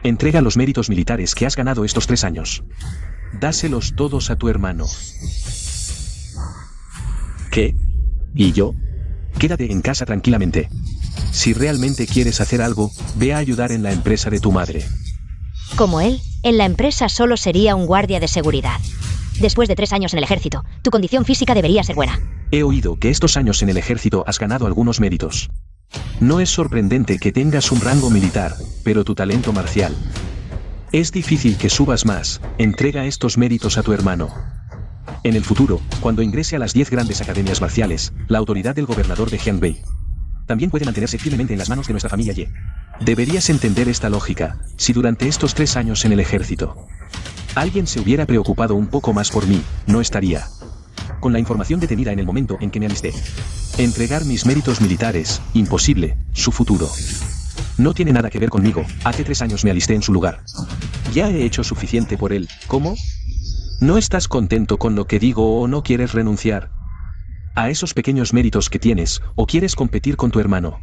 Entrega los méritos militares que has ganado estos 3 años. Dáselos todos a tu hermano. ¿Qué? ¿Y yo? Quédate en casa tranquilamente. Si realmente quieres hacer algo, ve a ayudar en la empresa de tu madre. Como él, en la empresa solo sería un guardia de seguridad. Después de 3 años en el ejército, tu condición física debería ser buena. He oído que estos años en el ejército has ganado algunos méritos. No es sorprendente que tengas un rango militar, pero tu talento marcial. Es difícil que subas más. Entrega estos méritos a tu hermano. En el futuro, cuando ingrese a las 10 grandes academias marciales, la autoridad del gobernador de Jianbei también puede mantenerse firmemente en las manos de nuestra familia Ye. Deberías entender esta lógica. Si durante estos 3 años en el ejército alguien se hubiera preocupado un poco más por mí, no estaría con la información detenida en el momento en que me alisté. Entregar mis méritos militares, imposible, su futuro no tiene nada que ver conmigo. Hace 3 años me alisté en su lugar. Ya he hecho suficiente por él. ¿Cómo? ¿No estás contento con lo que digo o no quieres renunciar a esos pequeños méritos que tienes, o quieres competir con tu hermano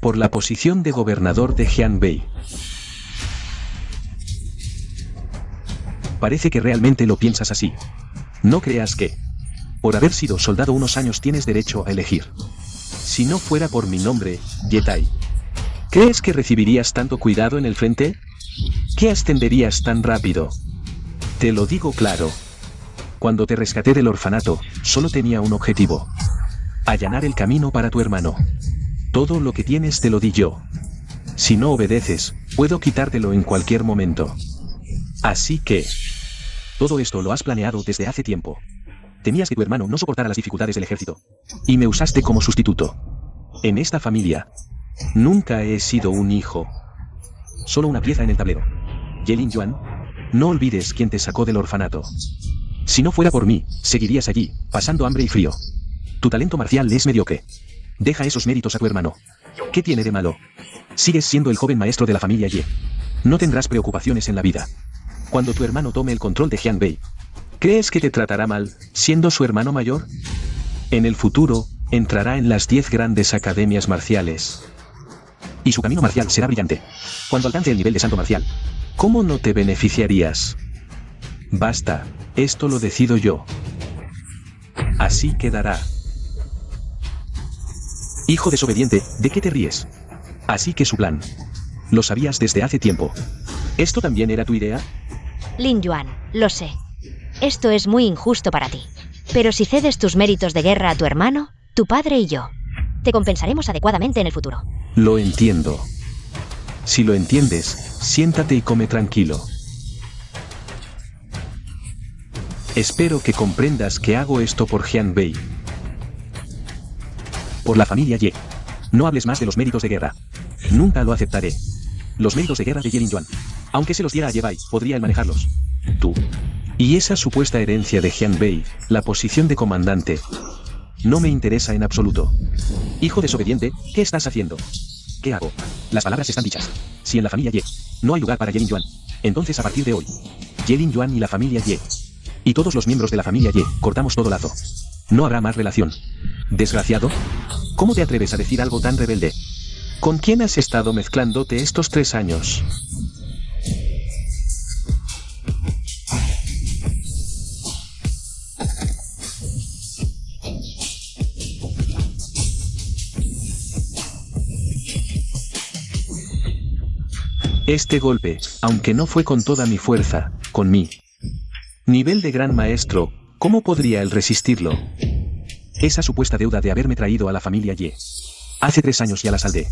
por la posición de gobernador de Jianbei? Parece que realmente lo piensas así. No creas que, por haber sido soldado unos años, tienes derecho a elegir. Si no fuera por mi nombre, Ye Tai, ¿crees que recibirías tanto cuidado en el frente? ¿Qué ascenderías tan rápido? Te lo digo claro. Cuando te rescaté del orfanato, solo tenía un objetivo: allanar el camino para tu hermano. Todo lo que tienes te lo di yo. Si no obedeces, puedo quitártelo en cualquier momento. Así que todo esto lo has planeado desde hace tiempo. Temías que tu hermano no soportara las dificultades del ejército, y me usaste como sustituto. En esta familia, nunca he sido un hijo, solo una pieza en el tablero. Ye Lingyuan, no olvides quién te sacó del orfanato. Si no fuera por mí, seguirías allí, pasando hambre y frío. Tu talento marcial es mediocre. Deja esos méritos a tu hermano. ¿Qué tiene de malo? Sigues siendo el joven maestro de la familia Ye. No tendrás preocupaciones en la vida. Cuando tu hermano tome el control de Jianbei, ¿crees que te tratará mal, siendo su hermano mayor? En el futuro, entrará en las 10 grandes academias marciales. Y su camino marcial será brillante. Cuando alcance el nivel de santo marcial, ¿cómo no te beneficiarías? Basta, esto lo decido yo. Así quedará. Hijo desobediente, ¿de qué te ríes? Así que su plan lo sabías desde hace tiempo. ¿Esto también era tu idea? Lingyuan, lo sé. Esto es muy injusto para ti. Pero si cedes tus méritos de guerra a tu hermano, tu padre y yo, te compensaremos adecuadamente en el futuro. Lo entiendo. Si lo entiendes, siéntate y come tranquilo. Espero que comprendas que hago esto por Jianbei, por la familia Ye. No hables más de los méritos de guerra. Nunca lo aceptaré. Los méritos de guerra de Ye Lingyuan, aunque se los diera a Ye Bai, podría él manejarlos. Tú y esa supuesta herencia de Jianbei, la posición de comandante, no me interesa en absoluto. Hijo desobediente, ¿qué estás haciendo? ¿Qué hago? Las palabras están dichas. Si en la familia Ye no hay lugar para Ye Lingyuan, entonces a partir de hoy, Ye Lingyuan y la familia Ye, y todos los miembros de la familia Ye, cortamos todo lazo. No habrá más relación. Desgraciado, ¿cómo te atreves a decir algo tan rebelde? ¿Con quién has estado mezclándote estos 3 años? Este golpe, aunque no fue con toda mi fuerza, con mi nivel de gran maestro, ¿cómo podría él resistirlo? Esa supuesta deuda de haberme traído a la familia Ye. Hace 3 años ya la saldé.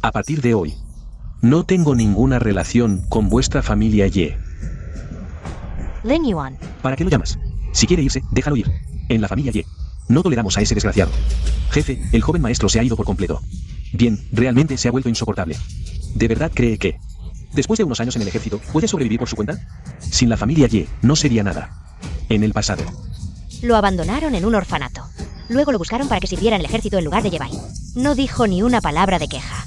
A partir de hoy, no tengo ninguna relación con vuestra familia Ye. Lingyuan. ¿Para qué lo llamas? Si quiere irse, déjalo ir. En la familia Ye no toleramos a ese desgraciado. Jefe, el joven maestro se ha ido por completo. Bien, realmente se ha vuelto insoportable. ¿De verdad cree que, después de unos años en el ejército, puede sobrevivir por su cuenta? Sin la familia Ye, no sería nada. En el pasado, Lo abandonaron en un orfanato. Luego lo buscaron para que sirviera en el ejército en lugar de Ye Bai. No dijo ni una palabra de queja.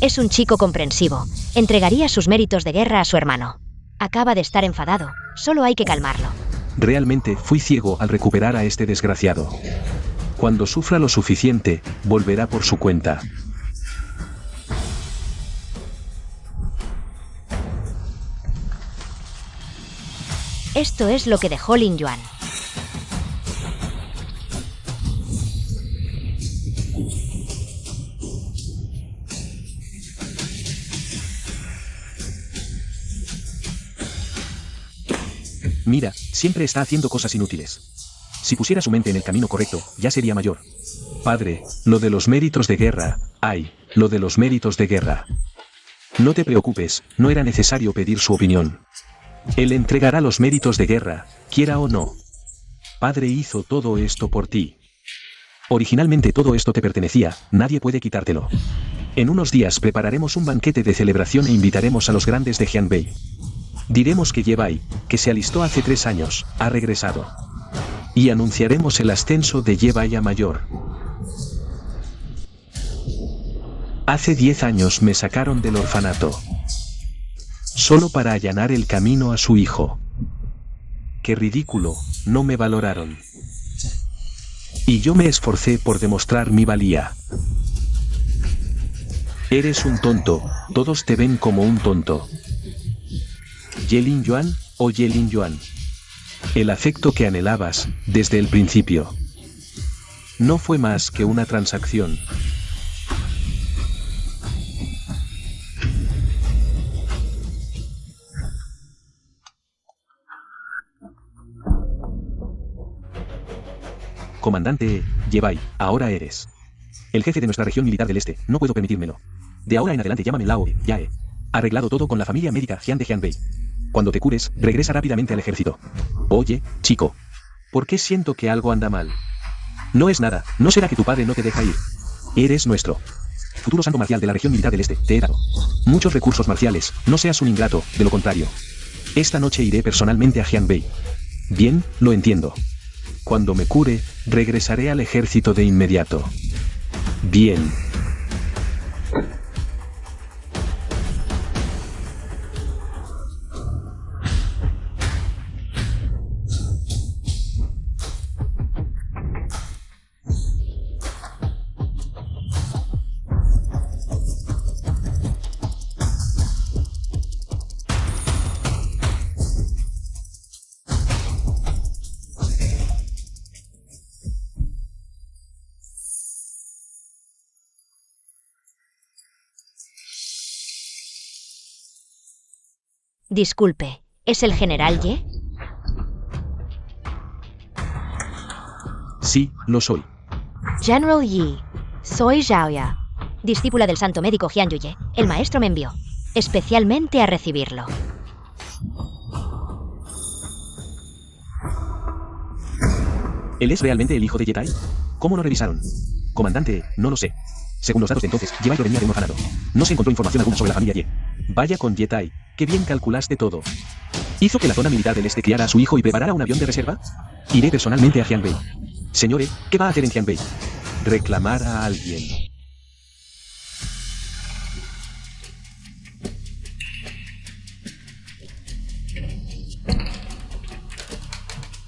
Es un chico comprensivo. Entregaría sus méritos de guerra a su hermano. Acaba de estar enfadado. Solo hay que calmarlo. realmente fui ciego al recuperar a este desgraciado. Cuando sufra lo suficiente, volverá por su cuenta. Esto es lo que dejó Lin Yuan. Mira, siempre está haciendo cosas inútiles. Si pusiera su mente en el camino correcto, ya sería mayor. Padre, lo de los méritos de guerra, lo de los méritos de guerra. No te preocupes, no era necesario pedir su opinión. Él entregará los méritos de guerra, quiera o no. Padre hizo todo esto por ti. Originalmente todo esto te pertenecía, nadie puede quitártelo. En unos días prepararemos un banquete de celebración e invitaremos a los grandes de Jianbei. Diremos que Ye Bai, que se alistó hace 3 años, ha regresado. Y anunciaremos el ascenso de Ye Bai a mayor. Hace 10 años me sacaron del orfanato. Solo para allanar el camino a su hijo. Qué ridículo, no me valoraron. Y yo me esforcé por demostrar mi valía. Eres un tonto, todos te ven como un tonto. Ye Lin Yuan, o Ye Lin Yuan. El afecto que anhelabas, desde el principio. No fue más que una transacción. Comandante, Ye Bai, ahora eres el jefe de nuestra región militar del este, no puedo permitírmelo. De ahora en adelante llámame Lao Yae. Arreglado todo con la familia médica Jian de Jianbei. Cuando te cures, regresa rápidamente al ejército. Oye, chico. ¿Por qué siento que algo anda mal? No es nada, ¿no será que tu padre no te deja ir? Eres nuestro futuro santo marcial de la región militar del este, te he dado muchos recursos marciales, no seas un ingrato, de lo contrario. Esta noche iré personalmente a Jianbei. Bien, lo entiendo. Cuando me cure, regresaré al ejército de inmediato. Bien. Disculpe, ¿es el general Ye? Sí, lo soy. General Yi, soy Zhao Ya, discípula del santo médico Jian Yuye. El maestro me envió especialmente a recibirlo. ¿Él es realmente el hijo de Ye Tai? ¿Cómo lo revisaron? Comandante, no lo sé. Según los datos de entonces, Ye Bai provenía de un orfanato. No se encontró información alguna sobre la familia Ye. Vaya con Ye Tai, qué bien calculaste todo. ¿Hizo que la zona militar del este criara a su hijo y preparara un avión de reserva? Iré personalmente a Jianbei. Señore, ¿qué va a hacer en Jianbei? Reclamar a alguien.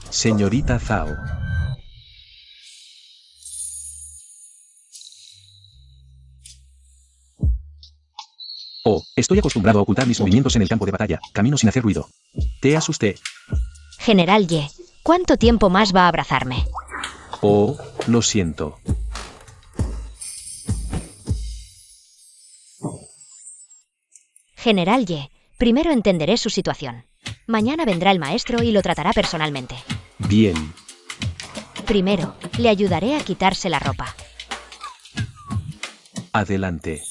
Señorita Zhao. Oh, estoy acostumbrado a ocultar mis movimientos en el campo de batalla, camino sin hacer ruido. Te asusté. General Ye, ¿cuánto tiempo más va a abrazarme? Oh, lo siento. General Ye, primero entenderé su situación. Mañana vendrá el maestro y lo tratará personalmente. Bien. Primero, le ayudaré a quitarse la ropa. Adelante.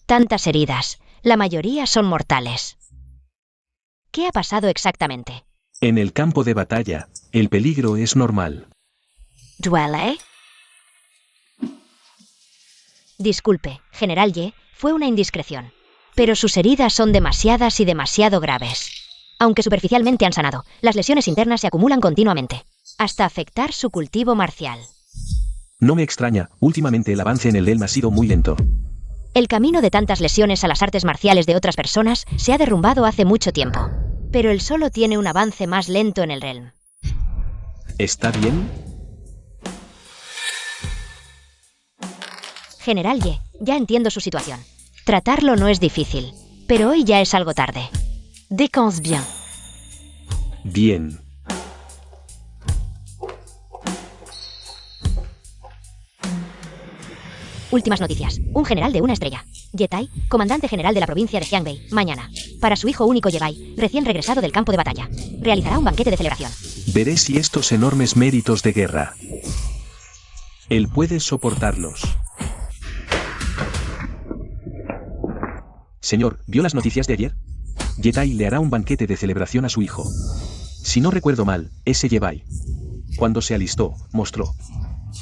Tantas heridas, la mayoría son mortales. ¿Qué ha pasado exactamente? En el campo de batalla, el peligro es normal. ¿Duele? Disculpe, General Ye, fue una indiscreción. Pero sus heridas son demasiadas y demasiado graves. Aunque superficialmente han sanado, las lesiones internas se acumulan continuamente, hasta afectar su cultivo marcial. No me extraña, últimamente el avance en el Delm ha sido muy lento. El camino de tantas lesiones a las artes marciales de otras personas se ha derrumbado hace mucho tiempo. Pero él solo tiene un avance más lento en el realm. ¿Está bien? General Ye, ya entiendo su situación. Tratarlo no es difícil, pero hoy ya es algo tarde. Décanse bien. Bien. Últimas noticias. Un general de una estrella. Yetai, comandante general de la provincia de Jiangbei, mañana. Para su hijo único Yebai, recién regresado del campo de batalla. Realizará un banquete de celebración. Veré si estos enormes méritos de guerra él puede soportarlos. Señor, ¿vio las noticias de ayer? Yetai le hará un banquete de celebración a su hijo. Si no recuerdo mal, ese Yebai, cuando se alistó, mostró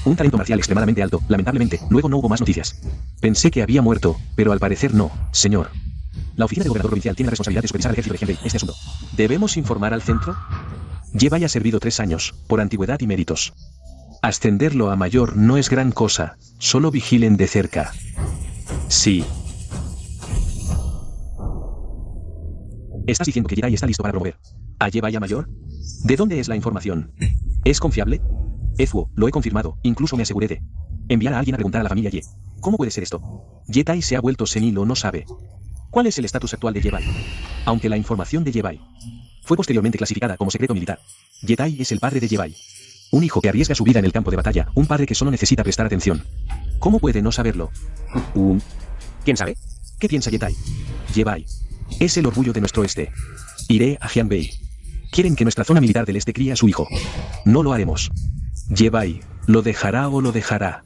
un talento marcial extremadamente alto. Lamentablemente, luego no hubo más noticias. Pensé que había muerto, pero al parecer no, señor. La oficina del gobernador provincial tiene la responsabilidad de supervisar al ejército de Jiangbei este asunto. ¿Debemos informar al centro? Yebai ha servido 3 años, por antigüedad y méritos. Ascenderlo a mayor no es gran cosa, solo vigilen de cerca. Sí. ¿Estás diciendo que Yetai está listo para promover a Yebai a mayor? ¿De dónde es la información? ¿Es confiable? Ezuo, lo he confirmado, incluso me aseguré de enviar a alguien a preguntar a la familia Ye. ¿Cómo puede ser esto? Yetai se ha vuelto senil o no sabe. ¿Cuál es el estatus actual de Yebai? Aunque la información de Yebai fue posteriormente clasificada como secreto militar, Yetai es el padre de Yebai. Un hijo que arriesga su vida en el campo de batalla, un padre que solo necesita prestar atención. ¿Cómo puede no saberlo? ¿Quién sabe? ¿Qué piensa Yetai? Yebai es el orgullo de nuestro este. Iré a Jiangbei. Quieren que nuestra zona militar del este críe a su hijo. No lo haremos. Yebai, ¿lo dejará o lo dejará?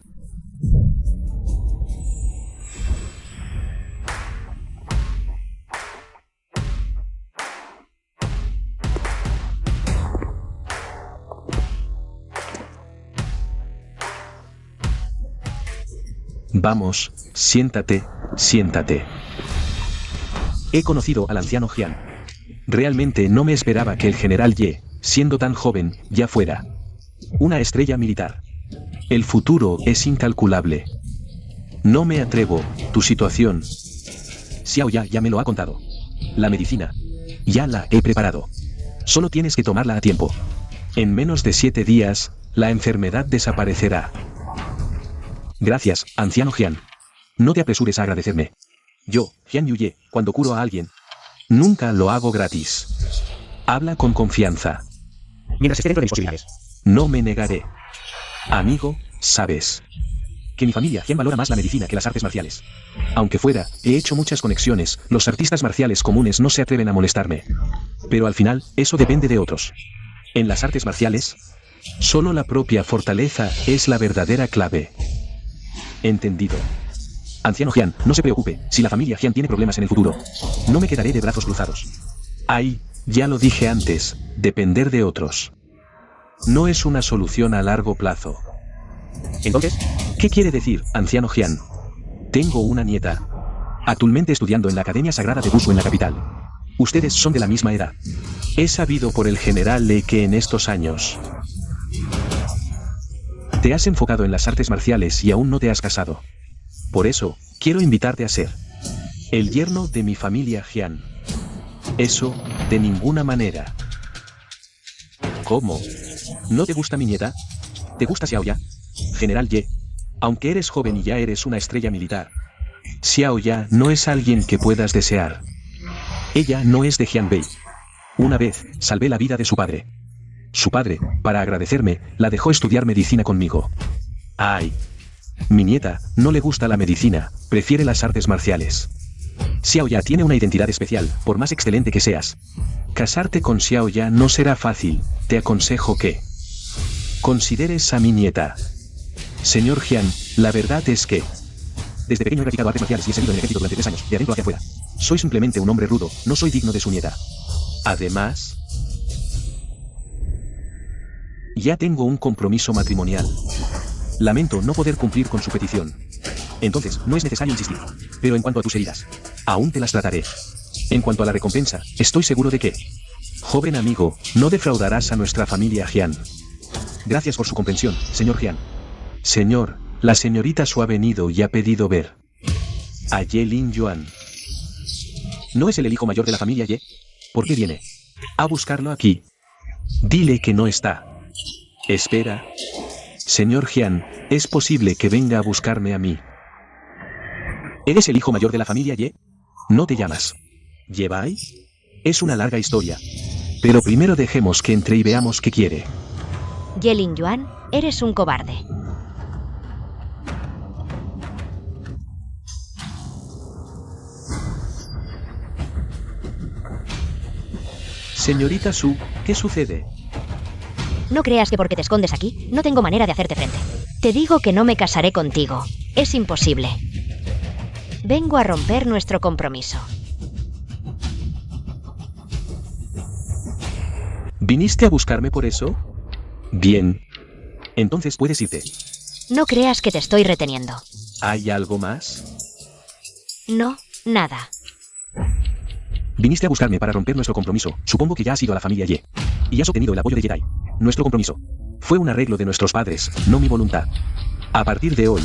Vamos, siéntate, siéntate. He conocido al anciano Jian. Realmente no me esperaba que el general Ye, siendo tan joven, ya fuera una estrella militar. El futuro es incalculable. No me atrevo, tu situación. Xiao ya me lo ha contado. La medicina. Ya la he preparado. Solo tienes que tomarla a tiempo. En menos de 7 días, la enfermedad desaparecerá. Gracias, anciano Jian. No te apresures a agradecerme. Yo, Jian Yuye, cuando curo a alguien, nunca lo hago gratis. Habla con confianza. Mientras esté dentro de mis posibilidades. No me negaré. Amigo, sabes que mi familia Jian valora más la medicina que las artes marciales. Aunque fuera, he hecho muchas conexiones, los artistas marciales comunes no se atreven a molestarme. Pero al final, eso depende de otros. En las artes marciales, solo la propia fortaleza es la verdadera clave. Entendido. Anciano Jian, no se preocupe, si la familia Jian tiene problemas en el futuro, no me quedaré de brazos cruzados. Ay, ya lo dije antes, depender de otros no es una solución a largo plazo. Entonces, ¿qué quiere decir, anciano Jian? Tengo una nieta, actualmente estudiando en la Academia Sagrada de Wushu en la capital. Ustedes son de la misma edad. He sabido por el general Lee que en estos años te has enfocado en las artes marciales y aún no te has casado. Por eso, quiero invitarte a ser el yerno de mi familia Jian. Eso, de ninguna manera. ¿Cómo? ¿No te gusta mi nieta? ¿Te gusta Xiao Ya? General Ye, aunque eres joven y ya eres una estrella militar, Xiao Ya no es alguien que puedas desear. Ella no es de Jiangbei. Una vez, salvé la vida de su padre. Su padre, para agradecerme, la dejó estudiar medicina conmigo. Ay. Mi nieta, no le gusta la medicina, prefiere las artes marciales. Xiao Ya tiene una identidad especial, por más excelente que seas. Casarte con Xiao Ya no será fácil, te aconsejo que consideres a mi nieta. Señor Jian, la verdad es que desde pequeño he practicado artes marciales y he servido en el ejército durante 3 años, de adentro hacia afuera. Soy simplemente un hombre rudo, no soy digno de su nieta. Además, ya tengo un compromiso matrimonial. Lamento no poder cumplir con su petición. Entonces, no es necesario insistir. Pero en cuanto a tus heridas, aún te las trataré. En cuanto a la recompensa, estoy seguro de que, joven amigo, no defraudarás a nuestra familia Jian. Gracias por su comprensión, señor Jian. Señor, la señorita Su ha venido y ha pedido ver a Ye Lin Yuan. ¿No es él el hijo mayor de la familia Ye? ¿Por qué viene a buscarlo aquí? Dile que no está. Espera. Señor Jian, es posible que venga a buscarme a mí. ¿Eres el hijo mayor de la familia Ye? ¿No te llamas Ye Bai? Es una larga historia. Pero primero dejemos que entre y veamos qué quiere. Ye Lin Yuan, eres un cobarde. Señorita Su, ¿qué sucede? No creas que porque te escondes aquí, no tengo manera de hacerte frente. Te digo que no me casaré contigo. Es imposible. Vengo a romper nuestro compromiso. ¿Viniste a buscarme por eso? Bien. Entonces puedes irte. No creas que te estoy reteniendo. ¿Hay algo más? No, nada. Viniste a buscarme para romper nuestro compromiso. Supongo que ya has ido a la familia Ye. Y has obtenido el apoyo de Jedi. Nuestro compromiso fue un arreglo de nuestros padres, no mi voluntad. A partir de hoy,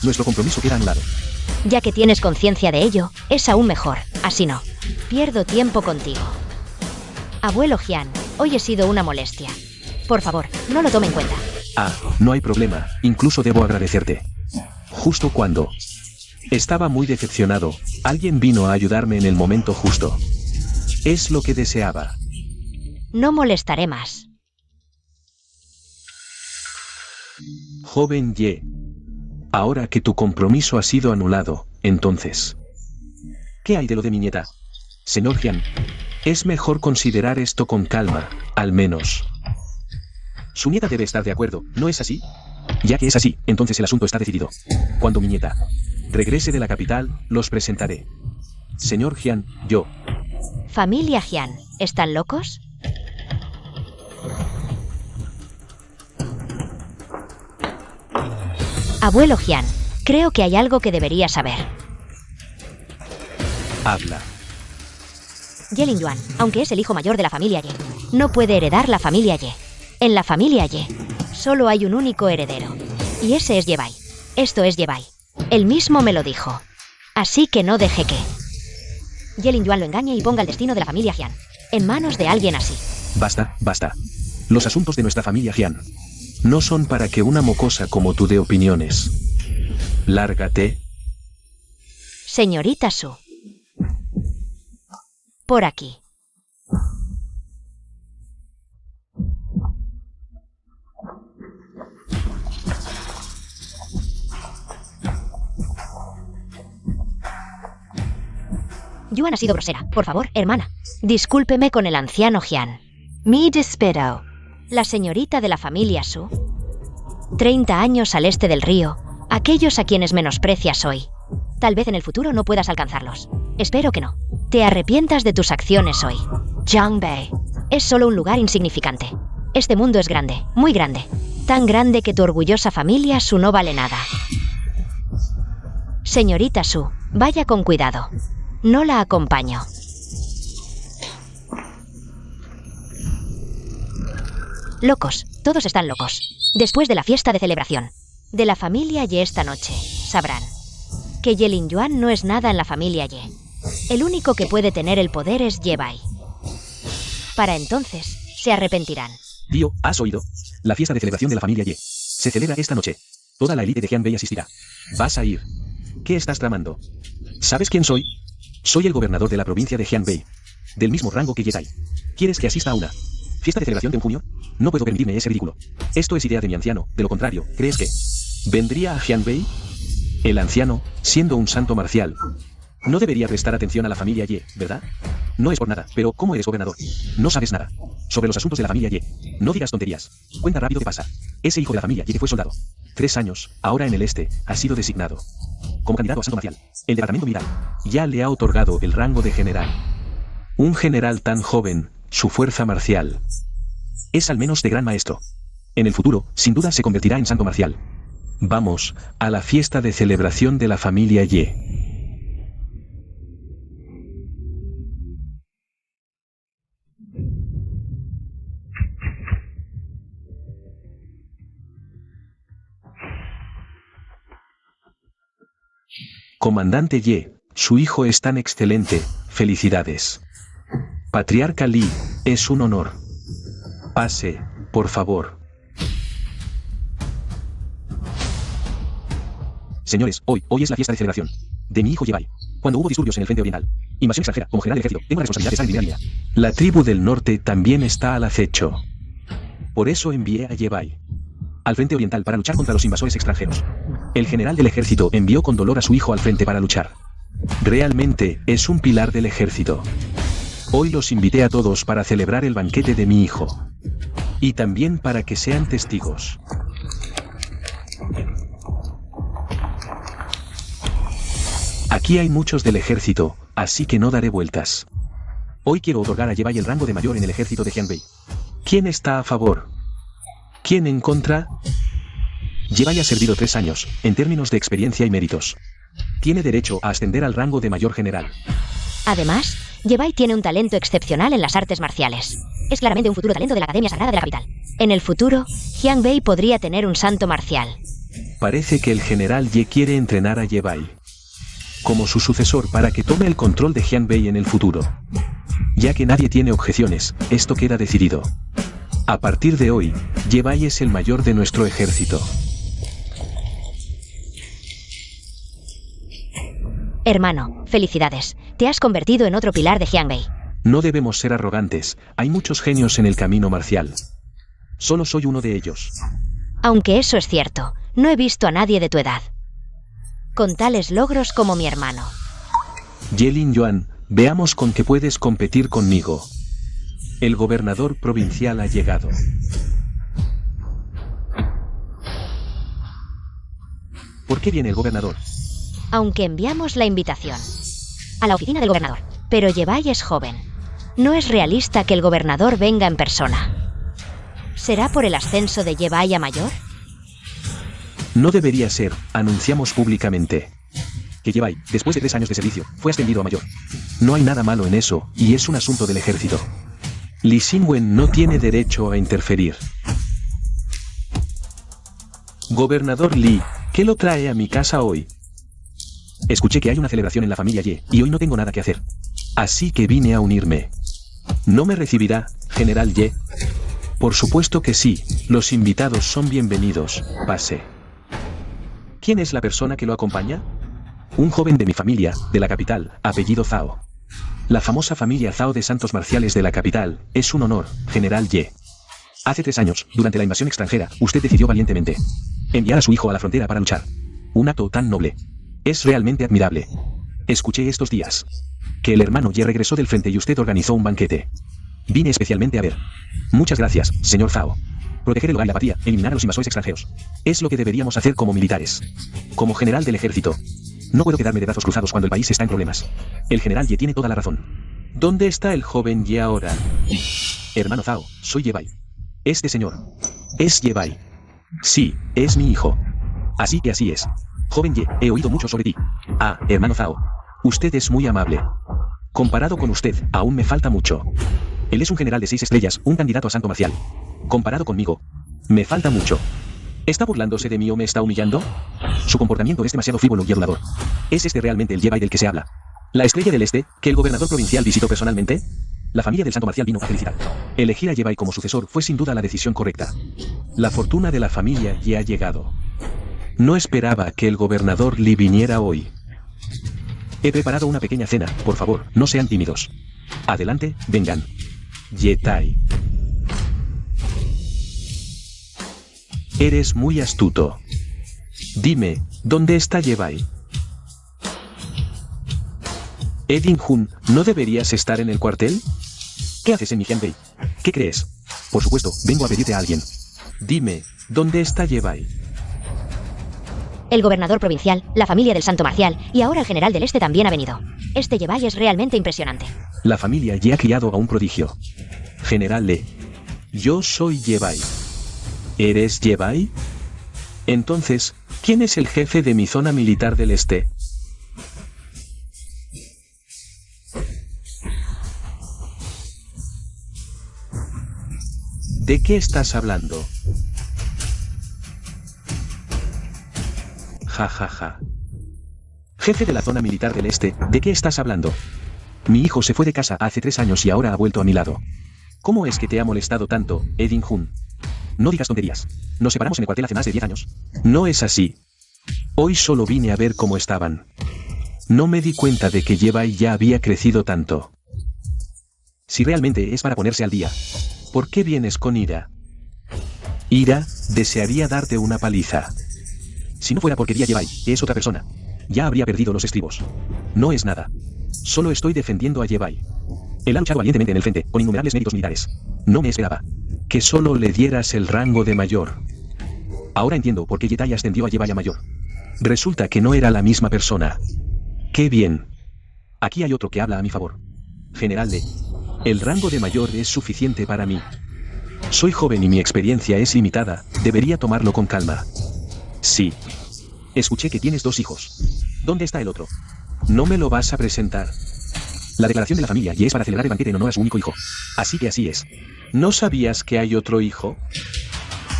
nuestro compromiso queda anulado. Ya que tienes conciencia de ello, es aún mejor. Así no. Pierdo tiempo contigo. Abuelo Jian, hoy he sido una molestia. Por favor, no lo tome en cuenta. Ah, no hay problema. Incluso debo agradecerte. Justo cuando estaba muy decepcionado, alguien vino a ayudarme en el momento justo. Es lo que deseaba. No molestaré más. Joven Ye. Ahora que tu compromiso ha sido anulado, entonces, ¿qué hay de lo de mi nieta? Señor Jian, es mejor considerar esto con calma, al menos. Su nieta debe estar de acuerdo, ¿no es así? Ya que es así, entonces el asunto está decidido. Cuando mi nieta regrese de la capital, los presentaré. Señor Jian, yo. Familia Jian, ¿están locos? Abuelo Jian, creo que hay algo que debería saber. Habla. Ye Lin Yuan, aunque es el hijo mayor de la familia Ye, no puede heredar la familia Ye. En la familia Ye, solo hay un único heredero. Y ese es Ye Bai. Esto es Ye Bai. Él mismo me lo dijo. Así que no deje que Ye Lin Yuan lo engañe y ponga el destino de la familia Jian en manos de alguien así. Basta, basta. Los asuntos de nuestra familia Jian no son para que una mocosa como tú dé opiniones. Lárgate. Señorita Su. Por aquí. Yuan ha sido grosera. Por favor, hermana. Discúlpeme con el anciano Jian. Mi despero. La señorita de la familia Su. 30 años al este del río. Aquellos a quienes menosprecias hoy. Tal vez en el futuro no puedas alcanzarlos. Espero que no. Te arrepientas de tus acciones hoy. Jiangbei. Es solo un lugar insignificante. Este mundo es grande, muy grande. Tan grande que tu orgullosa familia Su no vale nada. Señorita Su, vaya con cuidado. No la acompaño. Locos, todos están locos. Después de la fiesta de celebración de la familia Ye esta noche, sabrán que Ye Lin Yuan no es nada en la familia Ye. El único que puede tener el poder es Ye Bai. Para entonces, se arrepentirán. Tío, ¿has oído? La fiesta de celebración de la familia Ye se celebra esta noche. Toda la élite de Jianbei asistirá. ¿Vas a ir? ¿Qué estás tramando? ¿Sabes quién soy? Soy el gobernador de la provincia de Jianbei. Del mismo rango que Jedi. ¿Quieres que asista a una fiesta de celebración de un junio? No puedo permitirme ese ridículo. Esto es idea de mi anciano. De lo contrario, ¿crees que vendría a Jianbei? El anciano, siendo un santo marcial, no debería prestar atención a la familia Ye, ¿verdad? No es por nada, pero ¿cómo eres gobernador? No sabes nada sobre los asuntos de la familia Ye. No digas tonterías. Cuenta rápido qué pasa. Ese hijo de la familia Ye que fue soldado 3 años, ahora en el este, ha sido designado como candidato a santo marcial. El departamento militar ya le ha otorgado el rango de general. Un general tan joven, su fuerza marcial es al menos de gran maestro. En el futuro, sin duda se convertirá en santo marcial. Vamos a la fiesta de celebración de la familia Ye. Comandante Ye, su hijo es tan excelente, felicidades. Patriarca Lee, es un honor. Pase, por favor. Señores, hoy es la fiesta de celebración de mi hijo Yebai. Cuando hubo disturbios en el frente oriental, invasión extranjera, como general del ejército, tengo la responsabilidad de estar en primera línea. La tribu del norte también está al acecho. Por eso envié a Yebai Al frente oriental para luchar contra los invasores extranjeros. El general del ejército envió con dolor a su hijo al frente para luchar. Realmente, es un pilar del ejército. Hoy los invité a todos para celebrar el banquete de mi hijo. Y también para que sean testigos. Aquí hay muchos del ejército, así que no daré vueltas. Hoy quiero otorgar a Yebai el rango de mayor en el ejército de Jianwei. ¿Quién está a favor? ¿Quién en contra? Yebai ha servido 3 años, en términos de experiencia y méritos. Tiene derecho a ascender al rango de mayor general. Además, Yebai tiene un talento excepcional en las artes marciales. Es claramente un futuro talento de la Academia Sagrada de la capital. En el futuro, Jianwei podría tener un santo marcial. Parece que el general Ye quiere entrenar a Yebai como su sucesor para que tome el control de Jianwei en el futuro. Ya que nadie tiene objeciones, esto queda decidido. A partir de hoy, Yebai es el mayor de nuestro ejército. Hermano, felicidades. Te has convertido en otro pilar de Jianwei. No debemos ser arrogantes, hay muchos genios en el camino marcial. Solo soy uno de ellos. Aunque eso es cierto, no he visto a nadie de tu edad con tales logros como mi hermano. Yelin Yuan, veamos con qué puedes competir conmigo. El gobernador provincial ha llegado. ¿Por qué viene el gobernador? Aunque enviamos la invitación a la oficina del gobernador, pero Yebai es joven. No es realista que el gobernador venga en persona. ¿Será por el ascenso de Yebai a mayor? No debería ser, anunciamos públicamente. Que Yebai, después de 3 años de servicio, fue ascendido a mayor. No hay nada malo en eso, y es un asunto del ejército. Li Xingwen no tiene derecho a interferir. Gobernador Li, ¿qué lo trae a mi casa hoy? Escuché que hay una celebración en la familia Ye, y hoy no tengo nada que hacer. Así que vine a unirme. ¿No me recibirá, general Ye? Por supuesto que sí, los invitados son bienvenidos, pase. ¿Quién es la persona que lo acompaña? Un joven de mi familia, de la capital, apellido Zhao. La famosa familia Zhao de santos marciales de la capital, es un honor, general Ye. Hace 3 años, durante la invasión extranjera, usted decidió valientemente enviar a su hijo a la frontera para luchar. Un acto tan noble. Es realmente admirable. Escuché estos días que el hermano Ye regresó del frente y usted organizó un banquete. Vine especialmente a ver. Muchas gracias, señor Zhao. Proteger el hogar y la apatía, eliminar a los invasores extranjeros. Es lo que deberíamos hacer como militares. Como general del ejército. No puedo quedarme de brazos cruzados cuando el país está en problemas. El general Ye tiene toda la razón. ¿Dónde está el joven Ye ahora? Hermano Zhao, soy Yebai. Este señor es Yebai. Sí, es mi hijo. Así que así es. Joven Ye, he oído mucho sobre ti. Ah, hermano Zhao. Usted es muy amable. Comparado con usted, aún me falta mucho. Él es un general de 6 estrellas, un candidato a santo marcial. Comparado conmigo, me falta mucho. ¿Está burlándose de mí o me está humillando? Su comportamiento es demasiado frívolo y adulador. ¿Es este realmente el Yebai del que se habla? ¿La estrella del este, que el gobernador provincial visitó personalmente? La familia del santo marcial vino a felicitar. Elegir a Yebai como sucesor fue sin duda la decisión correcta. La fortuna de la familia ya ha llegado. No esperaba que el gobernador Li viniera hoy. He preparado una pequeña cena, por favor, no sean tímidos. Adelante, vengan. Yetai. Eres muy astuto. Dime, ¿dónde está Yebai? Edin Jun, ¿no deberías estar en el cuartel? ¿Qué haces en mi Jianwei? ¿Qué crees? Por supuesto, vengo a pedirte a alguien. Dime, ¿dónde está Yebai? El gobernador provincial, la familia del santo marcial, y ahora el general del este también ha venido. Este Yebai es realmente impresionante. La familia Ye ha criado a un prodigio. General Le. Yo soy Yebai. ¿Eres Yebai? Entonces, ¿quién es el jefe de mi zona militar del este? ¿De qué estás hablando? Ja ja ja. Jefe de la zona militar del este, ¿de qué estás hablando? Mi hijo se fue de casa hace 3 años y ahora ha vuelto a mi lado. ¿Cómo es que te ha molestado tanto, Edin Jun? No digas tonterías. Nos separamos en el cuartel hace más de 10 años. No es así. Hoy solo vine a ver cómo estaban. No me di cuenta de que Yebai ya había crecido tanto. Si realmente es para ponerse al día, ¿por qué vienes con ira? Ira, desearía darte una paliza. Si no fuera porque vi a Yebai, que es otra persona, ya habría perdido los estribos. No es nada. Solo estoy defendiendo a Yebai. Él ha luchado valientemente en el frente, con innumerables méritos militares. No me esperaba que solo le dieras el rango de mayor. Ahora entiendo por qué Yetai ascendió a Yebai a mayor. Resulta que no era la misma persona. ¡Qué bien! Aquí hay otro que habla a mi favor. General Lee, el rango de mayor es suficiente para mí. Soy joven y mi experiencia es limitada, debería tomarlo con calma. Sí. Escuché que tienes 2 hijos. ¿Dónde está el otro? No me lo vas a presentar. La declaración de la familia y es para celebrar el banquete en honor a su único hijo. Así que así es. ¿No sabías que hay otro hijo?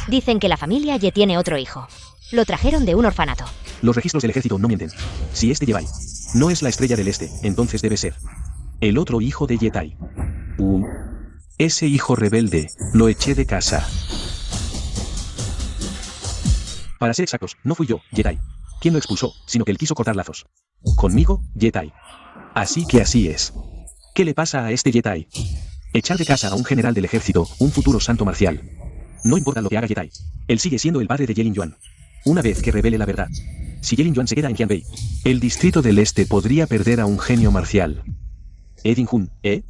Dicen que la familia Ye tiene otro hijo. Lo trajeron de un orfanato. Los registros del ejército no mienten. Si este Yebai no es la estrella del este, entonces debe ser el otro hijo de Yetai. Ese hijo rebelde, lo eché de casa. Para ser exactos, no fui yo, Yetai, quien lo expulsó, sino que él quiso cortar lazos. Conmigo, Yetai. Así que así es. ¿Qué le pasa a este Yetai? Echar de casa a un general del ejército, un futuro santo marcial. No importa lo que haga Yetai. Él sigue siendo el padre de Ye Lingyuan. Una vez que revele la verdad. Si Ye Lingyuan se queda en Qianbei, el distrito del este podría perder a un genio marcial. Edin Jun, ¿eh?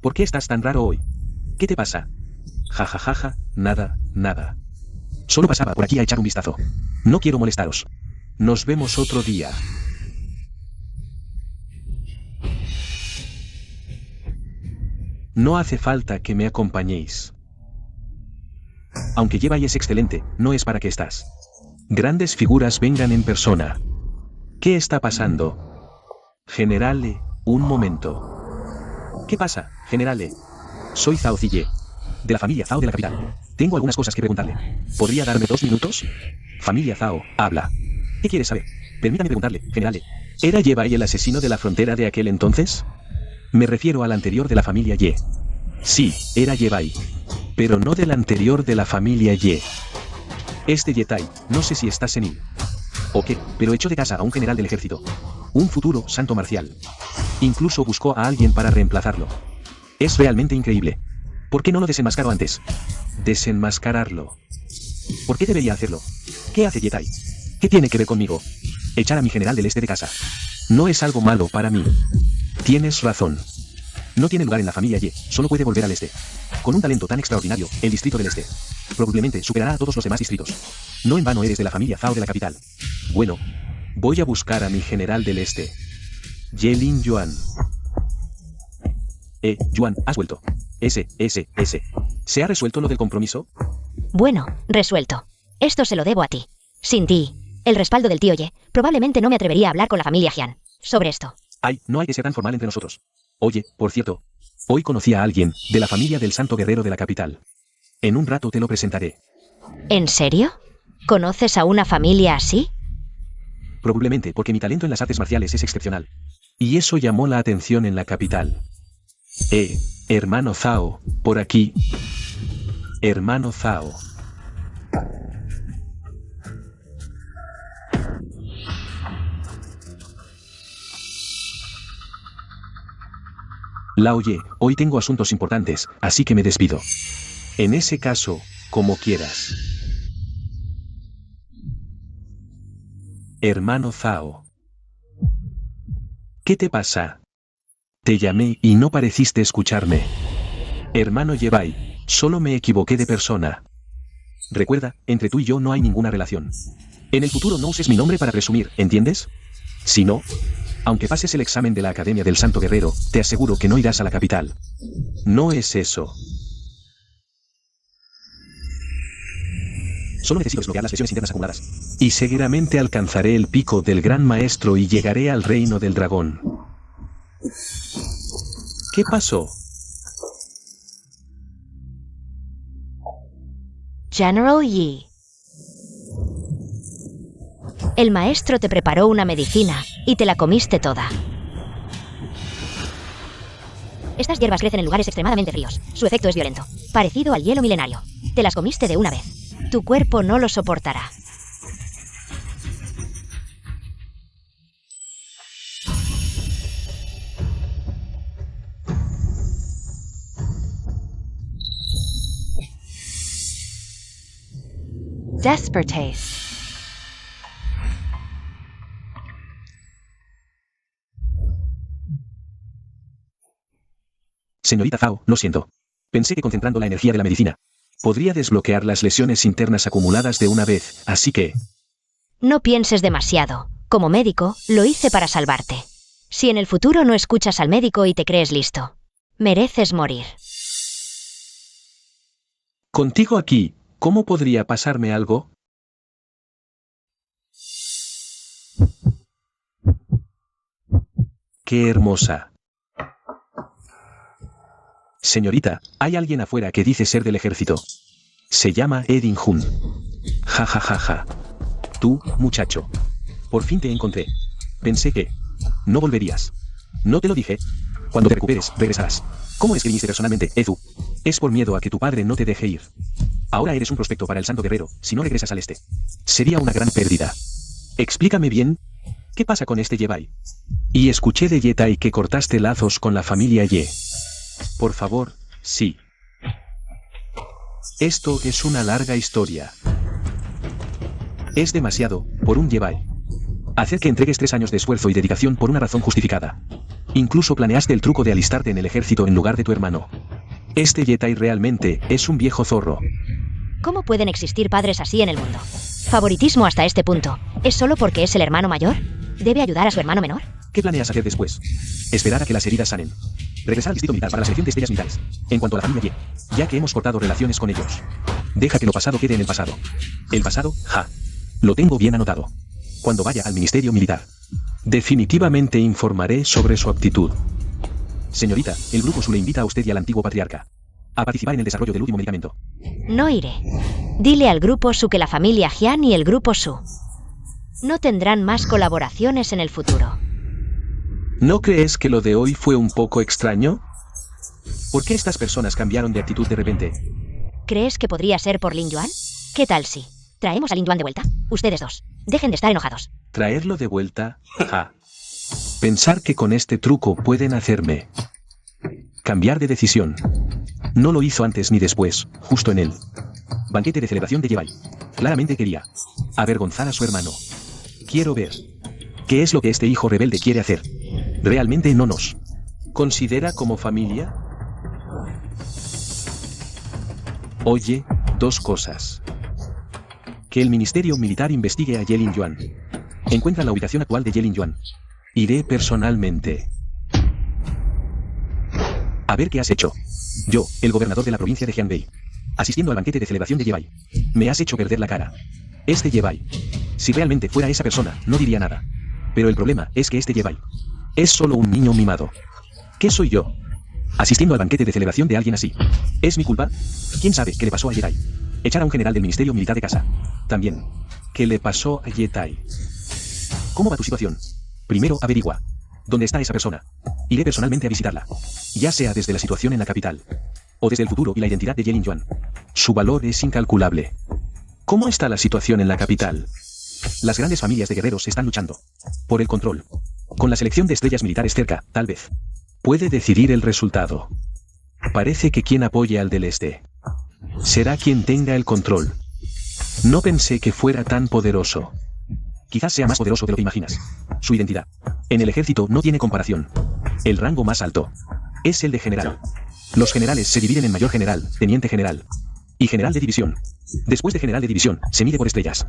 ¿Por qué estás tan raro hoy? ¿Qué te pasa? Ja, nada, nada. Solo pasaba por aquí a echar un vistazo. No quiero molestaros. Nos vemos otro día. No hace falta que me acompañéis. Aunque Yebai es excelente, no es para que estas grandes figuras vengan en persona. ¿Qué está pasando? Generale, un momento. ¿Qué pasa, Generale? Soy Zhao Ziye, de la familia Zhao de la capital. Tengo algunas cosas que preguntarle. ¿Podría darme 2 minutos? Familia Zhao, habla. ¿Qué quieres saber? Permítame preguntarle, Generale. ¿Era Yebai el asesino de la frontera de aquel entonces? Me refiero al anterior de la familia Ye. Sí, era Yebai. Pero no del anterior de la familia Ye. Este Yetai, no sé si está senil o qué, pero echó de casa a un general del ejército. Un futuro santo marcial. Incluso buscó a alguien para reemplazarlo. Es realmente increíble. ¿Por qué no lo desenmascaró antes? Desenmascararlo. ¿Por qué debería hacerlo? ¿Qué hace Yetai? ¿Qué tiene que ver conmigo? Echar a mi general del este de casa. No es algo malo para mí. Tienes razón. No tiene lugar en la familia Ye, solo puede volver al este. Con un talento tan extraordinario, el distrito del este probablemente superará a todos los demás distritos. No en vano eres de la familia Zhao de la capital. Bueno, voy a buscar a mi general del este. Ye Lingyuan. Yuan, has vuelto. S. ¿Se ha resuelto lo del compromiso? Bueno, resuelto. Esto se lo debo a ti. Sin ti, el respaldo del tío Ye, probablemente no me atrevería a hablar con la familia Jian sobre esto. Ay, no hay que ser tan formal entre nosotros. Oye, por cierto, hoy conocí a alguien de la familia del santo guerrero de la capital. En un rato te lo presentaré. ¿En serio? ¿Conoces a una familia así? Probablemente porque mi talento en las artes marciales es excepcional. Y eso llamó la atención en la capital. Hermano Zhao, por aquí. Hermano Zhao. Lao Ye, hoy tengo asuntos importantes, así que me despido. En ese caso, como quieras. Hermano Zhao. ¿Qué te pasa? Te llamé y no pareciste escucharme. Hermano Yebai, solo me equivoqué de persona. Recuerda, entre tú y yo no hay ninguna relación. En el futuro no uses mi nombre para presumir, ¿entiendes? Si no, aunque pases el examen de la Academia del Santo Guerrero, te aseguro que no irás a la capital. No es eso. Solo necesito desbloquear las lesiones internas acumuladas. Y seguramente alcanzaré el pico del Gran Maestro y llegaré al reino del dragón. ¿Qué pasó? General Yi. El maestro te preparó una medicina y te la comiste toda. Estas hierbas crecen en lugares extremadamente fríos. Su efecto es violento, parecido al hielo milenario. Te las comiste de una vez. Tu cuerpo no lo soportará. Despertace. Señorita Zhao, lo siento. Pensé que concentrando la energía de la medicina podría desbloquear las lesiones internas acumuladas de una vez, así que... No pienses demasiado. Como médico, lo hice para salvarte. Si en el futuro no escuchas al médico y te crees listo, mereces morir. Contigo aquí, ¿cómo podría pasarme algo? ¡Qué hermosa! Señorita, hay alguien afuera que dice ser del ejército. Se llama Edin Hun. Ja ja ja ja. Tú, muchacho. Por fin te encontré. Pensé que no volverías. ¿No te lo dije? Cuando te recuperes, regresarás. ¿Cómo es que viniste personalmente, Ezu? Es por miedo a que tu padre no te deje ir. Ahora eres un prospecto para el Santo Guerrero, si no regresas al este. Sería una gran pérdida. Explícame bien, ¿qué pasa con este Jedi? Y escuché de Yetai que cortaste lazos con la familia Ye. Por favor, sí. Esto es una larga historia. Es demasiado, por un Jedi. Hacer que entregues 3 años de esfuerzo y dedicación por una razón justificada. Incluso planeaste el truco de alistarte en el ejército en lugar de tu hermano. Este Yetai realmente es un viejo zorro. ¿Cómo pueden existir padres así en el mundo? Favoritismo hasta este punto. ¿Es solo porque es el hermano mayor? ¿Debe ayudar a su hermano menor? ¿Qué planeas hacer después? Esperar a que las heridas sanen. Regresar al distrito militar para la selección de estrellas militares. En cuanto a la familia Ye, ya que hemos cortado relaciones con ellos. Deja que lo pasado quede en el pasado. El pasado, ja. Lo tengo bien anotado. Cuando vaya al ministerio militar. Definitivamente informaré sobre su actitud. Señorita, el grupo Su le invita a usted y al antiguo patriarca a participar en el desarrollo del último medicamento. No iré. Dile al grupo Su que la familia Jian y el grupo Su no tendrán más colaboraciones en el futuro. ¿No crees que lo de hoy fue un poco extraño? ¿Por qué estas personas cambiaron de actitud de repente? ¿Crees que podría ser por Lin Yuan? ¿Qué tal si traemos a Lin Yuan de vuelta? Ustedes dos. Dejen de estar enojados. ¿Traerlo de vuelta? Ja. Pensar que con este truco pueden hacerme cambiar de decisión. No lo hizo antes ni después, justo en el banquete de celebración de Jedi. Claramente quería avergonzar a su hermano. Quiero ver qué es lo que este hijo rebelde quiere hacer. ¿Realmente no nos considera como familia? Oye, 2 cosas. Que el Ministerio Militar investigue a Ye Linjuan. Encuentra la ubicación actual de Ye Linjuan. Iré personalmente. A ver qué has hecho. Yo, el gobernador de la provincia de Jianbei. Asistiendo al banquete de celebración de Jedi. Me has hecho perder la cara. Este Jedi. Si realmente fuera esa persona, no diría nada. Pero el problema es que este Jedi es solo un niño mimado. ¿Qué soy yo? Asistiendo al banquete de celebración de alguien así. ¿Es mi culpa? ¿Quién sabe qué le pasó a Jedi? Echar a un general del Ministerio Militar de casa. También. ¿Qué le pasó a Jedi? ¿Cómo va tu situación? Primero averigua. ¿Dónde está esa persona? Iré personalmente a visitarla. Ya sea desde la situación en la capital. O desde el futuro y la identidad de Ye Linjuan. Su valor es incalculable. ¿Cómo está la situación en la capital? Las grandes familias de guerreros están luchando por el control. Con la selección de estrellas militares cerca, tal vez puede decidir el resultado. Parece que quien apoye al del este será quien tenga el control. No pensé que fuera tan poderoso. Quizás sea más poderoso de lo que imaginas. Su identidad. En el ejército no tiene comparación. El rango más alto es el de general. Los generales se dividen en mayor general, teniente general y general de división. Después de general de división, se mide por estrellas.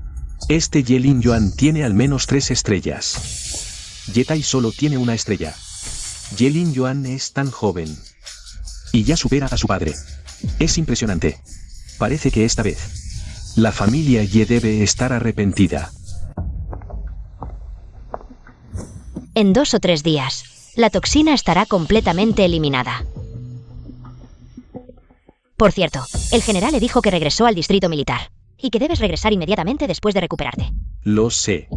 Este Ye Linjuan tiene al menos 3 estrellas. Yetai solo tiene 1 estrella. Ye Linjuan es tan joven. Y ya supera a su padre. Es impresionante. Parece que esta vez la familia Ye debe estar arrepentida. En 2 o 3 días, la toxina estará completamente eliminada. Por cierto, el general le dijo que regresó al distrito militar y que debes regresar inmediatamente después de recuperarte. Lo sé.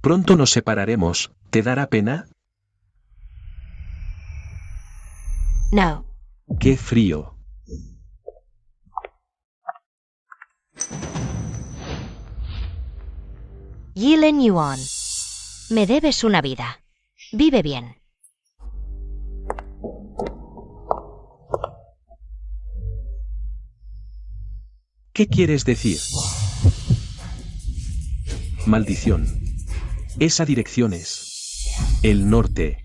Pronto nos separaremos, ¿te dará pena? No. ¡Qué frío! Yilin Yuan. Me debes una vida. Vive bien. ¿Qué quieres decir? Maldición. Esa dirección es el norte.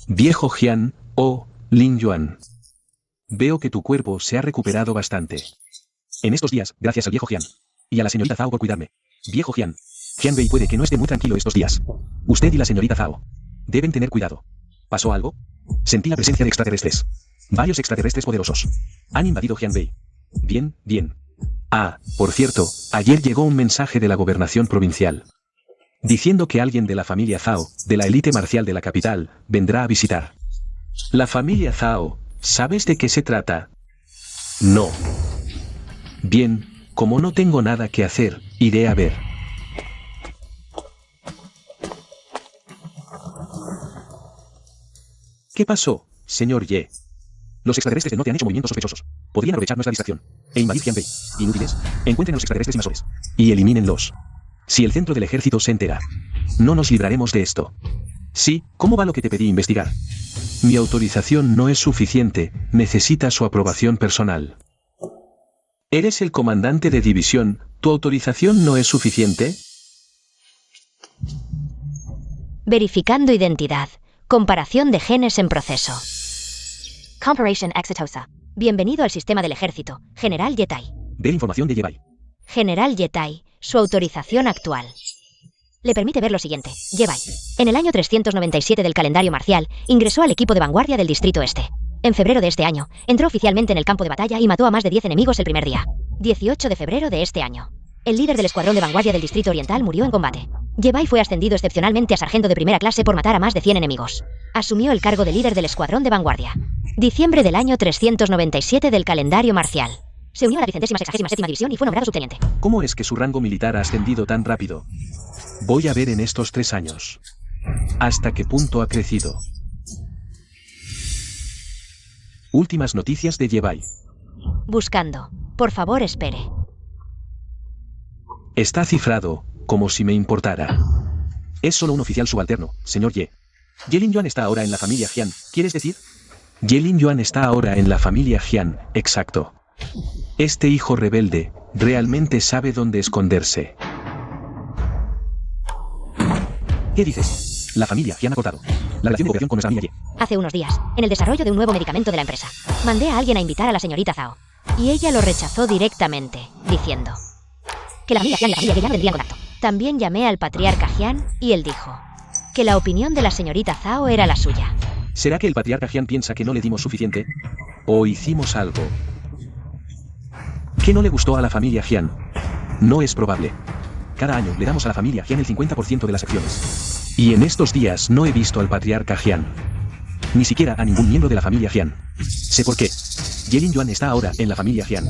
Viejo Jian, oh, Lin Yuan. Veo que tu cuerpo se ha recuperado bastante. En estos días, gracias al viejo Jian. Y a la señorita Zhao por cuidarme. Viejo Jian. Jian Wei puede que no esté muy tranquilo estos días. Usted y la señorita Zhao deben tener cuidado. ¿Pasó algo? Sentí la presencia de extraterrestres. Varios extraterrestres poderosos. Han invadido Jian Wei. Bien, bien. Ah, por cierto, ayer llegó un mensaje de la gobernación provincial. Diciendo que alguien de la familia Zhao, de la élite marcial de la capital, vendrá a visitar. La familia Zhao, ¿sabes de qué se trata? No. Bien, como no tengo nada que hacer, iré a ver. ¿Qué pasó, señor Ye? Los extraterrestres del norte han hecho movimientos sospechosos. Podrían aprovechar nuestra distracción e invadir Jian Wei. Inútiles, encuentren a los extraterrestres invasores y elimínenlos. Si el centro del ejército se entera, no nos libraremos de esto. Sí, ¿cómo va lo que te pedí investigar? Mi autorización no es suficiente, necesita su aprobación personal. Eres el comandante de división, ¿tu autorización no es suficiente? Verificando identidad. Comparación de genes en proceso. Comparison exitosa. Bienvenido al sistema del ejército, General Yetai. Ver información de Yebai. General Yetai, su autorización actual. Le permite ver lo siguiente. Yebai. En el año 397 del calendario marcial, ingresó al equipo de vanguardia del Distrito Este. En febrero de este año, entró oficialmente en el campo de batalla y mató a más de 10 enemigos el primer día. 18 de febrero de este año. El líder del escuadrón de vanguardia del Distrito Oriental murió en combate. Yebai fue ascendido excepcionalmente a sargento de primera clase por matar a más de 100 enemigos. Asumió el cargo de líder del escuadrón de vanguardia. Diciembre del año 397 del calendario marcial. Se unió a la 167ª división y fue nombrado subteniente. ¿Cómo es que su rango militar ha ascendido tan rápido? Voy a ver en estos 3 años. ¿Hasta qué punto ha crecido? Últimas noticias de Yebai. Buscando. Por favor, espere. Está cifrado, como si me importara. Es solo un oficial subalterno, señor Ye. Yelin Yuan está ahora en la familia Jian, ¿quieres decir? Yelin Yuan está ahora en la familia Jian, exacto. Este hijo rebelde, realmente sabe dónde esconderse. ¿Qué dices? La familia Jian ha cortado la relación de cooperación con nuestra amiga Ye. Hace unos días, en el desarrollo de un nuevo medicamento de la empresa, mandé a alguien a invitar a la señorita Zhao. Y ella lo rechazó directamente, diciendo que la familia Jian y la familia Ye ya no tendrían contacto. También llamé al patriarca Jian, y él dijo que la opinión de la señorita Zhao era la suya. ¿Será que el patriarca Jian piensa que no le dimos suficiente? ¿O hicimos algo que no le gustó a la familia Jian? No es probable. Cada año le damos a la familia Jian el 50% de las acciones. Y en estos días no he visto al patriarca Jian. Ni siquiera a ningún miembro de la familia Jian. Sé por qué. Yelin Yuan está ahora en la familia Jian.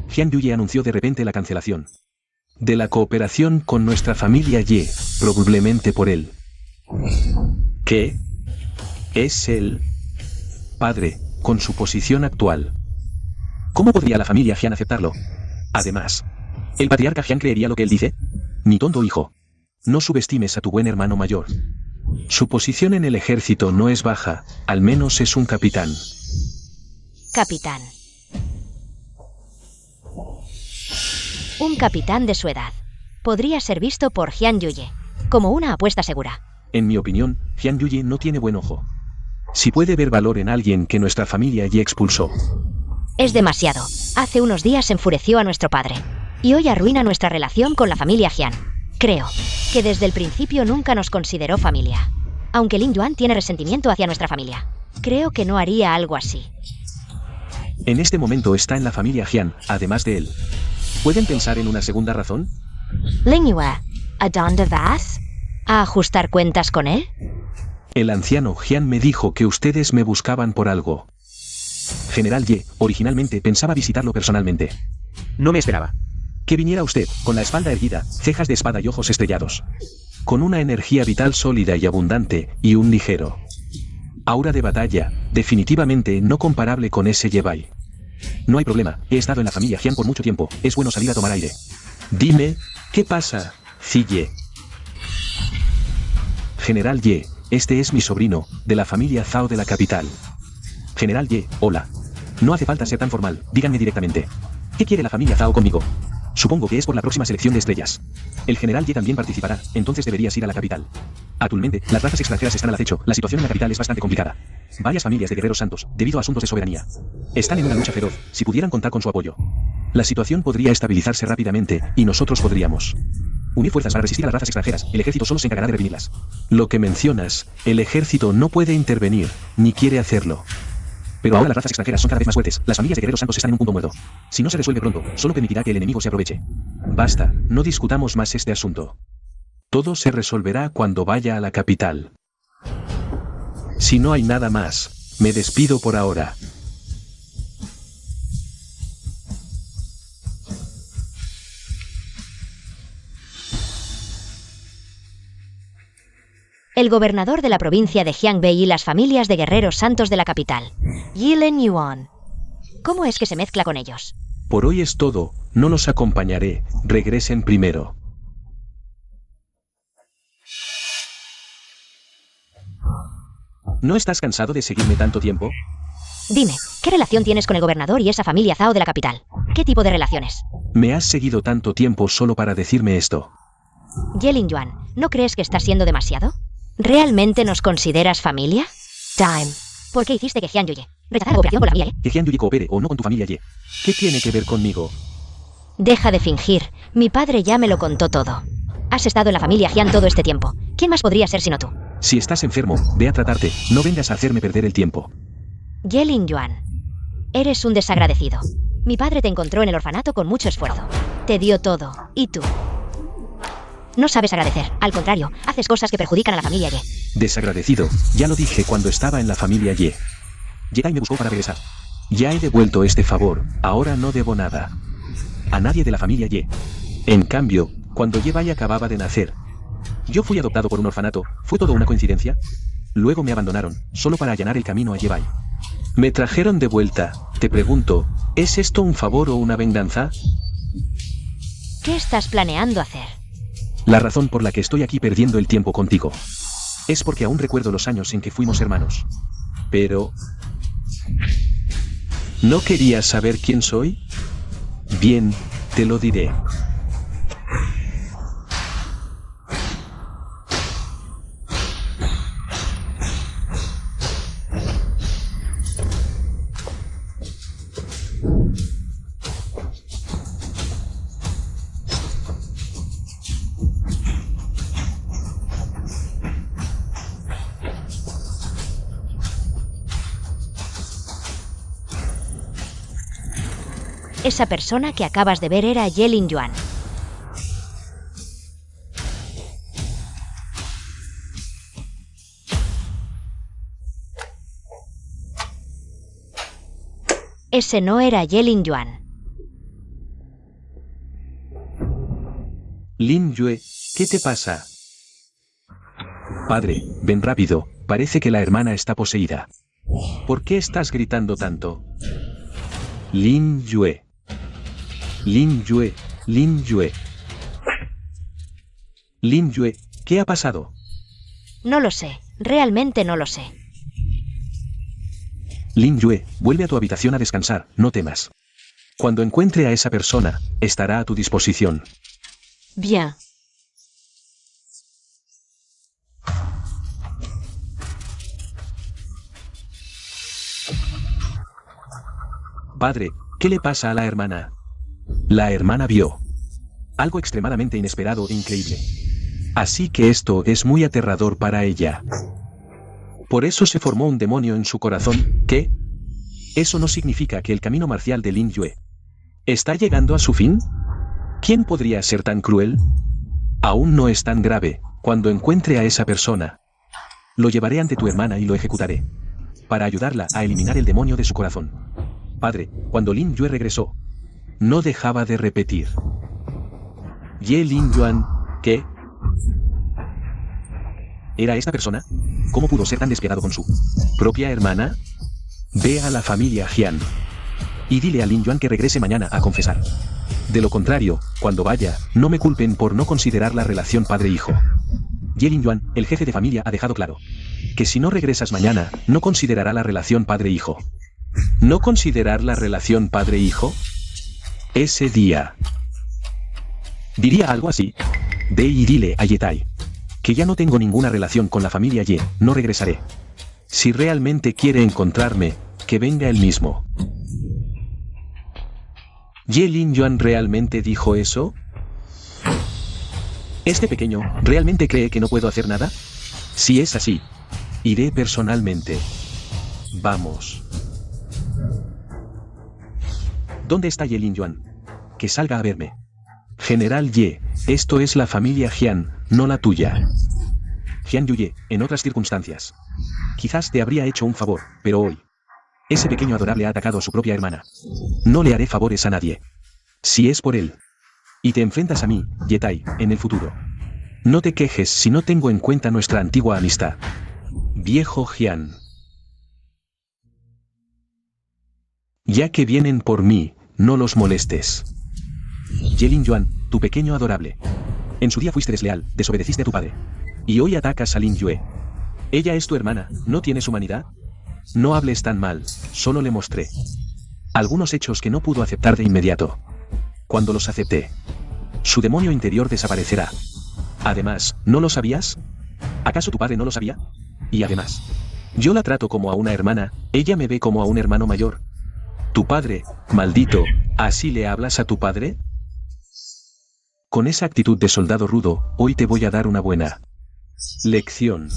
Jian Yuye anunció de repente la cancelación de la cooperación con nuestra familia Ye, probablemente por él. ¿Qué? Es el padre, con su posición actual. ¿Cómo podría la familia Jian aceptarlo? Además, ¿el patriarca Jian creería lo que él dice? Mi tonto hijo. No subestimes a tu buen hermano mayor. Su posición en el ejército no es baja, al menos es un capitán. Capitán. Un capitán de su edad. Podría ser visto por Jian Yuye como una apuesta segura. En mi opinión, Jian Yuye no tiene buen ojo. Si puede ver valor en alguien que nuestra familia ya expulsó. Es demasiado. Hace unos días enfureció a nuestro padre. Y hoy arruina nuestra relación con la familia Jian. Creo que desde el principio nunca nos consideró familia. Aunque Lin Yuan tiene resentimiento hacia nuestra familia. Creo que no haría algo así. En este momento está en la familia Jian, además de él. ¿Pueden pensar en una segunda razón? Lin Yue, ¿a dónde vas? ¿A ajustar cuentas con él? El anciano Jian me dijo que ustedes me buscaban por algo. General Ye, originalmente pensaba visitarlo personalmente. No me esperaba Que viniera usted, con la espalda erguida, cejas de espada y ojos estrellados. Con una energía vital sólida y abundante, y un ligero aura de batalla, definitivamente no comparable con ese Jedi. No hay problema, he estado en la familia Jian por mucho tiempo, es bueno salir a tomar aire. Dime, ¿qué pasa, Ziye? General Ye, este es mi sobrino, de la familia Zhao de la capital. General Ye, hola. No hace falta ser tan formal, díganme directamente. ¿Qué quiere la familia Zhao conmigo? Supongo que es por la próxima selección de estrellas. El general Ye también participará, entonces deberías ir a la capital. Actualmente, las razas extranjeras están al acecho, la situación en la capital es bastante complicada. Varias familias de guerreros santos, debido a asuntos de soberanía, están en una lucha feroz, si pudieran contar con su apoyo. La situación podría estabilizarse rápidamente, y nosotros podríamos unir fuerzas para resistir a las razas extranjeras, el ejército solo se encargará de reprimirlas. Lo que mencionas, el ejército no puede intervenir, ni quiere hacerlo. Pero ahora las razas extranjeras son cada vez más fuertes, las familias de guerreros santos están en un punto muerto. Si no se resuelve pronto, solo permitirá que el enemigo se aproveche. Basta, no discutamos más este asunto. Todo se resolverá cuando vaya a la capital. Si no hay nada más, me despido por ahora. El gobernador de la provincia de Jiangbei y las familias de guerreros santos de la capital, Yilen Yuan. ¿Cómo es que se mezcla con ellos? Por hoy es todo, no los acompañaré, regresen primero. ¿No estás cansado de seguirme tanto tiempo? Dime, ¿qué relación tienes con el gobernador y esa familia Zhao de la capital? ¿Qué tipo de relaciones? Me has seguido tanto tiempo solo para decirme esto. Yilen Yuan, ¿no crees que estás siendo demasiado? ¿Realmente nos consideras familia? Time. ¿Por qué hiciste que Jian Yuye rechazara la cooperación con la familia Ye? Que Jian Yuyi coopere o no con tu familia Ye. ¿Qué tiene que ver conmigo? Deja de fingir. Mi padre ya me lo contó todo. Has estado en la familia Jian todo este tiempo. ¿Quién más podría ser sino tú? Si estás enfermo, ve a tratarte, no vengas a hacerme perder el tiempo. Yilen Yuan, eres un desagradecido. Mi padre te encontró en el orfanato con mucho esfuerzo. Te dio todo. ¿Y tú? No sabes agradecer. Al contrario, haces cosas que perjudican a la familia Ye. Desagradecido, ya lo dije cuando estaba en la familia Ye. Jedi me buscó para regresar. Ya he devuelto este favor, ahora no debo nada a nadie de la familia Ye. En cambio, cuando Ye Bai acababa de nacer, yo fui adoptado por un orfanato, ¿fue todo una coincidencia? Luego me abandonaron, solo para allanar el camino a Ye Bai. Me trajeron de vuelta, te pregunto, ¿es esto un favor o una venganza? ¿Qué estás planeando hacer? La razón por la que estoy aquí perdiendo el tiempo contigo es porque aún recuerdo los años en que fuimos hermanos. Pero... ¿no querías saber quién soy? Bien, te lo diré. Esa persona que acabas de ver era Yilen Yuan. Ese no era Yilen Yuan. Lin Yue, ¿qué te pasa? Padre, ven rápido, parece que la hermana está poseída. ¿Por qué estás gritando tanto? Lin Yue. Lin Yue, Lin Yue. Lin Yue, ¿qué ha pasado? No lo sé, realmente no lo sé. Lin Yue, vuelve a tu habitación a descansar, no temas. Cuando encuentre a esa persona, estará a tu disposición. Bien. Padre, ¿qué le pasa a la hermana? La hermana vio algo extremadamente inesperado e increíble. Así que esto es muy aterrador para ella. Por eso se formó un demonio en su corazón. ¿Qué? Eso no significa que el camino marcial de Lin Yue está llegando a su fin. ¿Quién podría ser tan cruel? Aún no es tan grave. Cuando encuentre a esa persona, lo llevaré ante tu hermana y lo ejecutaré, para ayudarla a eliminar el demonio de su corazón. Padre, cuando Lin Yue regresó, no dejaba de repetir: Ye Lingyuan, ¿qué? ¿Era esta persona? ¿Cómo pudo ser tan despiadado con su propia hermana? Ve a la familia Jian y dile a Lingyuan que regrese mañana a confesar. De lo contrario, cuando vaya, no me culpen por no considerar la relación padre-hijo. Ye Lingyuan, el jefe de familia, ha dejado claro que si no regresas mañana, no considerará la relación padre-hijo. ¿No considerar la relación padre-hijo? Ese día diría algo así. Ve y dile a Yetai que ya no tengo ninguna relación con la familia Ye, no regresaré. Si realmente quiere encontrarme, que venga él mismo. ¿Ye Lingyuan realmente dijo eso? ¿Este pequeño realmente cree que no puedo hacer nada? Si es así, iré personalmente. Vamos. ¿Dónde está Ye Lingyuan? Que salga a verme. General Ye, esto es la familia Jian, no la tuya. Jian Yuye, en otras circunstancias quizás te habría hecho un favor, pero hoy ese pequeño adorable ha atacado a su propia hermana. No le haré favores a nadie. Si es por él y te enfrentas a mí, Yetai, en el futuro, no te quejes si no tengo en cuenta nuestra antigua amistad. Viejo Jian. Ya que vienen por mí, no los molestes. Ye Lingyuan, tu pequeño adorable. En su día fuiste desleal, desobedeciste a tu padre. Y hoy atacas a Lingyue. Ella es tu hermana, ¿no tienes humanidad? No hables tan mal, solo le mostré algunos hechos que no pudo aceptar de inmediato. Cuando los acepté, su demonio interior desaparecerá. Además, ¿no lo sabías? ¿Acaso tu padre no lo sabía? Y además, yo la trato como a una hermana, ella me ve como a un hermano mayor. Tu padre, maldito, ¿así le hablas a tu padre? Con esa actitud de soldado rudo, hoy te voy a dar una buena lección.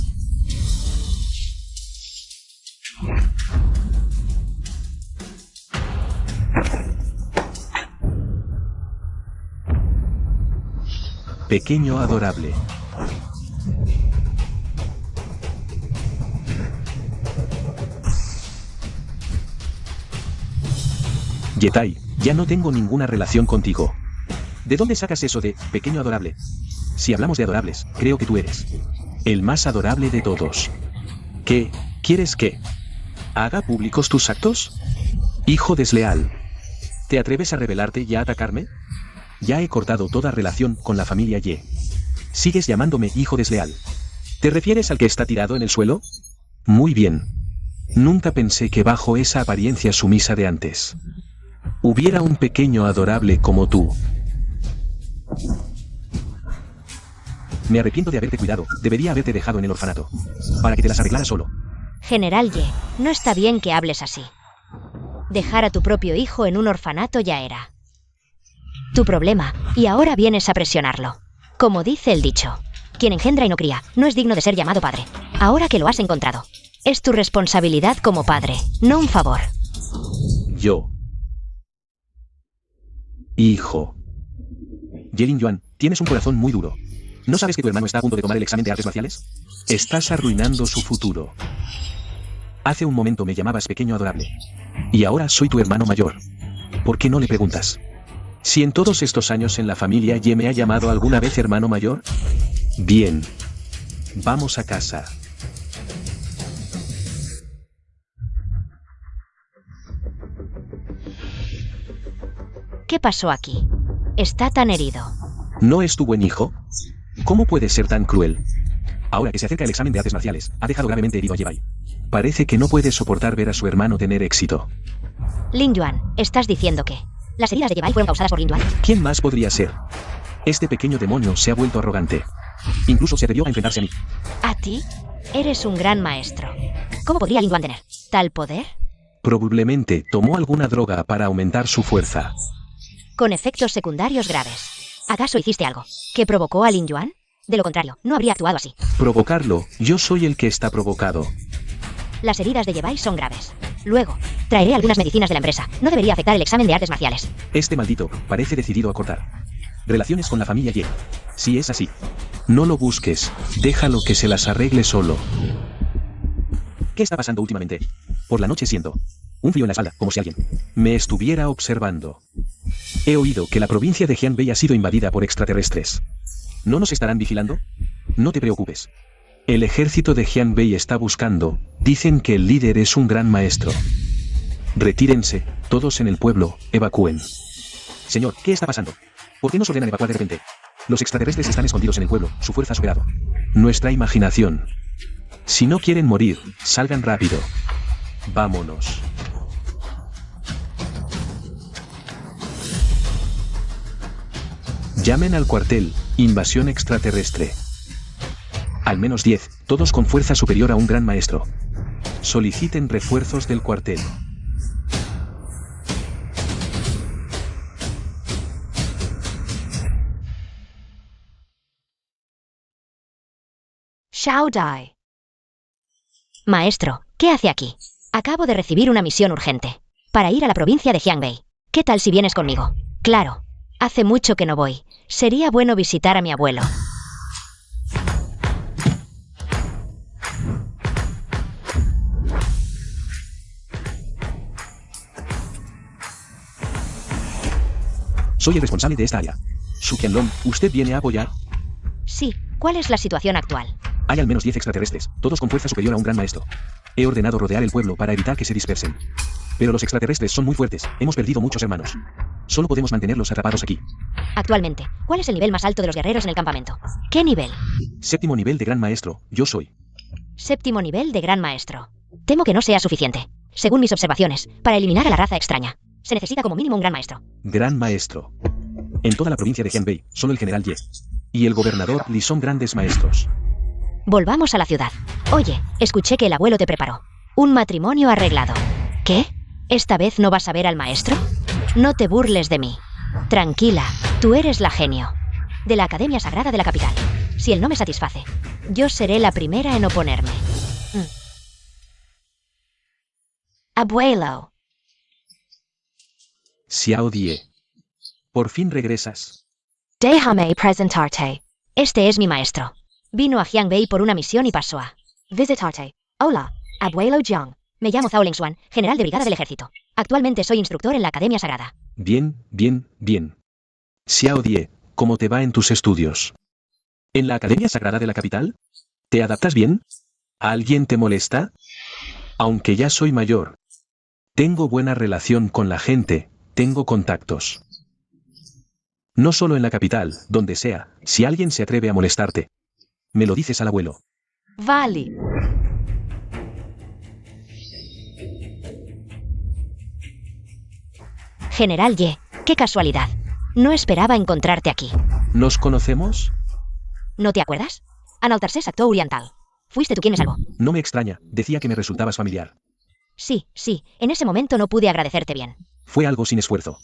Pequeño adorable. Yetai, ya no tengo ninguna relación contigo. ¿De dónde sacas eso de pequeño adorable? Si hablamos de adorables, creo que tú eres el más adorable de todos. ¿Qué? ¿Quieres que haga públicos tus actos? Hijo desleal. ¿Te atreves a rebelarte y a atacarme? Ya he cortado toda relación con la familia Ye. ¿Sigues llamándome hijo desleal? ¿Te refieres al que está tirado en el suelo? Muy bien. Nunca pensé que bajo esa apariencia sumisa de antes hubiera un pequeño adorable como tú. Me arrepiento de haberte cuidado, debería haberte dejado en el orfanato para que te las arreglara solo. General Ye, no está bien que hables así. Dejar a tu propio hijo en un orfanato ya era tu problema, y ahora vienes a presionarlo. Como dice el dicho, quien engendra y no cría, no es digno de ser llamado padre. Ahora que lo has encontrado, es tu responsabilidad como padre, no un favor. Yo. Hijo. Ye Lingyuan, tienes un corazón muy duro. ¿No sabes que tu hermano está a punto de tomar el examen de artes marciales? Estás arruinando su futuro. Hace un momento me llamabas pequeño adorable. Y ahora soy tu hermano mayor. ¿Por qué no le preguntas si en todos estos años en la familia Ye me ha llamado alguna vez hermano mayor? Bien. Vamos a casa. ¿Qué pasó aquí? Está tan herido. ¿No es tu buen hijo? ¿Cómo puede ser tan cruel? Ahora que se acerca el examen de artes marciales, ha dejado gravemente herido a Yebai. Parece que no puede soportar ver a su hermano tener éxito. Lingyuan, ¿estás diciendo que las heridas de Yebai fueron causadas por Lingyuan? ¿Quién más podría ser? Este pequeño demonio se ha vuelto arrogante. Incluso se atrevió a enfrentarse a mí. ¿A ti? Eres un gran maestro. ¿Cómo podría Lingyuan tener tal poder? Probablemente tomó alguna droga para aumentar su fuerza. Con efectos secundarios graves. ¿Acaso hiciste algo que provocó a Lingyuan? De lo contrario, no habría actuado así. Provocarlo, yo soy el que está provocado. Las heridas de Yebai son graves. Luego, traeré algunas medicinas de la empresa. No debería afectar el examen de artes marciales. Este maldito parece decidido a cortar relaciones con la familia Ye. Si es así, no lo busques, déjalo que se las arregle solo. ¿Qué está pasando últimamente? Por la noche siento un frío en la espalda, como si alguien me estuviera observando. He oído que la provincia de Jianbei ha sido invadida por extraterrestres. ¿No nos estarán vigilando? No te preocupes. El ejército de Jianbei está buscando. Dicen que el líder es un gran maestro. Retírense, todos en el pueblo, evacúen. Señor, ¿qué está pasando? ¿Por qué nos ordenan evacuar de repente? Los extraterrestres están escondidos en el pueblo, su fuerza ha superado nuestra imaginación. Si no quieren morir, salgan rápido. Vámonos. Llamen al cuartel, invasión extraterrestre. Al menos 10, todos con fuerza superior a un gran maestro. Soliciten refuerzos del cuartel. Xiao Dai. Maestro, ¿qué hace aquí? Acabo de recibir una misión urgente. Para ir a la provincia de Jianbei. ¿Qué tal si vienes conmigo? Claro. Hace mucho que no voy. Sería bueno visitar a mi abuelo. Soy el responsable de esta área. Su Qianlong, ¿usted viene a apoyar? Sí, ¿cuál es la situación actual? Hay al menos 10 extraterrestres, todos con fuerza superior a un gran maestro. He ordenado rodear el pueblo para evitar que se dispersen. Pero los extraterrestres son muy fuertes, hemos perdido muchos hermanos. Solo podemos mantenerlos atrapados aquí. Actualmente, ¿cuál es el nivel más alto de los guerreros en el campamento? ¿Qué nivel? 7º nivel de gran maestro, yo soy. 7º nivel de gran maestro. Temo que no sea suficiente. Según mis observaciones, para eliminar a la raza extraña, se necesita como mínimo un gran maestro. Gran maestro. En toda la provincia de Jianbei, solo el general Ye y el gobernador Li son grandes maestros. Volvamos a la ciudad. Oye, escuché que el abuelo te preparó un matrimonio arreglado. ¿Qué? ¿Esta vez no vas a ver al maestro? No te burles de mí. Tranquila, tú eres la genio de la Academia Sagrada de la capital. Si él no me satisface, yo seré la primera en oponerme. Abuelo. Xiao Die. Por fin regresas. Déjame presentarte. Este es mi maestro. Vino a Jianbei por una misión y pasó a visitarte. Hola, abuelo Jiang. Me llamo Zhao Lingxuan, general de brigada del ejército. Actualmente soy instructor en la Academia Sagrada. Bien, bien, bien. Xiao Die, ¿cómo te va en tus estudios? ¿En la Academia Sagrada de la capital? ¿Te adaptas bien? ¿Alguien te molesta? Aunque ya soy mayor. Tengo buena relación con la gente, tengo contactos. No solo en la capital, donde sea, si alguien se atreve a molestarte, me lo dices al abuelo. Vale. General Ye, qué casualidad. No esperaba encontrarte aquí. ¿Nos conocemos? ¿No te acuerdas? Analtarse Acto Oriental. Fuiste tú quien me salvó. No me extraña, decía que me resultabas familiar. Sí, en ese momento no pude agradecerte bien. Fue algo sin esfuerzo.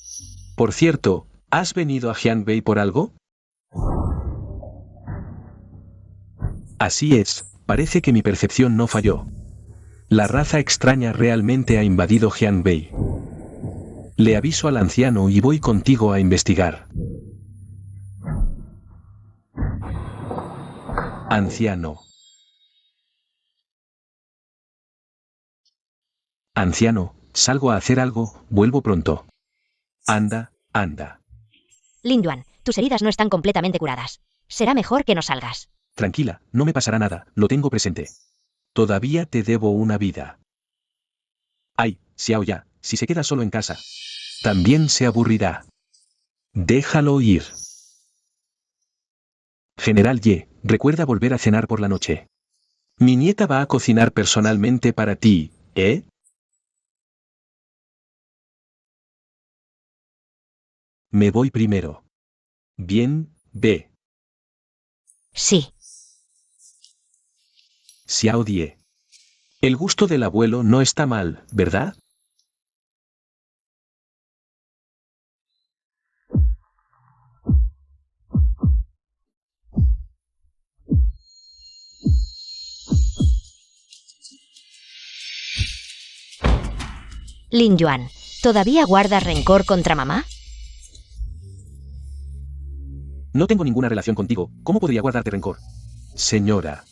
Por cierto, ¿has venido a Jianbei por algo? Así es, parece que mi percepción no falló. La raza extraña realmente ha invadido Jianbei. Le aviso al anciano y voy contigo a investigar. Anciano. Anciano, salgo a hacer algo, vuelvo pronto. Anda, anda. Linduan, tus heridas no están completamente curadas. Será mejor que no salgas. Tranquila, no me pasará nada, lo tengo presente. Todavía te debo una vida. Ay, Xiao Ya, si se queda solo en casa, también se aburrirá. Déjalo ir. General Ye, recuerda volver a cenar por la noche. Mi nieta va a cocinar personalmente para ti, ¿eh? Me voy primero. Bien, ve. Sí. Xiao Die. El gusto del abuelo no está mal, ¿verdad? Linduan, ¿todavía guardas rencor contra mamá? No tengo ninguna relación contigo, ¿cómo podría guardarte rencor? Señora.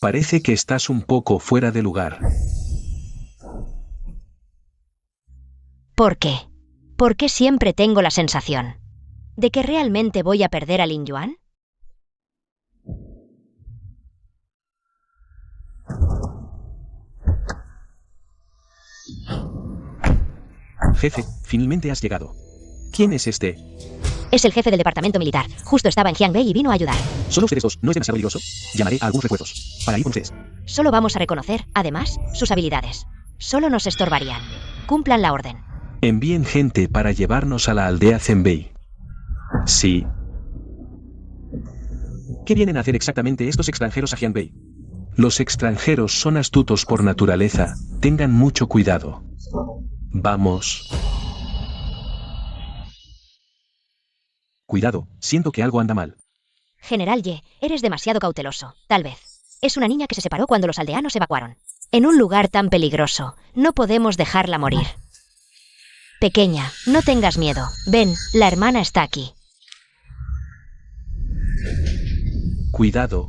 Parece que estás un poco fuera de lugar. ¿Por qué? ¿Por qué siempre tengo la sensación de que realmente voy a perder a Lin Yuan? Jefe, finalmente has llegado. ¿Quién es este? Es el jefe del departamento militar. Justo estaba en Jiangbei y vino a ayudar. ¿Solo ustedes dos? ¿No es demasiado peligroso? Llamaré a algunos refuerzos para ir con ustedes. Solo vamos a reconocer, además, sus habilidades. Solo nos estorbarían. Cumplan la orden. Envíen gente para llevarnos a la aldea Zenbei. Sí. ¿Qué vienen a hacer exactamente estos extranjeros a Jiangbei? Los extranjeros son astutos por naturaleza. Tengan mucho cuidado. Vamos. Cuidado, siento que algo anda mal. General Ye, eres demasiado cauteloso, tal vez. Es una niña que se separó cuando los aldeanos evacuaron. En un lugar tan peligroso, no podemos dejarla morir. Pequeña, no tengas miedo. Ven, la hermana está aquí. Cuidado.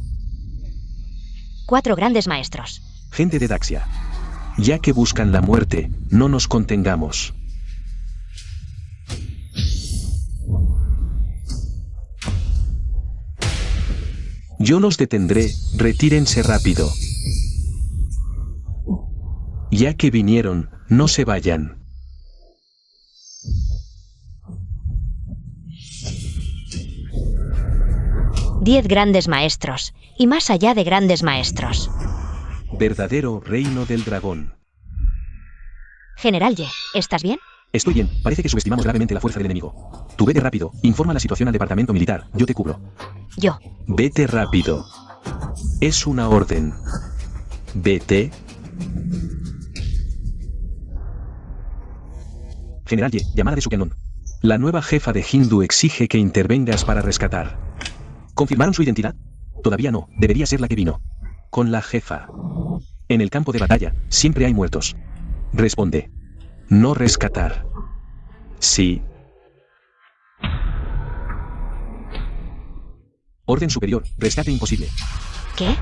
4 grandes maestros. Gente de Daxia. Ya que buscan la muerte, no nos contengamos. Yo los detendré, retírense rápido. Ya que vinieron, no se vayan. Diez grandes maestros, y más allá de grandes maestros. Verdadero reino del dragón. General Ye, ¿estás bien? Estoy bien, parece que subestimamos gravemente la fuerza del enemigo. Tú vete rápido, informa la situación al departamento militar, yo te cubro. Yo. Vete rápido. Es una orden. Vete. General Ye, llamada de Sukenon. La nueva jefa de Hindu exige que intervengas para rescatar. ¿Confirmaron su identidad? Todavía no, debería ser la que vino. Con la jefa. En el campo de batalla, siempre hay muertos. Responde. No rescatar. Sí. Orden superior, rescate imposible. ¿Qué?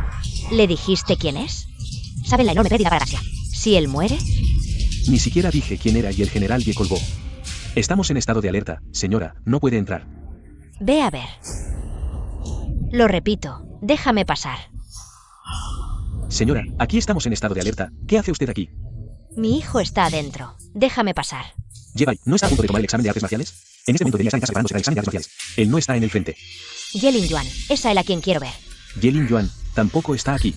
¿Le dijiste quién es? ¿Saben la enorme pérdida para Daxia? Si él muere... Ni siquiera dije quién era y el general Ye colgó. Estamos en estado de alerta, señora, no puede entrar. Ve a ver. Lo repito, déjame pasar. Señora, aquí estamos en estado de alerta. ¿Qué hace usted aquí? Mi hijo está adentro. Déjame pasar. Ye, ¿no está a punto de tomar el examen de artes marciales? En este momento debería estar en casa preparándose para el examen de artes marciales. Él no está en el frente. Ye Lin Yuan, es a él a quien quiero ver. Ye Lin Yuan tampoco está aquí.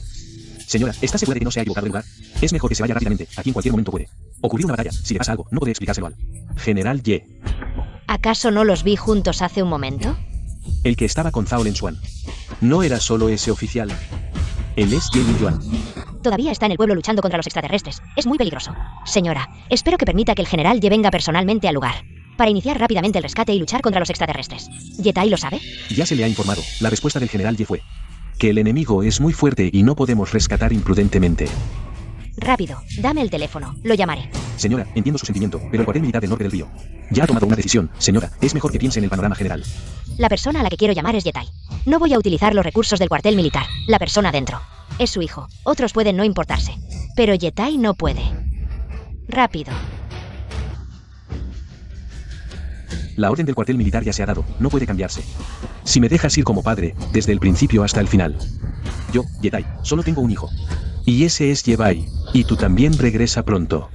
Señora, ¿está segura de que no se ha equivocado de lugar? Es mejor que se vaya rápidamente. Aquí en cualquier momento puede ocurrir una batalla. Si le pasa algo, no podré explicárselo al general Ye. ¿Acaso no los vi juntos hace un momento? El que estaba con Zhao Lenshuan. No era solo ese oficial. Él es Ye Lin Yuan. Todavía está en el pueblo luchando contra los extraterrestres. Es muy peligroso. Señora, espero que permita que el general Ye venga personalmente al lugar para iniciar rápidamente el rescate y luchar contra los extraterrestres. ¿Yetai lo sabe? Ya se le ha informado. La respuesta del general Ye fue que el enemigo es muy fuerte y no podemos rescatar imprudentemente. Rápido, dame el teléfono. Lo llamaré. Señora, entiendo su sentimiento, pero el cuartel militar del norte del río ya ha tomado una decisión. Señora, es mejor que piense en el panorama general. La persona a la que quiero llamar es Yetai. No voy a utilizar los recursos del cuartel militar. La persona dentro. Es su hijo. Otros pueden no importarse. Pero Yetai no puede. Rápido. La orden del cuartel militar ya se ha dado, no puede cambiarse. Si me dejas ir como padre, desde el principio hasta el final. Yo, Yetai, solo tengo un hijo. Y ese es Yebai, y tú también regresa pronto.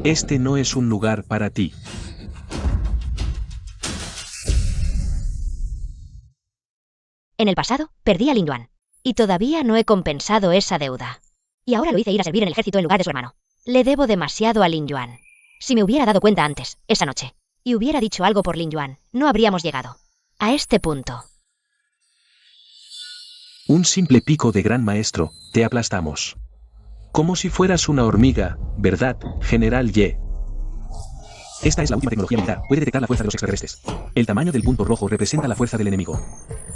Este no es un lugar para ti. En el pasado, perdí a Lin Yuan. Y todavía no he compensado esa deuda. Y ahora lo hice ir a servir en el ejército en lugar de su hermano. Le debo demasiado a Lin Yuan. Si me hubiera dado cuenta antes, esa noche, y hubiera dicho algo por Lin Yuan, no habríamos llegado a este punto. Un simple pico de gran maestro, te aplastamos. Como si fueras una hormiga, ¿verdad, General Ye? Esta es la última tecnología militar, puede detectar la fuerza de los extraterrestres. El tamaño del punto rojo representa la fuerza del enemigo.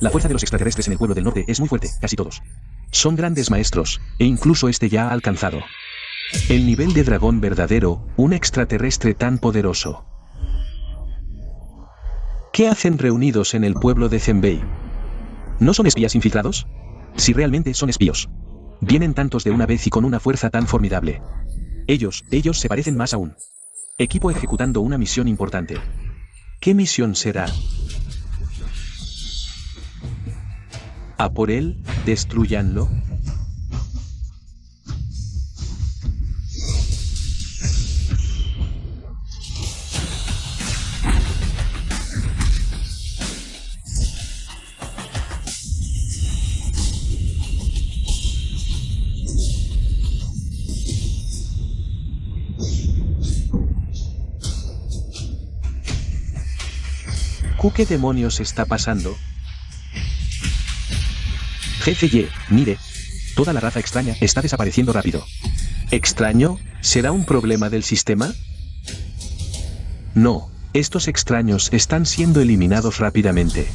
La fuerza de los extraterrestres en el pueblo del norte es muy fuerte, casi todos. Son grandes maestros, e incluso este ya ha alcanzado el nivel de dragón verdadero, un extraterrestre tan poderoso. ¿Qué hacen reunidos en el pueblo de Zenbei? ¿No son espías infiltrados? Si realmente son espíos. Vienen tantos de una vez y con una fuerza tan formidable. Ellos se parecen más aún. Equipo ejecutando una misión importante. ¿Qué misión será? ¿A por él? ¿Destruyanlo? ¿Qué demonios está pasando? Jefe Y, mire. Toda la raza extraña está desapareciendo rápido. ¿Extraño? ¿Será un problema del sistema? No, estos extraños están siendo eliminados rápidamente.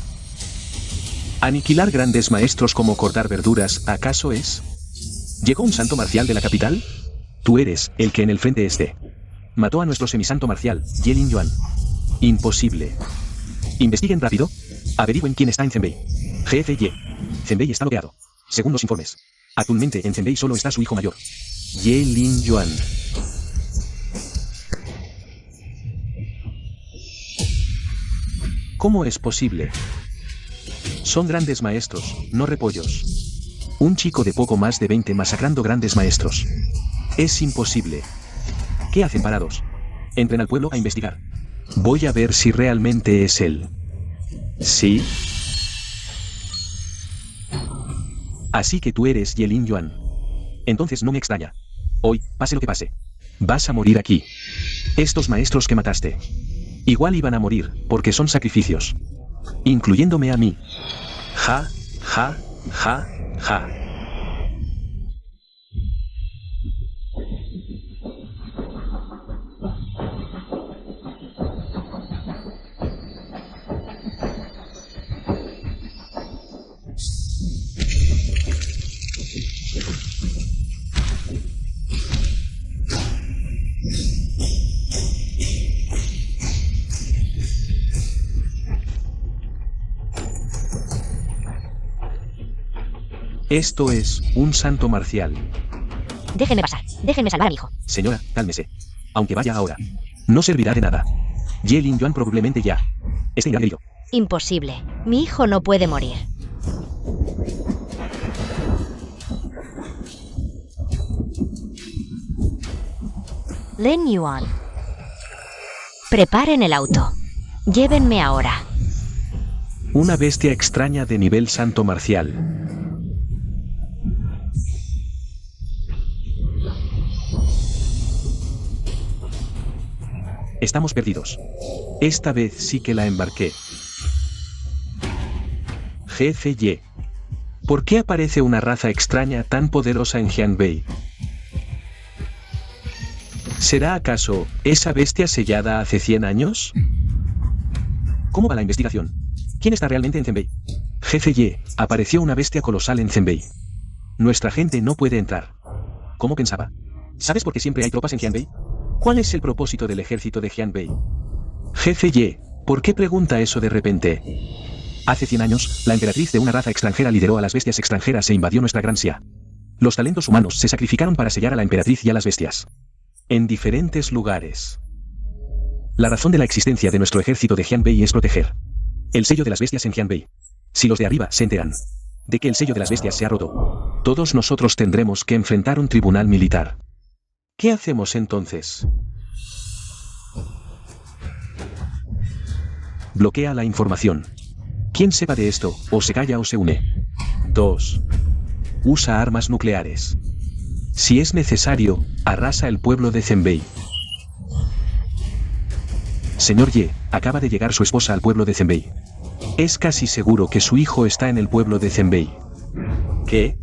¿Aniquilar grandes maestros como cortar verduras, acaso es? ¿Llegó un santo marcial de la capital? Tú eres el que en el frente esté. Mató a nuestro semisanto marcial, Ye Lingyuan. Imposible. Investiguen rápido. Averigüen quién está en Zenbei. Jefe Ye. Zenbei está bloqueado. Según los informes. Actualmente en Zenbei solo está su hijo mayor, Ye Lingyuan. ¿Cómo es posible? Son grandes maestros, no repollos. Un chico de poco más de 20 masacrando grandes maestros. Es imposible. ¿Qué hacen parados? Entren al pueblo a investigar. Voy a ver si realmente es él. ¿Sí? Así que tú eres Ye Lingyuan. Entonces no me extraña. Hoy, pase lo que pase, vas a morir aquí. Estos maestros que mataste, igual iban a morir, porque son sacrificios. Incluyéndome a mí. Ja, ja, ja, ja. Esto es un santo marcial. Déjenme pasar. Déjenme salvar a mi hijo. Señora, cálmese. Aunque vaya ahora, no servirá de nada. Ye Lingyuan probablemente ya esté herido. Imposible. Mi hijo no puede morir. Lingyuan. Preparen el auto. Llévenme ahora. Una bestia extraña de nivel santo marcial. Estamos perdidos. Esta vez sí que la embarqué. Jefe Ye. ¿Por qué aparece una raza extraña tan poderosa en Jianbei? ¿Será acaso esa bestia sellada hace 100 años? ¿Cómo va la investigación? ¿Quién está realmente en Zenbei? Jefe Ye, apareció una bestia colosal en Zenbei. Nuestra gente no puede entrar. ¿Cómo pensaba? ¿Sabes por qué siempre hay tropas en Jianbei? ¿Cuál es el propósito del ejército de Jianbei? Jefe Ye, ¿por qué pregunta eso de repente? Hace 100 años, la emperatriz de una raza extranjera lideró a las bestias extranjeras e invadió nuestra gran Xia. Los talentos humanos se sacrificaron para sellar a la emperatriz y a las bestias. En diferentes lugares. La razón de la existencia de nuestro ejército de Jianbei es proteger el sello de las bestias en Jianbei. Si los de arriba se enteran de que el sello de las bestias se ha roto, todos nosotros tendremos que enfrentar un tribunal militar. ¿Qué hacemos entonces? Bloquea la información. Quien sepa de esto, o se calla o se une. 2. Usa armas nucleares. Si es necesario, arrasa el pueblo de Zenbei. Señor Ye, acaba de llegar su esposa al pueblo de Zenbei. Es casi seguro que su hijo está en el pueblo de Zenbei. ¿Qué?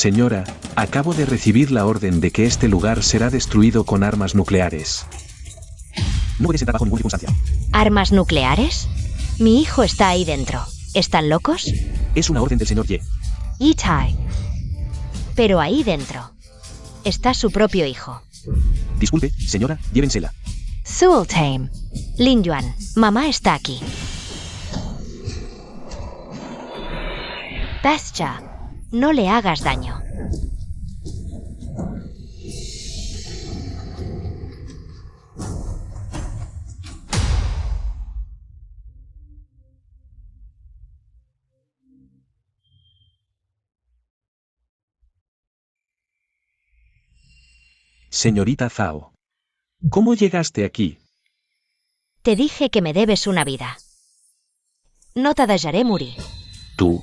Señora, acabo de recibir la orden de que este lugar será destruido con armas nucleares. No puedes entrar bajo ninguna circunstancia. ¿Armas nucleares? Mi hijo está ahí dentro. ¿Están locos? Es una orden del señor Ye. Itai. Pero ahí dentro está su propio hijo. Disculpe, señora, llévensela. Sultame. Lingyuan, mamá está aquí. Bastia, no le hagas daño. Señorita Zhao. ¿Cómo llegaste aquí? Te dije que me debes una vida. No te dejaré morir. Tú.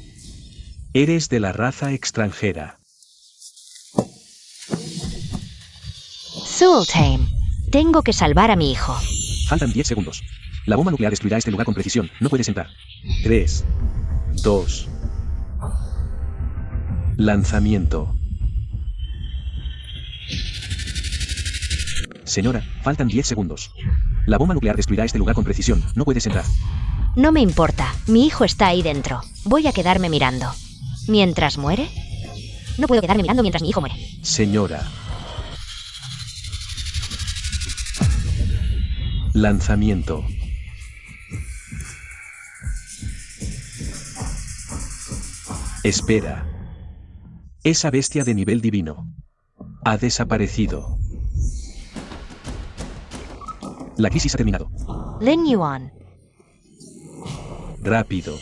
Eres de la raza extranjera. Sultane, tengo que salvar a mi hijo. Faltan 10 segundos. La bomba nuclear destruirá este lugar con precisión. No puedes entrar. 3, 2. Lanzamiento. Señora, faltan 10 segundos. La bomba nuclear destruirá este lugar con precisión. No puedes entrar. No me importa, mi hijo está ahí dentro. Voy a quedarme mirando. ¿Mientras muere? No puedo quedarme mirando mientras mi hijo muere. Señora. Lanzamiento. Espera. Esa bestia de nivel divino ha desaparecido. La crisis ha terminado. Lin Yuan. Rápido.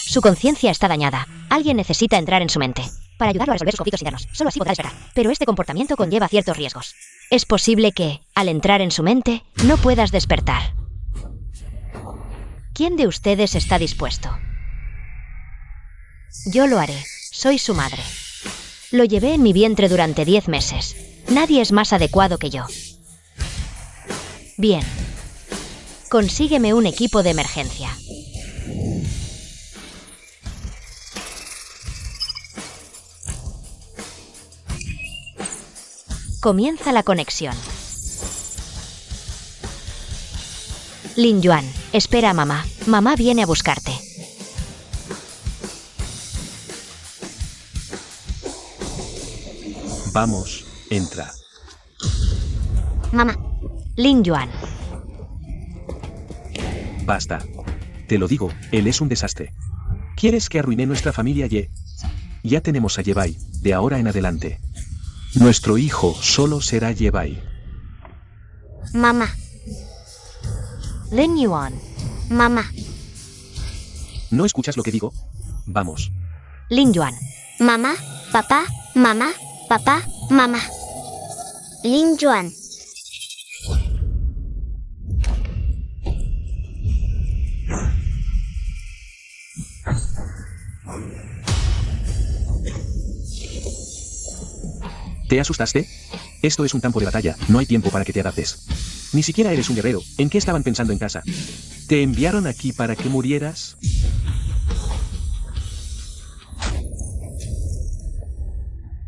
Su conciencia está dañada. Alguien necesita entrar en su mente. Para ayudarlo a resolver sus conflictos internos. Solo así podrá despertar. Pero este comportamiento conlleva ciertos riesgos. Es posible que, al entrar en su mente, no puedas despertar. ¿Quién de ustedes está dispuesto? Yo lo haré. Soy su madre. Lo llevé en mi vientre durante 10 meses. Nadie es más adecuado que yo. Bien. Consígueme un equipo de emergencia. Comienza la conexión. Lin Yuan, espera a mamá. Mamá viene a buscarte. Vamos, entra. Mamá. Lin Yuan. Basta. Te lo digo, él es un desastre. ¿Quieres que arruine nuestra familia, Ye? Ya tenemos a Yebai, de ahora en adelante. Nuestro hijo solo será Yebai. Mamá, Lin Yuan. mamá, ¿No escuchas lo que digo? Vamos. Lin Yuan. mamá, papá, mamá, papá, mamá. Lin Yuan. ¿Te asustaste? Esto es un campo de batalla, no hay tiempo para que te adaptes. Ni siquiera eres un guerrero, ¿en qué estaban pensando en casa? ¿Te enviaron aquí para que murieras?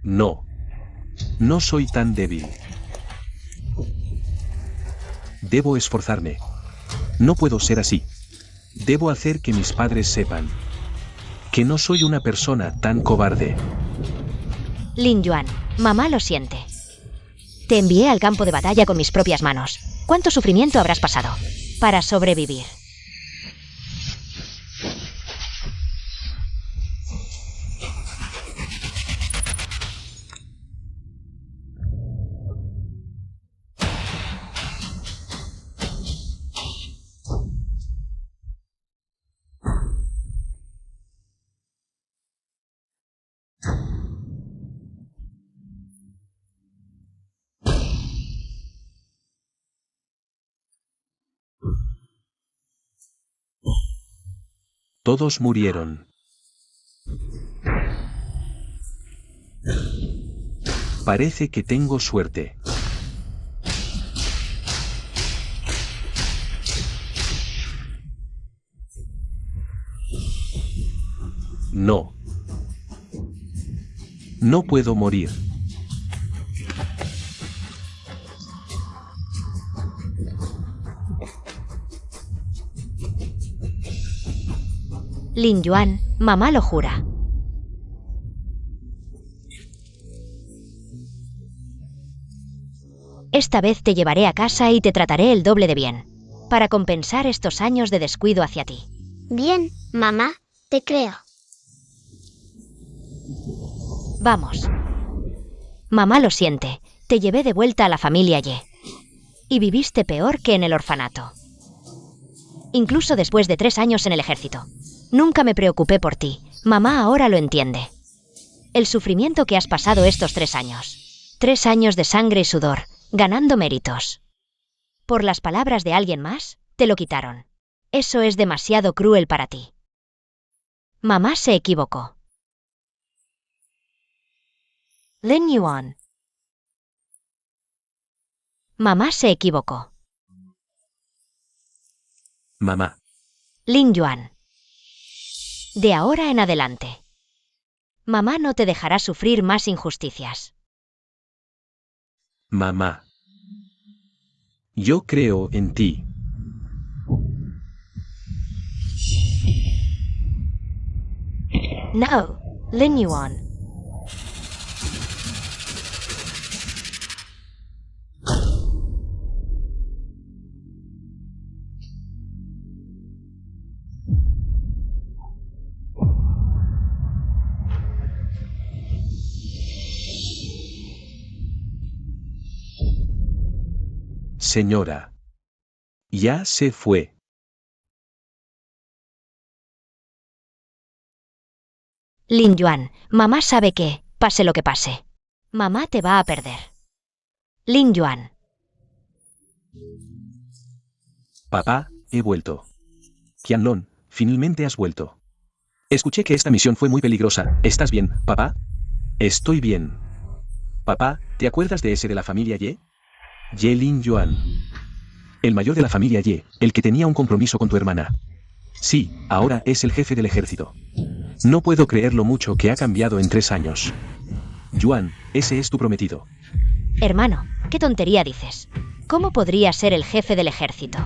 No. No soy tan débil. Debo esforzarme. No puedo ser así. Debo hacer que mis padres sepan que no soy una persona tan cobarde. Lin Yuan. Mamá lo siente. Te envié al campo de batalla con mis propias manos. ¿Cuánto sufrimiento habrás pasado para sobrevivir? Todos murieron. Parece que tengo suerte. No. No puedo morir. Lin Yuan, mamá lo jura. Esta vez te llevaré a casa y te trataré el doble de bien, para compensar estos años de descuido hacia ti. Bien, mamá, te creo. Vamos. Mamá lo siente, te llevé de vuelta a la familia Ye. Y viviste peor que en el orfanato. Incluso después de 3 años en el ejército. Nunca me preocupé por ti, mamá ahora lo entiende. El sufrimiento que has pasado estos 3 años. 3 años de sangre y sudor, ganando méritos. Por las palabras de alguien más, te lo quitaron. Eso es demasiado cruel para ti. Mamá se equivocó. Lin Yuan. Mamá se equivocó. Mamá. Lin Yuan. De ahora en adelante. Mamá no te dejará sufrir más injusticias. Mamá. Yo creo en ti. No, Lin Yuan. Señora. Ya se fue. Lin Yuan, mamá sabe que, pase lo que pase, mamá te va a perder. Lin Yuan. Papá, he vuelto. Qianlong, finalmente has vuelto. Escuché que esta misión fue muy peligrosa. ¿Estás bien, papá? Estoy bien. Papá, ¿te acuerdas de ese de la familia Ye? Ye Lin Yuan. El mayor de la familia Ye, el que tenía un compromiso con tu hermana. Sí, ahora es el jefe del ejército. No puedo creer lo mucho que ha cambiado en 3 años. Yuan, ese es tu prometido. Hermano, ¿qué tontería dices? ¿Cómo podría ser el jefe del ejército?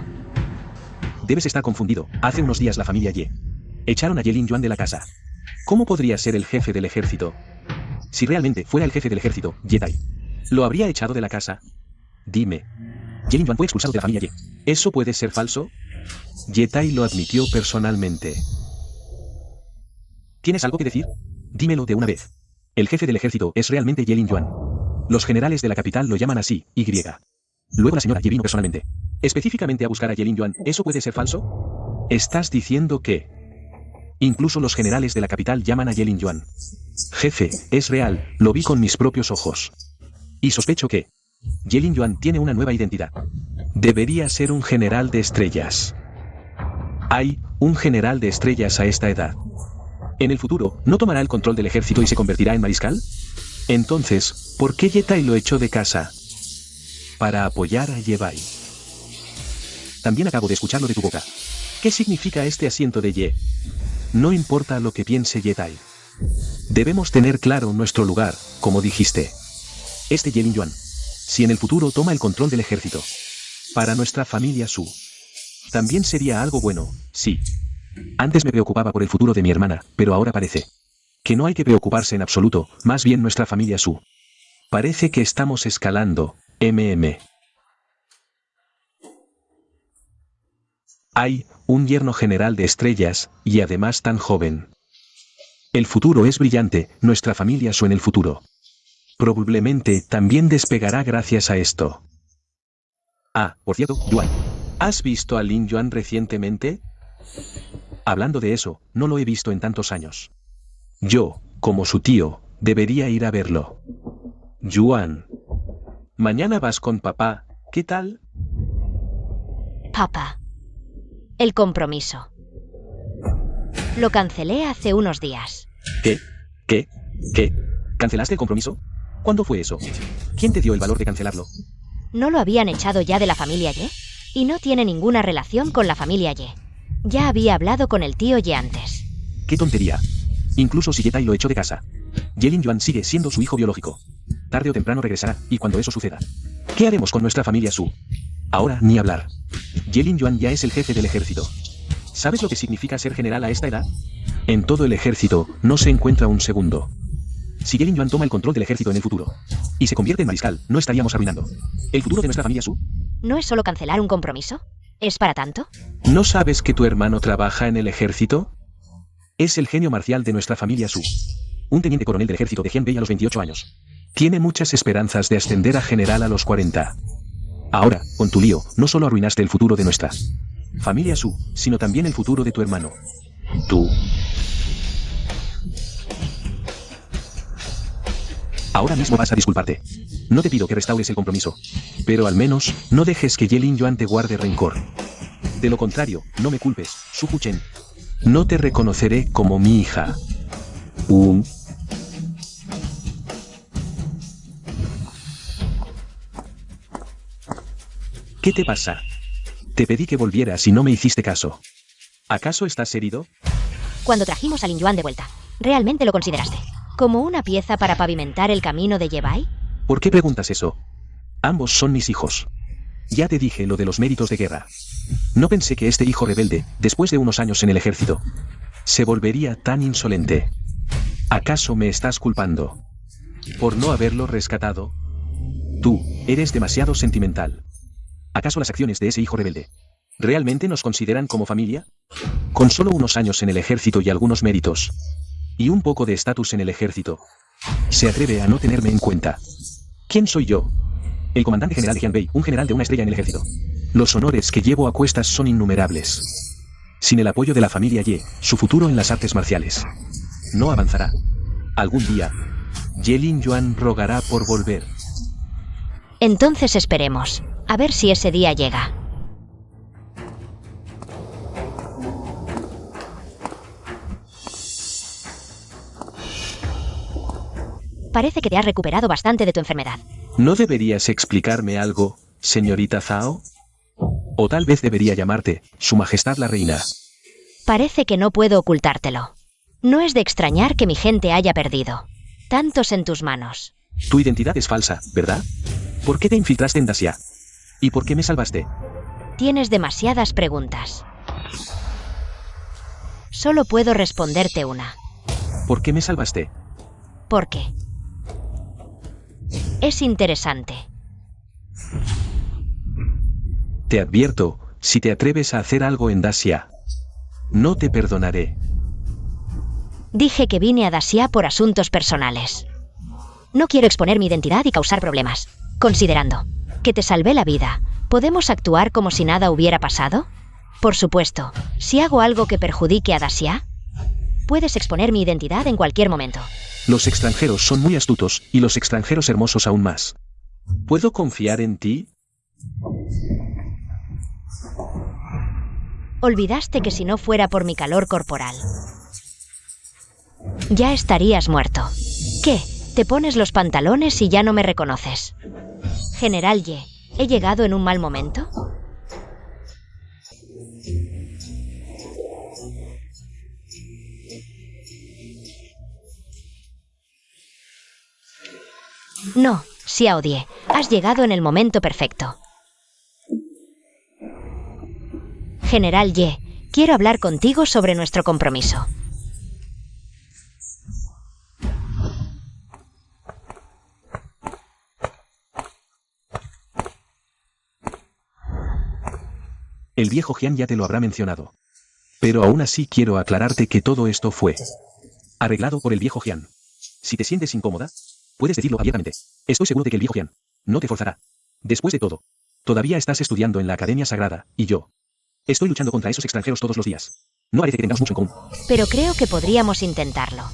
Debes estar confundido. Hace unos días la familia Ye echaron a Ye Lin Yuan de la casa. ¿Cómo podría ser el jefe del ejército? Si realmente fuera el jefe del ejército, Ye Tai, ¿lo habría echado de la casa? Dime. Ye Lin Yuan fue expulsado de la familia Ye. ¿Eso puede ser falso? Ye Tai lo admitió personalmente. ¿Tienes algo que decir? Dímelo de una vez. El jefe del ejército es realmente Ye Lin Yuan. Los generales de la capital lo llaman así, Y. Luego la señora Ye vino personalmente. Específicamente a buscar a Ye Lin Yuan. ¿Eso puede ser falso? Estás diciendo que... Incluso los generales de la capital llaman a Ye Lin Yuan. Jefe, es real, lo vi con mis propios ojos. Y sospecho que... Ye Lin Yuan tiene una nueva identidad. Debería ser un general de estrellas. Hay un general de estrellas a esta edad. En el futuro, ¿no tomará el control del ejército y se convertirá en mariscal? Entonces, ¿por qué Ye Tai lo echó de casa? Para apoyar a Ye Bai. También acabo de escucharlo de tu boca. ¿Qué significa este asiento de Ye? No importa lo que piense Ye Tai. Debemos tener claro nuestro lugar, como dijiste. Este Ye Lin Yuan. Si en el futuro toma el control del ejército. Para nuestra familia Su. También sería algo bueno, sí. Antes me preocupaba por el futuro de mi hermana, pero ahora parece que no hay que preocuparse en absoluto, más bien nuestra familia Su. Parece que estamos escalando, Hay un yerno general de estrellas, y además tan joven. El futuro es brillante, nuestra familia Su en el futuro. Probablemente también despegará gracias a esto. Ah, por cierto, Yuan. ¿Has visto a Lin Yuan recientemente? Hablando de eso, no lo he visto en tantos años. Yo, como su tío, debería ir a verlo. Yuan. Mañana vas con papá, ¿qué tal? Papá. El compromiso. Lo cancelé hace unos días. ¿Qué? ¿Cancelaste el compromiso? ¿Cuándo fue eso? ¿Quién te dio el valor de cancelarlo? ¿No lo habían echado ya de la familia Ye? Y no tiene ninguna relación con la familia Ye. Ya había hablado con el tío Ye antes. ¡Qué tontería! Incluso si Ye Tai lo echó de casa, Ye Lin Yuan sigue siendo su hijo biológico. Tarde o temprano regresará, y cuando eso suceda, ¿qué haremos con nuestra familia Su? Ahora ni hablar. Ye Lin Yuan ya es el jefe del ejército. ¿Sabes lo que significa ser general a esta edad? En todo el ejército, no se encuentra un segundo. Si Ye Lin Yuan toma el control del ejército en el futuro, y se convierte en mariscal, no estaríamos arruinando el futuro de nuestra familia Su. ¿No es solo cancelar un compromiso? ¿Es para tanto? ¿No sabes que tu hermano trabaja en el ejército? Es el genio marcial de nuestra familia Su. un teniente coronel del ejército de Jianbei a los 28 años. Tiene muchas esperanzas de ascender a general a los 40. Ahora, con tu lío, no solo arruinaste el futuro de nuestra familia Su, sino también el futuro de tu hermano. Tú. Ahora mismo vas a disculparte. No te pido que restaures el compromiso. Pero al menos, no dejes que Ye Lingyuan te guarde rencor. De lo contrario, no me culpes, Su Chen. No te reconoceré como mi hija. ¿Qué te pasa? Te pedí que volvieras y no me hiciste caso. ¿Acaso estás herido? Cuando trajimos a Lingyuan de vuelta, ¿realmente lo consideraste como una pieza para pavimentar el camino de Yebai? ¿Por qué preguntas eso? Ambos son mis hijos. Ya te dije lo de los méritos de guerra. No pensé que este hijo rebelde, después de unos años en el ejército, se volvería tan insolente. ¿Acaso me estás culpando por no haberlo rescatado? Tú, eres demasiado sentimental. ¿Acaso las acciones de ese hijo rebelde realmente nos consideran como familia? Con solo unos años en el ejército y algunos méritos, y un poco de estatus en el ejército, se atreve a no tenerme en cuenta. ¿Quién soy yo? El comandante general de Jianbei, un general de una estrella en el ejército. Los honores que llevo a cuestas son innumerables. Sin el apoyo de la familia Ye, su futuro en las artes marciales no avanzará. Algún día, Ye Lingyuan rogará por volver. Entonces esperemos, a ver si ese día llega. Parece que te has recuperado bastante de tu enfermedad. ¿No deberías explicarme algo, señorita Zhao? O tal vez debería llamarte, Su Majestad la Reina. Parece que no puedo ocultártelo. No es de extrañar que mi gente haya perdido tantos en tus manos. Tu identidad es falsa, ¿verdad? ¿Por qué te infiltraste en Dacia? ¿Y por qué me salvaste? Tienes demasiadas preguntas. Solo puedo responderte una. ¿Por qué me salvaste? ¿Por qué? Es interesante. Te advierto, si te atreves a hacer algo en Dacia, no te perdonaré. Dije que vine a Dacia por asuntos personales. No quiero exponer mi identidad y causar problemas. Considerando que te salvé la vida, ¿podemos actuar como si nada hubiera pasado? Por supuesto, si hago algo que perjudique a Dacia, puedes exponer mi identidad en cualquier momento. Los extranjeros son muy astutos, y los extranjeros hermosos aún más. ¿Puedo confiar en ti? Olvidaste que si no fuera por mi calor corporal, ya estarías muerto. ¿Qué? ¿Te pones los pantalones y ya no me reconoces? General Ye, ¿he llegado en un mal momento? No, Xiao Die, has llegado en el momento perfecto. General Ye, quiero hablar contigo sobre nuestro compromiso. El viejo Jian ya te lo habrá mencionado. Pero aún así quiero aclararte que todo esto fue arreglado por el viejo Jian. Si te sientes incómoda, puedes decirlo abiertamente. Estoy seguro de que el viejo Jian no te forzará. Después de todo, todavía estás estudiando en la Academia Sagrada, y yo estoy luchando contra esos extranjeros todos los días. No parece que tengamos mucho en común. Pero creo que podríamos intentarlo.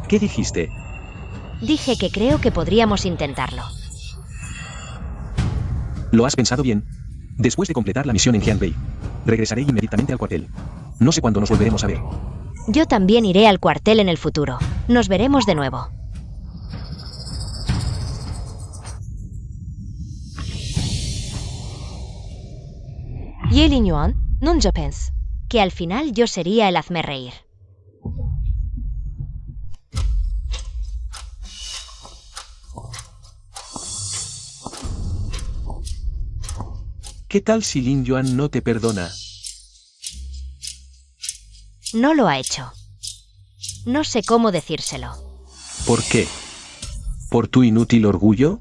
¿Qué dijiste? Dije que creo que podríamos intentarlo. ¿Lo has pensado bien? Después de completar la misión en Jianbei, regresaré inmediatamente al cuartel. No sé cuándo nos volveremos a ver. Yo también iré al cuartel en el futuro. Nos veremos de nuevo. Ye Lingyuan, non je pense. Que al final yo sería el hazme reír. ¿Qué tal si Lingyuan no te perdona? No lo ha hecho. No sé cómo decírselo. ¿Por qué? ¿Por tu inútil orgullo?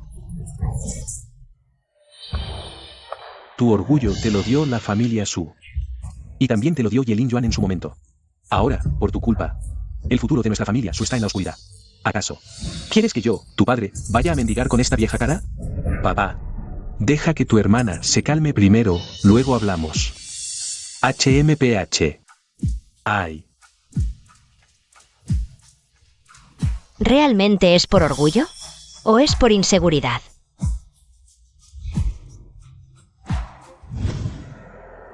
Tu orgullo te lo dio la familia Su. Y también te lo dio Ye Lingyuan en su momento. Ahora, por tu culpa, El futuro de nuestra familia está en la oscuridad. ¿Acaso quieres que yo, tu padre, vaya a mendigar con esta vieja cara? Papá, deja que tu hermana se calme primero, luego hablamos. HMPH. Ay. ¿Realmente es por orgullo? ¿O es por inseguridad?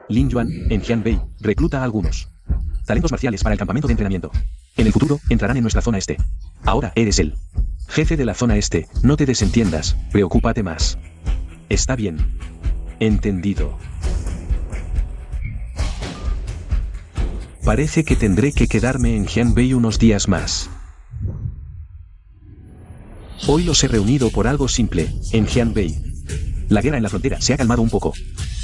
Lin Yuan, en Jianbei, recluta a algunos talentos marciales para el campamento de entrenamiento. En el futuro, entrarán en nuestra zona este. Ahora eres el jefe de la zona este, no te desentiendas, preocúpate más. Está bien. Entendido. Parece que tendré que quedarme en Jianbei unos días más. Hoy los he reunido por algo simple, en Jianbei. La guerra en la frontera se ha calmado un poco.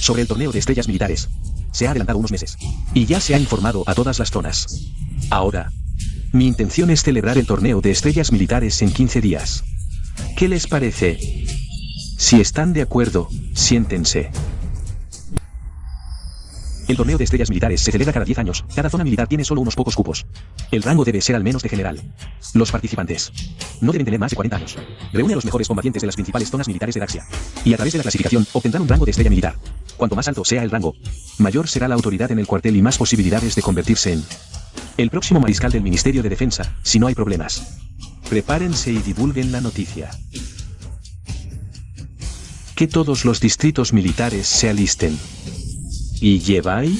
Sobre el torneo de estrellas militares, se ha adelantado unos meses. Y ya se ha informado a todas las zonas. Ahora, mi intención es celebrar el torneo de estrellas militares en 15 días. ¿Qué les parece? Si están de acuerdo, siéntense. El torneo de estrellas militares se celebra cada 10 años. Cada zona militar tiene solo unos pocos cupos. El rango debe ser al menos de general. Los participantes no deben tener más de 40 años. Reúne a los mejores combatientes de las principales zonas militares de Daxia. Y a través de la clasificación obtendrán un rango de estrella militar. Cuanto más alto sea el rango, mayor será la autoridad en el cuartel y más posibilidades de convertirse en el próximo mariscal del Ministerio de Defensa, si no hay problemas. Prepárense y divulguen la noticia. Que todos los distritos militares se alisten. ¿Y Yebai?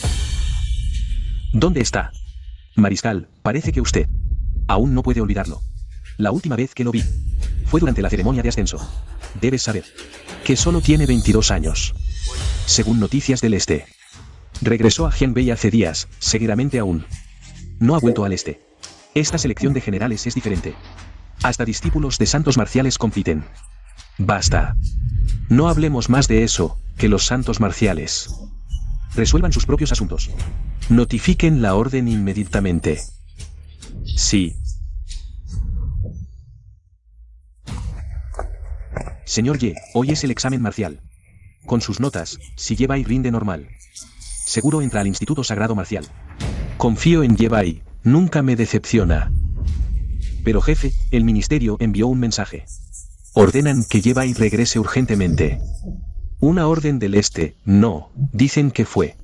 ¿Dónde está? Mariscal, parece que usted aún no puede olvidarlo. La última vez que lo vi fue durante la ceremonia de ascenso. Debes saber que solo tiene 22 años. Según noticias del este, regresó a Jianbei hace días, seguidamente aún no ha vuelto al este. Esta selección de generales es diferente. Hasta discípulos de santos marciales compiten. Basta. No hablemos más de eso, que los santos marciales resuelvan sus propios asuntos. Notifiquen la orden inmediatamente. Sí. Señor Ye, hoy es el examen marcial. Con sus notas, si Yebai rinde normal, seguro entra al Instituto Sagrado Marcial. Confío en Yebai, nunca me decepciona. Pero jefe, el ministerio envió un mensaje. Ordenan que Yebai regrese urgentemente. Una orden del este, no, dicen que fue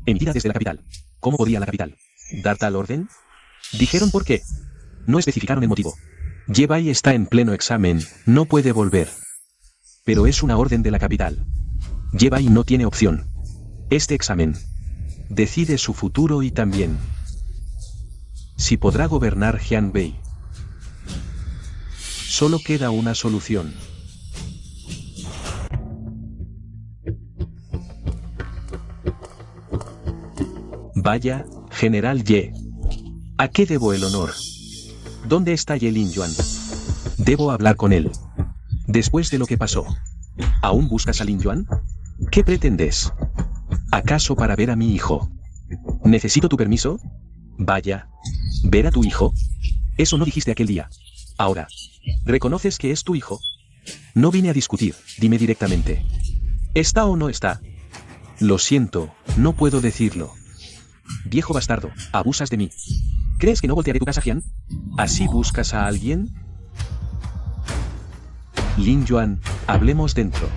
emitida desde la capital. ¿Cómo podía la capital dar tal orden? ¿Dijeron por qué? No especificaron el motivo. Yebai está en pleno examen, no puede volver. Pero es una orden de la capital. Yebai no tiene opción. Este examen decide su futuro y también si podrá gobernar Jianbei. Solo queda una solución. Vaya, General Ye. ¿A qué debo el honor? ¿Dónde está Ye Linjuan? Debo hablar con él. Después de lo que pasó, ¿aún buscas a Linjuan? ¿Qué pretendes? ¿Acaso para ver a mi hijo? ¿Necesito tu permiso? Vaya. ¿Ver a tu hijo? Eso no dijiste aquel día. Ahora, ¿reconoces que es tu hijo? No vine a discutir, dime directamente. ¿Está o no está? Lo siento, no puedo decirlo. Viejo bastardo, abusas de mí. ¿Crees que no voltearé tu casa, Jian? ¿Así buscas a alguien? Linjuan, hablemos dentro.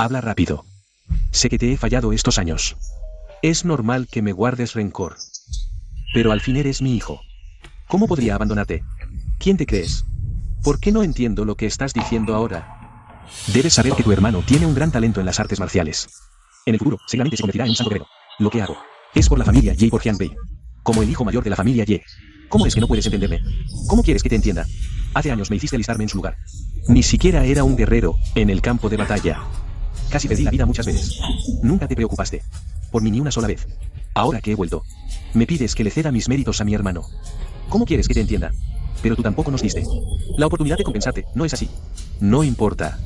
Habla rápido. Sé que te he fallado estos años. Es normal que me guardes rencor. Pero al fin eres mi hijo. ¿Cómo podría abandonarte? ¿Quién te crees? ¿Por qué no entiendo lo que estás diciendo ahora? Debes saber que tu hermano tiene un gran talento en las artes marciales. En el futuro, seguramente se convertirá en un santo guerrero. Lo que hago es por la familia Ye y por Jianbei. Como el hijo mayor de la familia Ye. ¿Cómo es que no puedes entenderme? ¿Cómo quieres que te entienda? Hace años me hiciste alistarme en su lugar. Ni siquiera era un guerrero en el campo de batalla. Casi perdí la vida muchas veces. Nunca te preocupaste por mí ni una sola vez. Ahora que he vuelto, me pides que le ceda mis méritos a mi hermano. ¿Cómo quieres que te entienda? Pero tú tampoco nos diste la oportunidad de compensarte, ¿no es así? No importa.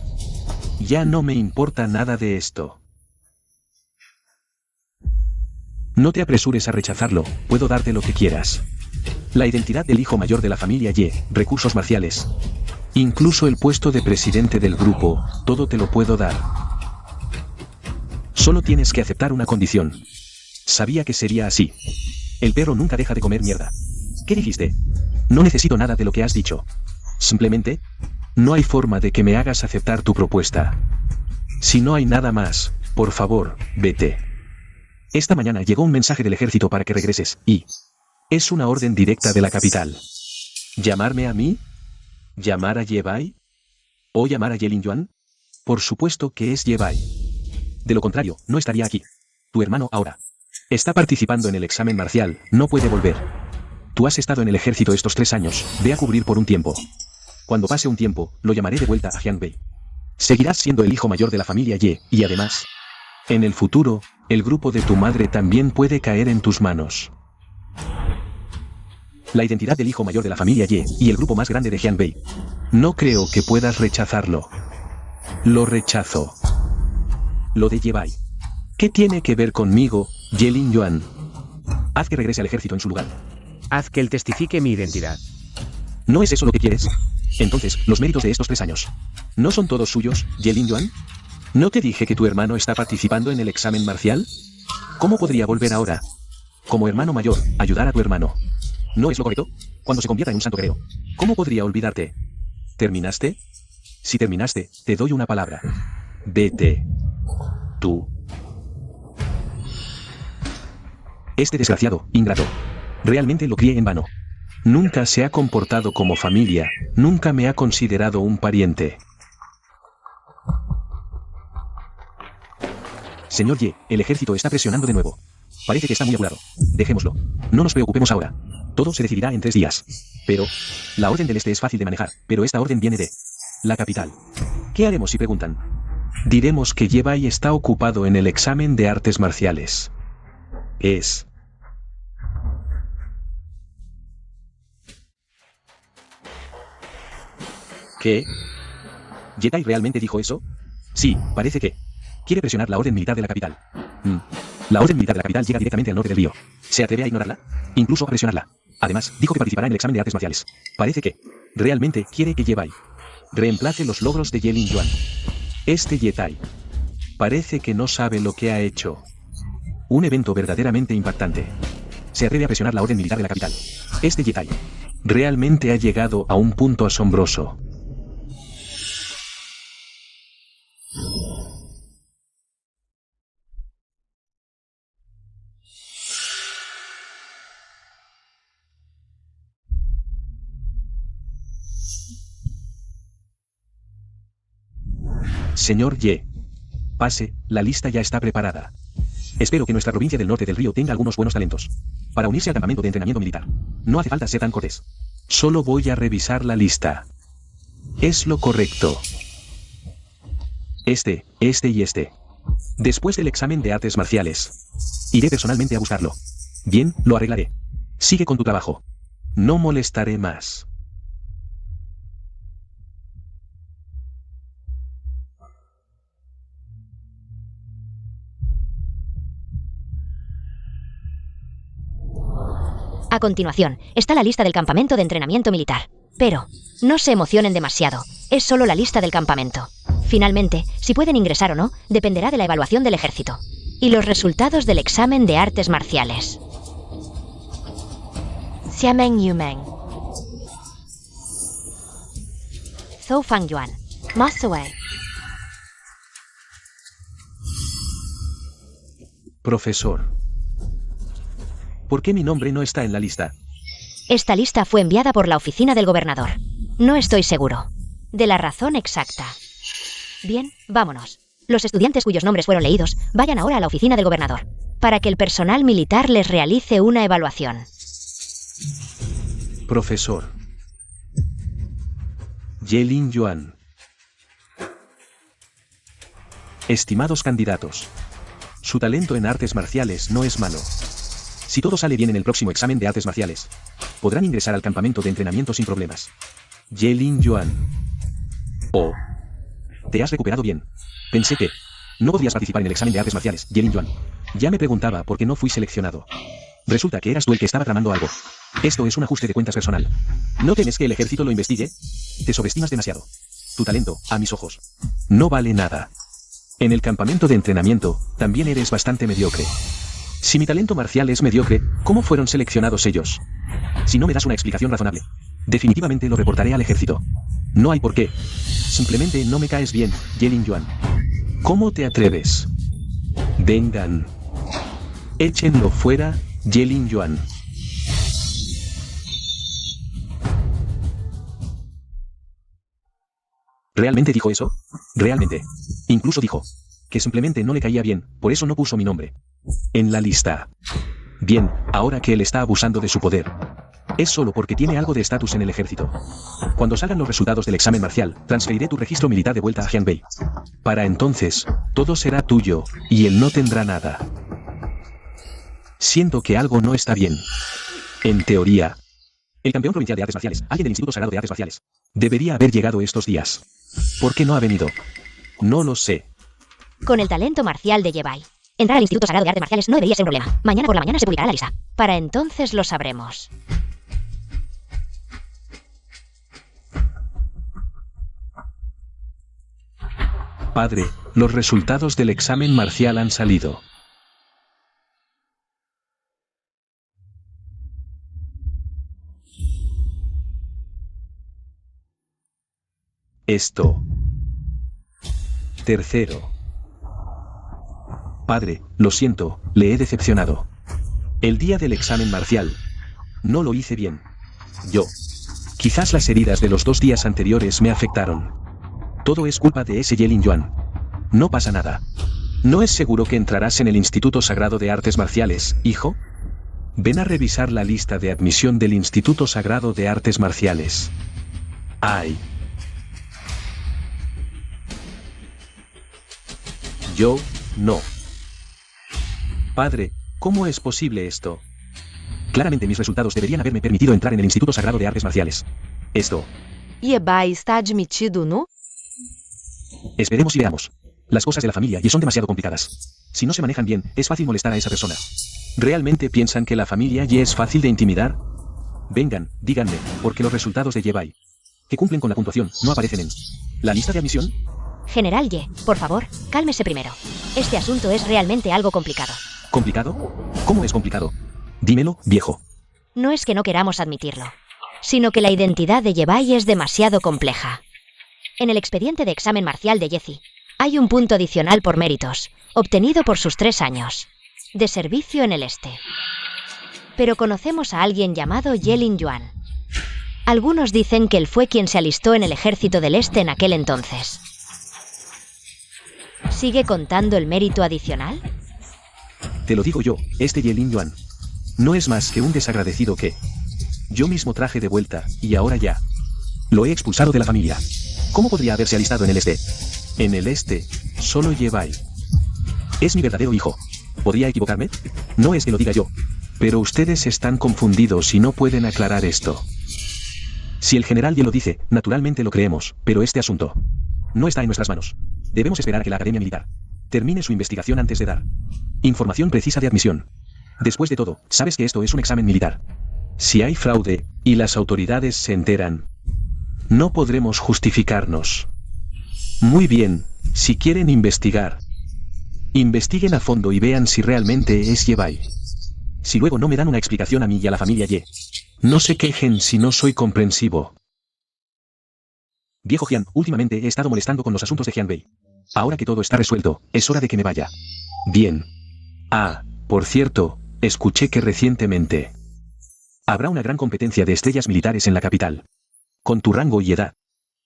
Ya no me importa nada de esto. No te apresures a rechazarlo, puedo darte lo que quieras. La identidad del hijo mayor de la familia Ye, recursos marciales. Incluso el puesto de presidente del grupo, todo te lo puedo dar. Solo tienes que aceptar una condición. Sabía que sería así. El perro nunca deja de comer mierda. ¿Qué dijiste? No necesito nada de lo que has dicho. Simplemente, no hay forma de que me hagas aceptar tu propuesta. Si no hay nada más, por favor, vete. Esta mañana llegó un mensaje del ejército para que regreses, y... es una orden directa de la capital. ¿Llamarme a mí? ¿Llamar a Yebai? ¿O llamar a Ye Lingyuan? Por supuesto que es Yebai. De lo contrario, no estaría aquí. Tu hermano ahora está participando en el examen marcial, no puede volver. Tú has estado en el ejército estos 3 años, ve a cubrir por un tiempo. Cuando pase un tiempo, lo llamaré de vuelta a Jiangbei. Seguirás siendo el hijo mayor de la familia Ye, y además, en el futuro, el grupo de tu madre también puede caer en tus manos. La identidad del hijo mayor de la familia Ye, y el grupo más grande de Jiangbei. No creo que puedas rechazarlo. Lo rechazo. Lo de Yebai. ¿Qué tiene que ver conmigo, Ye Lingyuan? Haz que regrese al ejército en su lugar. Haz que él testifique mi identidad. ¿No es eso lo que quieres? Entonces, los méritos de estos 3 años, ¿no son todos suyos, Ye Lingyuan? ¿No te dije que tu hermano está participando en el examen marcial? ¿Cómo podría volver ahora? Como hermano mayor, ayudar a tu hermano. ¿No es lo correcto? Cuando se convierta en un santo guerrero, ¿cómo podría olvidarte? ¿Terminaste? Si terminaste, te doy una palabra. Vete. Tú. Este desgraciado, ingrato. Realmente lo crié en vano. Nunca se ha comportado como familia, nunca me ha considerado un pariente. Señor Ye, el ejército está presionando de nuevo. Parece que está muy apurado. Dejémoslo. No nos preocupemos ahora. Todo se decidirá en 3 días. Pero, la orden del este es fácil de manejar, pero esta orden viene de la capital. ¿Qué haremos si preguntan? Diremos que Yebai está ocupado en el examen de artes marciales. Es... ¿Qué? ¿Yetai realmente dijo eso? Sí, parece que... quiere presionar la orden militar de la capital. La orden militar de la capital llega directamente al norte del río. ¿Se atreve a ignorarla? Incluso a presionarla. Además, dijo que participará en el examen de artes marciales. Parece que... realmente quiere que Yebai reemplace los logros de Ye Lingyuan. Este Yetai parece que no sabe lo que ha hecho. Un evento verdaderamente impactante. Se atreve a presionar la orden militar de la capital. Este Yetai realmente ha llegado a un punto asombroso. Señor Ye. Pase, la lista ya está preparada. Espero que nuestra provincia del norte del río tenga algunos buenos talentos para unirse al campamento de entrenamiento militar. No hace falta ser tan cortés. Solo voy a revisar la lista. Es lo correcto. Este y este. Después del examen de artes marciales, iré personalmente a buscarlo. Bien, lo arreglaré. Sigue con tu trabajo. No molestaré más. A continuación, está la lista del campamento de entrenamiento militar. Pero, no se emocionen demasiado, es solo la lista del campamento. Finalmente, si pueden ingresar o no, dependerá de la evaluación del ejército. Y los resultados del examen de artes marciales. Xiameng Yumeng. Zhou Fangyuan. Ma Suwei. Profesor. ¿Por qué mi nombre no está en la lista? Esta lista fue enviada por la oficina del gobernador. No estoy seguro de la razón exacta. Bien, vámonos. Los estudiantes cuyos nombres fueron leídos, vayan ahora a la oficina del gobernador, para que el personal militar les realice una evaluación. Profesor. Ye Lingyuan. Estimados candidatos. Su talento en artes marciales no es malo. Si todo sale bien en el próximo examen de artes marciales, podrán ingresar al campamento de entrenamiento sin problemas. Ye Lingyuan. Oh. Te has recuperado bien. Pensé que no podrías participar en el examen de artes marciales, Ye Lingyuan. Ya me preguntaba por qué no fui seleccionado. Resulta que eras tú el que estaba tramando algo. Esto es un ajuste de cuentas personal. ¿No temes que el ejército lo investigue? Te sobreestimas demasiado. Tu talento, a mis ojos, no vale nada. En el campamento de entrenamiento, también eres bastante mediocre. Si mi talento marcial es mediocre, ¿cómo fueron seleccionados ellos? Si no me das una explicación razonable, definitivamente lo reportaré al ejército. No hay por qué. Simplemente no me caes bien, Ye Lingyuan. ¿Cómo te atreves? Vengan. Échenlo fuera, Ye Lingyuan. ¿Realmente dijo eso? Realmente. Incluso dijo que simplemente no le caía bien, por eso no puso mi nombre en la lista. Bien, ahora que él está abusando de su poder, es solo porque tiene algo de estatus en el ejército. Cuando salgan los resultados del examen marcial, transferiré tu registro militar de vuelta a Jianbei. Para entonces, todo será tuyo, y él no tendrá nada. Siento que algo no está bien. En teoría, el campeón provincial de artes marciales, alguien del Instituto Sagrado de Artes Marciales, debería haber llegado estos días. ¿Por qué no ha venido? No lo sé. Con el talento marcial de Ye Bai, entrar al Instituto Sagrado de Artes Marciales no debería ser un problema. Mañana por la mañana se publicará la lista. Para entonces lo sabremos. Padre, los resultados del examen marcial han salido. Esto. Tercero. Padre, lo siento, le he decepcionado. El día del examen marcial, no lo hice bien. Yo. Quizás las heridas de los 2 días anteriores me afectaron. Todo es culpa de ese Ye Lingyuan. No pasa nada. ¿No es seguro que entrarás en el Instituto Sagrado de Artes Marciales, hijo? Ven a revisar la lista de admisión del Instituto Sagrado de Artes Marciales. ¡Ay! Yo, no. Padre, ¿cómo es posible esto? Claramente mis resultados deberían haberme permitido entrar en el Instituto Sagrado de Artes Marciales. Esto. Ye Bai está admitido, ¿no? Esperemos y veamos. Las cosas de la familia Ye son demasiado complicadas. Si no se manejan bien, es fácil molestar a esa persona. ¿Realmente piensan que la familia Ye es fácil de intimidar? Vengan, díganme, porque los resultados de Ye Bai, que cumplen con la puntuación, no aparecen en la lista de admisión. General Ye, por favor, cálmese primero. Este asunto es realmente algo complicado. ¿Complicado? ¿Cómo es complicado? Dímelo, viejo. No es que no queramos admitirlo, sino que la identidad de Ye Bai es demasiado compleja. En el expediente de examen marcial de Yezi, hay un punto adicional por méritos, obtenido por sus 3 años de servicio en el este. Pero conocemos a alguien llamado Ye Lingyuan. Algunos dicen que él fue quien se alistó en el ejército del este en aquel entonces. ¿Sigue contando el mérito adicional? Te lo digo yo, este Ye Lingyuan no es más que un desagradecido que yo mismo traje de vuelta, y ahora ya lo he expulsado de la familia. ¿Cómo podría haberse alistado en el este? En el este, solo Ye Bai es mi verdadero hijo. ¿Podría equivocarme? No es que lo diga yo, pero ustedes están confundidos y no pueden aclarar esto. Si el general Ye lo dice, naturalmente lo creemos, pero este asunto no está en nuestras manos. Debemos esperar a que la Academia Militar termine su investigación antes de dar información precisa de admisión. Después de todo, sabes que esto es un examen militar. Si hay fraude, y las autoridades se enteran, no podremos justificarnos. Muy bien, si quieren investigar, investiguen a fondo y vean si realmente es Ye Bai. Si luego no me dan una explicación a mí y a la familia Ye, no se quejen si no soy comprensivo. Viejo Jian, últimamente he estado molestando con los asuntos de Jianbei. Ahora que todo está resuelto, es hora de que me vaya. Bien. Ah, por cierto, escuché que recientemente habrá una gran competencia de estrellas militares en la capital. Con tu rango y edad,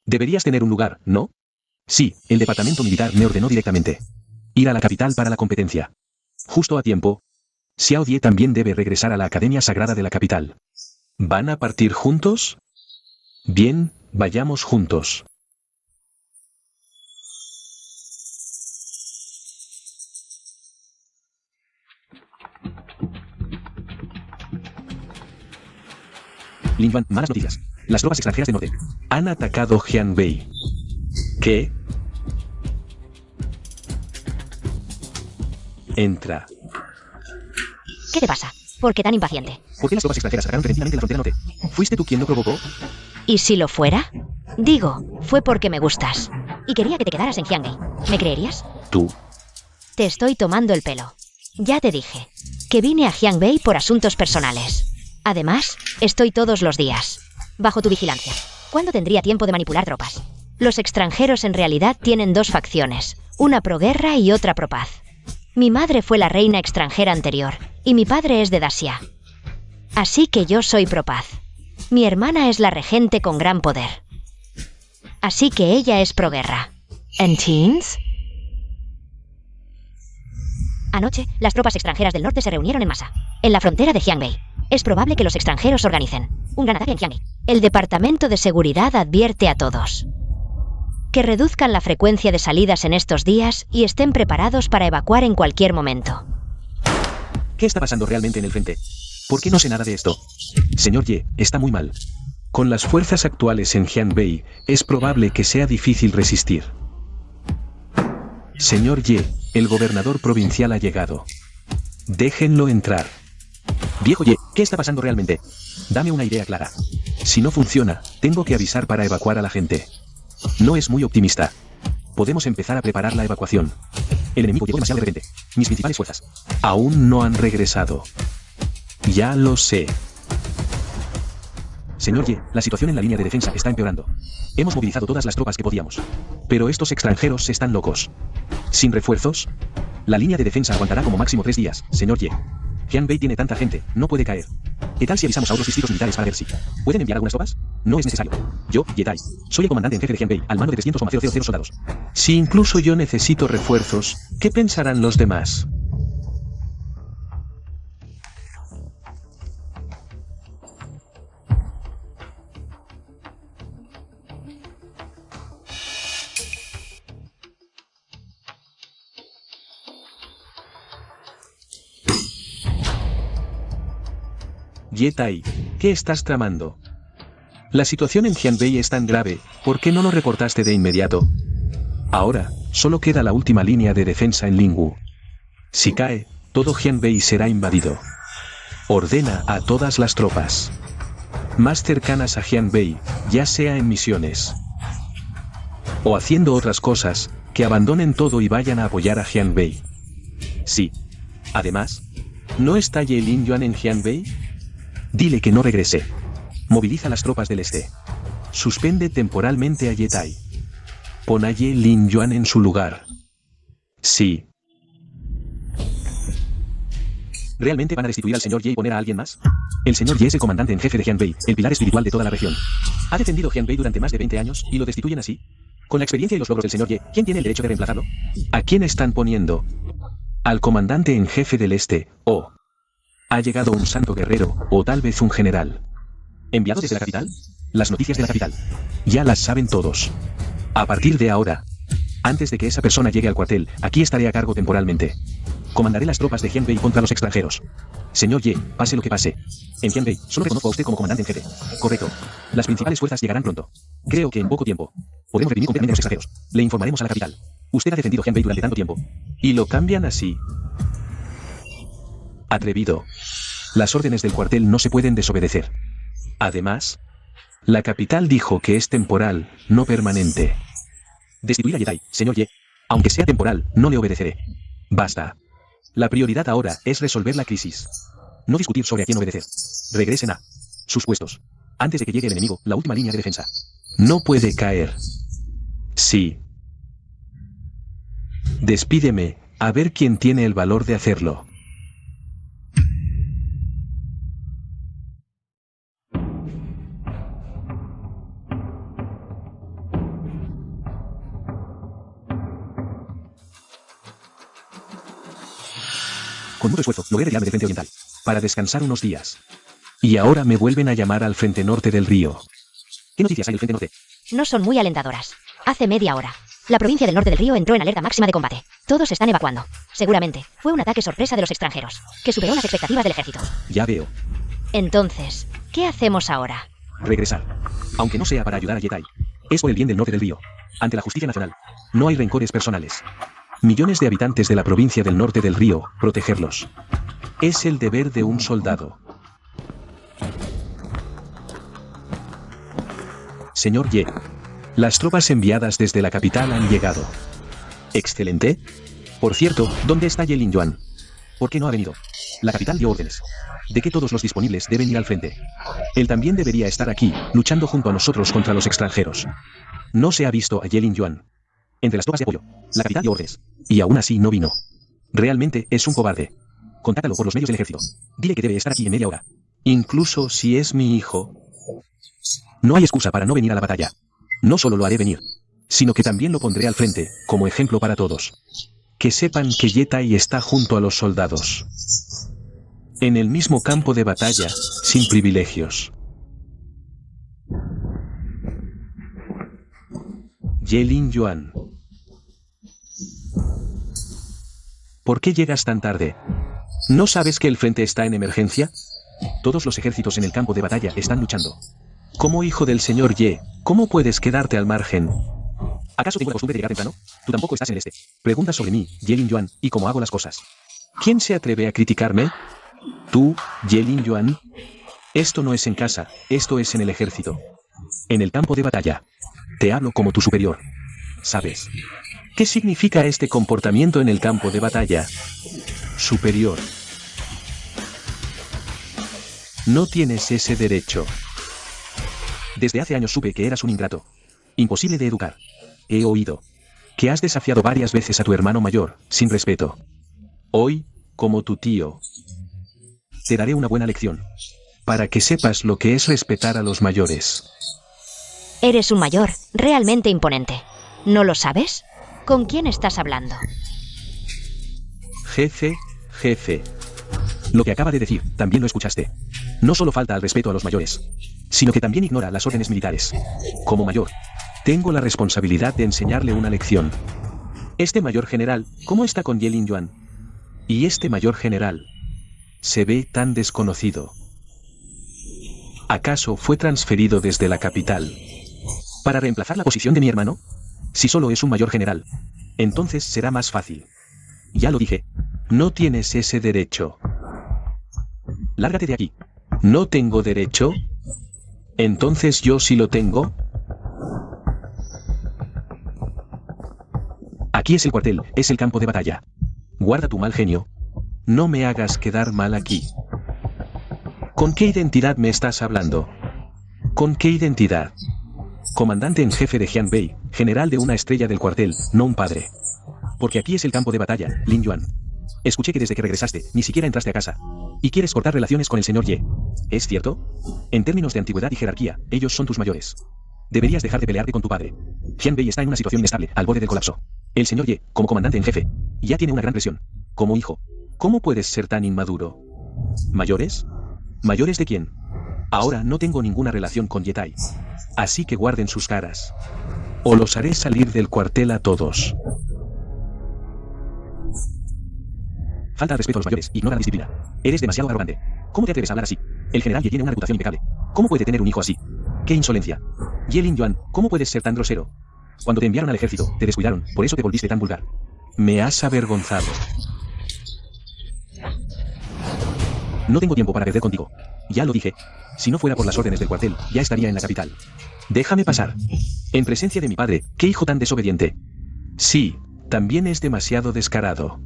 deberías tener un lugar, ¿no? Sí, el departamento militar me ordenó directamente ir a la capital para la competencia. Justo a tiempo. Xiao Die también debe regresar a la Academia Sagrada de la capital. ¿Van a partir juntos? Bien, vayamos juntos. Lingyuan, malas noticias. Las tropas extranjeras del norte han atacado Jianbei. ¿Qué? Entra. ¿Qué te pasa? ¿Por qué tan impaciente? ¿Por qué las tropas extranjeras atacaron repentinamente la frontera norte? ¿Fuiste tú quien lo provocó? ¿Y si lo fuera? Digo, fue porque me gustas. Y quería que te quedaras en Jianbei. ¿Me creerías? ¿Tú? Te estoy tomando el pelo. Ya te dije que vine a Jiangbei por asuntos personales. Además, estoy todos los días bajo tu vigilancia. ¿Cuándo tendría tiempo de manipular tropas? Los extranjeros en realidad tienen dos facciones, una pro-guerra y otra pro-paz. Mi madre fue la reina extranjera anterior, y mi padre es de Dacia. Así que yo soy pro-paz. Mi hermana es la regente con gran poder. Así que ella es pro-guerra. ¿Entiendes? Anoche, las tropas extranjeras del norte se reunieron en masa, en la frontera de Jiangbei. Es probable que los extranjeros organicen un gran ataque en Jiangbei. El Departamento de Seguridad advierte a todos que reduzcan la frecuencia de salidas en estos días y estén preparados para evacuar en cualquier momento. ¿Qué está pasando realmente en el frente? ¿Por qué no sé nada de esto? Señor Ye, está muy mal. Con las fuerzas actuales en Jiangbei, es probable que sea difícil resistir. Señor Ye, el gobernador provincial ha llegado. Déjenlo entrar. Viejo Ye, ¿qué está pasando realmente? Dame una idea clara. Si no funciona, tengo que avisar para evacuar a la gente. No es muy optimista. Podemos empezar a preparar la evacuación. El enemigo llegó demasiado de repente. Mis principales fuerzas aún no han regresado. Ya lo sé. Señor Ye, la situación en la línea de defensa está empeorando. Hemos movilizado todas las tropas que podíamos. Pero estos extranjeros están locos. ¿Sin refuerzos? La línea de defensa aguantará como máximo 3 días, señor Ye. Jiangbei tiene tanta gente, no puede caer. ¿Qué tal si avisamos a otros distritos militares para ver si pueden enviar algunas tropas? No es necesario. Yo, Yetai, soy el comandante en jefe de Jiangbei, al mando de 300,000 soldados. Si incluso yo necesito refuerzos, ¿qué pensarán los demás? Yetai, ¿qué estás tramando? La situación en Jiangbei es tan grave, ¿por qué no lo reportaste de inmediato? Ahora, solo queda la última línea de defensa en Lingwu. Si cae, todo Jiangbei será invadido. Ordena a todas las tropas más cercanas a Jiangbei, ya sea en misiones o haciendo otras cosas, que abandonen todo y vayan a apoyar a Jiangbei. Sí. Además, ¿no está Ye Lingyuan en Jiangbei? Dile que no regrese. Moviliza las tropas del este. Suspende temporalmente a Yetai. Pon a Ye Lingyuan en su lugar. Sí. ¿Realmente van a destituir al señor Ye y poner a alguien más? El señor Ye es el comandante en jefe de Jiangbei, el pilar espiritual de toda la región. Ha defendido Jiangbei durante más de 20 años y lo destituyen así. Con la experiencia y los logros del señor Ye, ¿quién tiene el derecho de reemplazarlo? ¿A quién están poniendo? Al comandante en jefe del este, o ha llegado un santo guerrero, o tal vez un general. ¿Enviado desde la capital? Las noticias de la capital. Ya las saben todos. A partir de ahora, antes de que esa persona llegue al cuartel, aquí estaré a cargo temporalmente. Comandaré las tropas de Jiangbei contra los extranjeros. Señor Ye, pase lo que pase. En Jiangbei, solo reconozco a usted como comandante en jefe. Correcto. Las principales fuerzas llegarán pronto. Creo que en poco tiempo podemos reprimir completamente a los extranjeros. Le informaremos a la capital. Usted ha defendido Jiangbei durante tanto tiempo. Y lo cambian así. Atrevido. Las órdenes del cuartel no se pueden desobedecer. Además, la capital dijo que es temporal, no permanente. Destituir a Yetai, señor Ye. Aunque sea temporal, no le obedeceré. Basta. La prioridad ahora es resolver la crisis. No discutir sobre a quién obedecer. Regresen a sus puestos. Antes de que llegue el enemigo, la última línea de defensa. No puede caer. Sí. Despídeme, a ver quién tiene el valor de hacerlo. Con mucho esfuerzo, logré retirarme del frente oriental, para descansar unos días. Y ahora me vuelven a llamar al frente norte del río. ¿Qué noticias hay del frente norte? No son muy alentadoras. Hace media hora, la provincia del norte del río entró en alerta máxima de combate. Todos están evacuando. Seguramente, fue un ataque sorpresa de los extranjeros, que superó las expectativas del ejército. Ya veo. Entonces, ¿qué hacemos ahora? Regresar. Aunque no sea para ayudar a Yetai. Es por el bien del norte del río. Ante la justicia nacional. No hay rencores personales. Millones de habitantes de la provincia del norte del río, protegerlos. Es el deber de un soldado. Señor Ye, las tropas enviadas desde la capital han llegado. Excelente. Por cierto, ¿dónde está Ye Lingyuan? ¿Por qué no ha venido? La capital dio órdenes de que todos los disponibles deben ir al frente. Él también debería estar aquí, luchando junto a nosotros contra los extranjeros. No se ha visto a Ye Lingyuan entre las tropas de apoyo. La capital dio órdenes. Y aún así no vino. Realmente es un cobarde. Contáctalo por los medios del ejército. Dile que debe estar aquí en media hora. Incluso si es mi hijo. No hay excusa para no venir a la batalla. No solo lo haré venir, sino que también lo pondré al frente, como ejemplo para todos. Que sepan que Ye Tai está junto a los soldados. En el mismo campo de batalla, sin privilegios. Ye Lingyuan. ¿Por qué llegas tan tarde? ¿No sabes que el frente está en emergencia? Todos los ejércitos en el campo de batalla están luchando. Como hijo del señor Ye, ¿cómo puedes quedarte al margen? ¿Acaso tengo la costumbre de llegar temprano? Tú tampoco estás en el este. Preguntas sobre mí, Ye Lingyuan, y cómo hago las cosas. ¿Quién se atreve a criticarme? ¿Tú, Ye Lingyuan? Esto no es en casa, esto es en el ejército. En el campo de batalla. Te hablo como tu superior. ¿Sabes qué significa este comportamiento en el campo de batalla? Superior. No tienes ese derecho. Desde hace años supe que eras un ingrato. Imposible de educar. He oído que has desafiado varias veces a tu hermano mayor, sin respeto. Hoy, como tu tío, te daré una buena lección, para que sepas lo que es respetar a los mayores. Eres un mayor, realmente imponente. ¿No lo sabes? ¿Con quién estás hablando? Jefe. Lo que acaba de decir, también lo escuchaste. No solo falta al respeto a los mayores, sino que también ignora las órdenes militares. Como mayor, tengo la responsabilidad de enseñarle una lección. Este mayor general, ¿cómo está con Ye Lingyuan? Y este mayor general se ve tan desconocido. ¿Acaso fue transferido desde la capital para reemplazar la posición de mi hermano? Si solo es un mayor general, entonces será más fácil. Ya lo dije, no tienes ese derecho. Lárgate de aquí. ¿No tengo derecho? Entonces yo sí lo tengo. Aquí es el cuartel, es el campo de batalla. Guarda tu mal genio. No me hagas quedar mal aquí. ¿Con qué identidad me estás hablando? ¿Con qué identidad? Comandante en jefe de Jianbei, general de una estrella del cuartel, no un padre. Porque aquí es el campo de batalla, Lingyuan. Escuché que desde que regresaste, ni siquiera entraste a casa. Y quieres cortar relaciones con el señor Ye. ¿Es cierto? En términos de antigüedad y jerarquía, ellos son tus mayores. Deberías dejar de pelearte con tu padre. Jianbei está en una situación inestable, al borde del colapso. El señor Ye, como comandante en jefe, ya tiene una gran presión. Como hijo, ¿cómo puedes ser tan inmaduro? ¿Mayores? ¿Mayores de quién? Ahora no tengo ninguna relación con Ye Tai. Así que guarden sus caras. O los haré salir del cuartel a todos. Falta de respeto a los mayores, ignora la disciplina. Eres demasiado arrogante. ¿Cómo te atreves a hablar así? El general Ye tiene una reputación impecable. ¿Cómo puede tener un hijo así? ¡Qué insolencia! Ye Lingyuan, ¿cómo puedes ser tan grosero? Cuando te enviaron al ejército, te descuidaron, por eso te volviste tan vulgar. Me has avergonzado. No tengo tiempo para perder contigo. Ya lo dije. Si no fuera por las órdenes del cuartel, ya estaría en la capital. Déjame pasar. En presencia de mi padre, ¿qué hijo tan desobediente? Sí, también es demasiado descarado.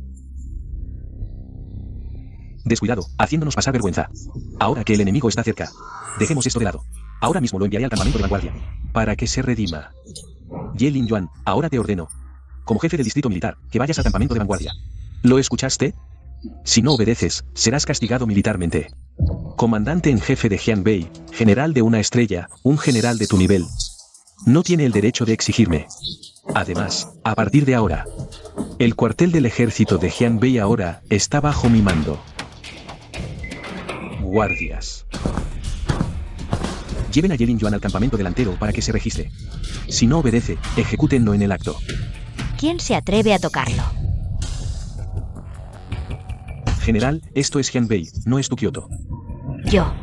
Descuidado, haciéndonos pasar vergüenza. Ahora que el enemigo está cerca, dejemos esto de lado. Ahora mismo lo enviaré al campamento de vanguardia, para que se redima. Ye Lingyuan, ahora te ordeno, como jefe del distrito militar, que vayas al campamento de vanguardia. ¿Lo escuchaste? Si no obedeces, serás castigado militarmente. Comandante en jefe de Jianbei, general de una estrella, un general de tu nivel. No tiene el derecho de exigirme. Además, a partir de ahora, el cuartel del ejército de Jianbei ahora está bajo mi mando. Guardias. Lleven a Ye Lingyuan al campamento delantero para que se registre. Si no obedece, ejecútenlo en el acto. ¿Quién se atreve a tocarlo? General, esto es Jianbei, no es tu Kioto. Yo.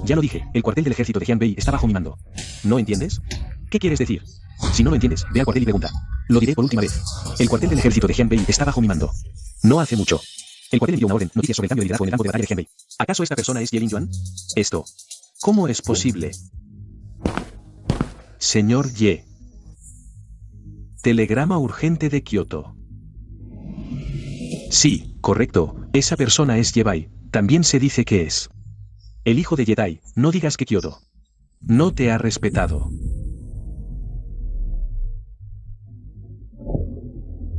Ya lo dije, el cuartel del ejército de Jianbei está bajo mi mando. ¿No entiendes? ¿Qué quieres decir? Si no lo entiendes, ve al cuartel y pregunta. Lo diré por última vez. El cuartel del ejército de Jianbei está bajo mi mando. No hace mucho. El cuartel dio una orden, noticias sobre el cambio de liderazgo en el campo de batalla de Jianbei. ¿Acaso esta persona es Ye Lingyuan? Esto. ¿Cómo es posible? Señor Ye. Telegrama urgente de Kioto. Sí, correcto, esa persona es Yebai, también se dice que es el hijo de Jedi, no digas que Kyoto no te ha respetado.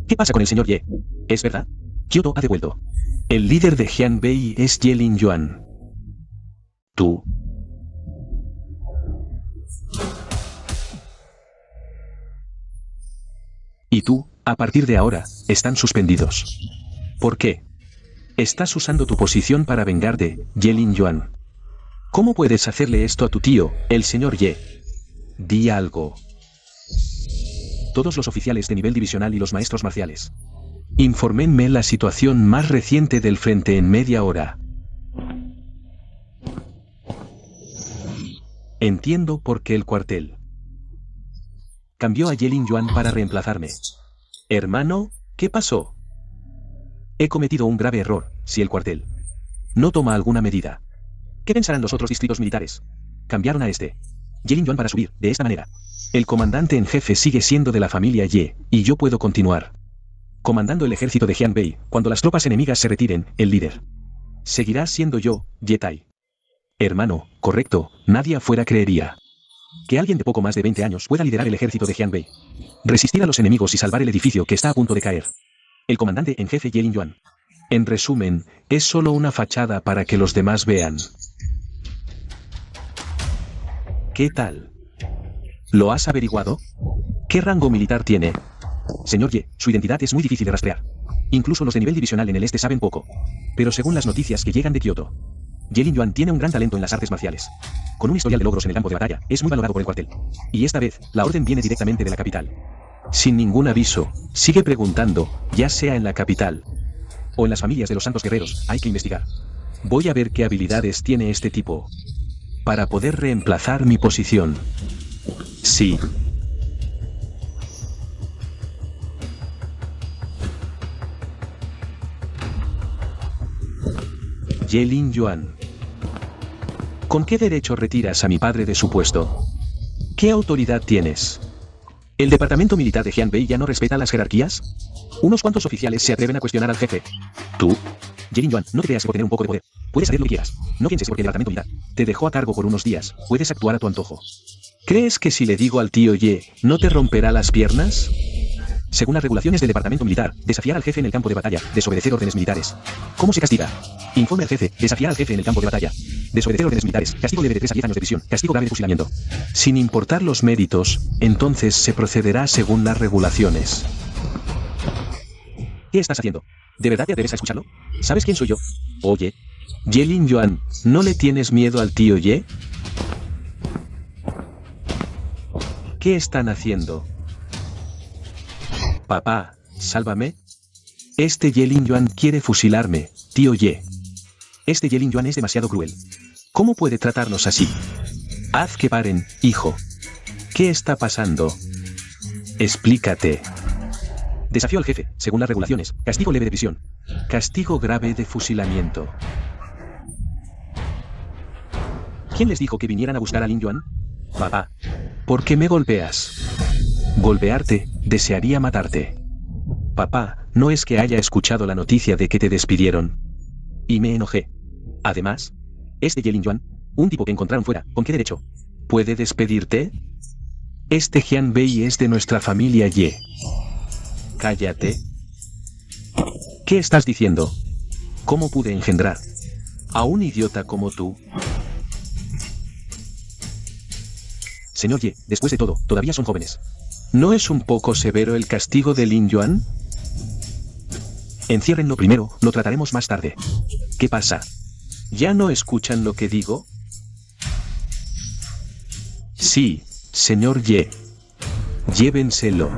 ¿Qué pasa con el señor Ye? ¿Es verdad? Kyoto ha devuelto. El líder de Jianbei es Ye Lingyuan. ¿Tú? Y tú, a partir de ahora, están suspendidos. ¿Por qué? Estás usando tu posición para vengarte, Ye Lingyuan. ¿Cómo puedes hacerle esto a tu tío, el señor Ye? Di algo. Todos los oficiales de nivel divisional y los maestros marciales. Infórmenme la situación más reciente del frente en media hora. Entiendo por qué el cuartel cambió a Ye Lingyuan para reemplazarme. Hermano, ¿qué pasó? He cometido un grave error, si el cuartel no toma alguna medida. ¿Qué pensarán los otros distritos militares? Cambiaron a Ye Lingyuan para subir, de esta manera. El comandante en jefe sigue siendo de la familia Ye, y yo puedo continuar comandando el ejército de Jianbei. Cuando las tropas enemigas se retiren, el líder seguirá siendo yo, Yetai. Hermano, correcto, nadie afuera creería que alguien de poco más de 20 años pueda liderar el ejército de Jianbei, resistir a los enemigos y salvar el edificio que está a punto de caer. El comandante en jefe Ye Lingyuan. En resumen, es solo una fachada para que los demás vean. ¿Qué tal? ¿Lo has averiguado? ¿Qué rango militar tiene? Señor Ye, su identidad es muy difícil de rastrear. Incluso los de nivel divisional en el este saben poco. Pero según las noticias que llegan de Kioto, Ye Lingyuan tiene un gran talento en las artes marciales. Con un historial de logros en el campo de batalla, es muy valorado por el cuartel. Y esta vez, la orden viene directamente de la capital. Sin ningún aviso, sigue preguntando, ya sea en la capital o en las familias de los santos guerreros, hay que investigar. Voy a ver qué habilidades tiene este tipo para poder reemplazar mi posición. Sí. Ye Lingyuan. ¿Con qué derecho retiras a mi padre de su puesto? ¿Qué autoridad tienes? ¿El departamento militar de Jianbei ya no respeta las jerarquías? Unos cuantos oficiales se atreven a cuestionar al jefe. ¿Tú? Ye Lingyuan, no te creas que por tener un poco de poder puedes hacer lo que quieras. No pienses porque el departamento militar te dejó a cargo por unos días, puedes actuar a tu antojo. ¿Crees que si le digo al tío Ye, no te romperá las piernas? Según las regulaciones del departamento militar, desafiar al jefe en el campo de batalla, desobedecer órdenes militares. ¿Cómo se castiga? Informe al jefe, desafiar al jefe en el campo de batalla. Desobedecer órdenes militares, castigo leve de 3 a 10 años de prisión, castigo grave de fusilamiento. Sin importar los méritos, entonces se procederá según las regulaciones. ¿Qué estás haciendo? ¿De verdad te atreves a escucharlo? ¿Sabes quién soy yo? Oye, Ye Lingyuan, ¿no le tienes miedo al tío Ye? ¿Qué están haciendo? Papá, sálvame. Este Ye Lingyuan quiere fusilarme, tío Ye. Este Ye Lingyuan es demasiado cruel. ¿Cómo puede tratarnos así? Haz que paren, hijo. ¿Qué está pasando? Explícate. Desafío al jefe, según las regulaciones. Castigo leve de prisión. Castigo grave de fusilamiento. ¿Quién les dijo que vinieran a buscar a Lingyuan? Papá. ¿Por qué me golpeas? Golpearte, desearía matarte. Papá, no es que haya escuchado la noticia de que te despidieron. Y me enojé. Además, este Ye Lingyuan, un tipo que encontraron fuera, ¿con qué derecho puede despedirte? Este Jianbei es de nuestra familia Ye. Cállate. ¿Qué estás diciendo? ¿Cómo pude engendrar a un idiota como tú? Señor Ye, después de todo, todavía son jóvenes. ¿No es un poco severo el castigo de Lingyuan? Enciérrenlo primero, lo trataremos más tarde. ¿Qué pasa? ¿Ya no escuchan lo que digo? Sí, señor Ye. Llévenselo.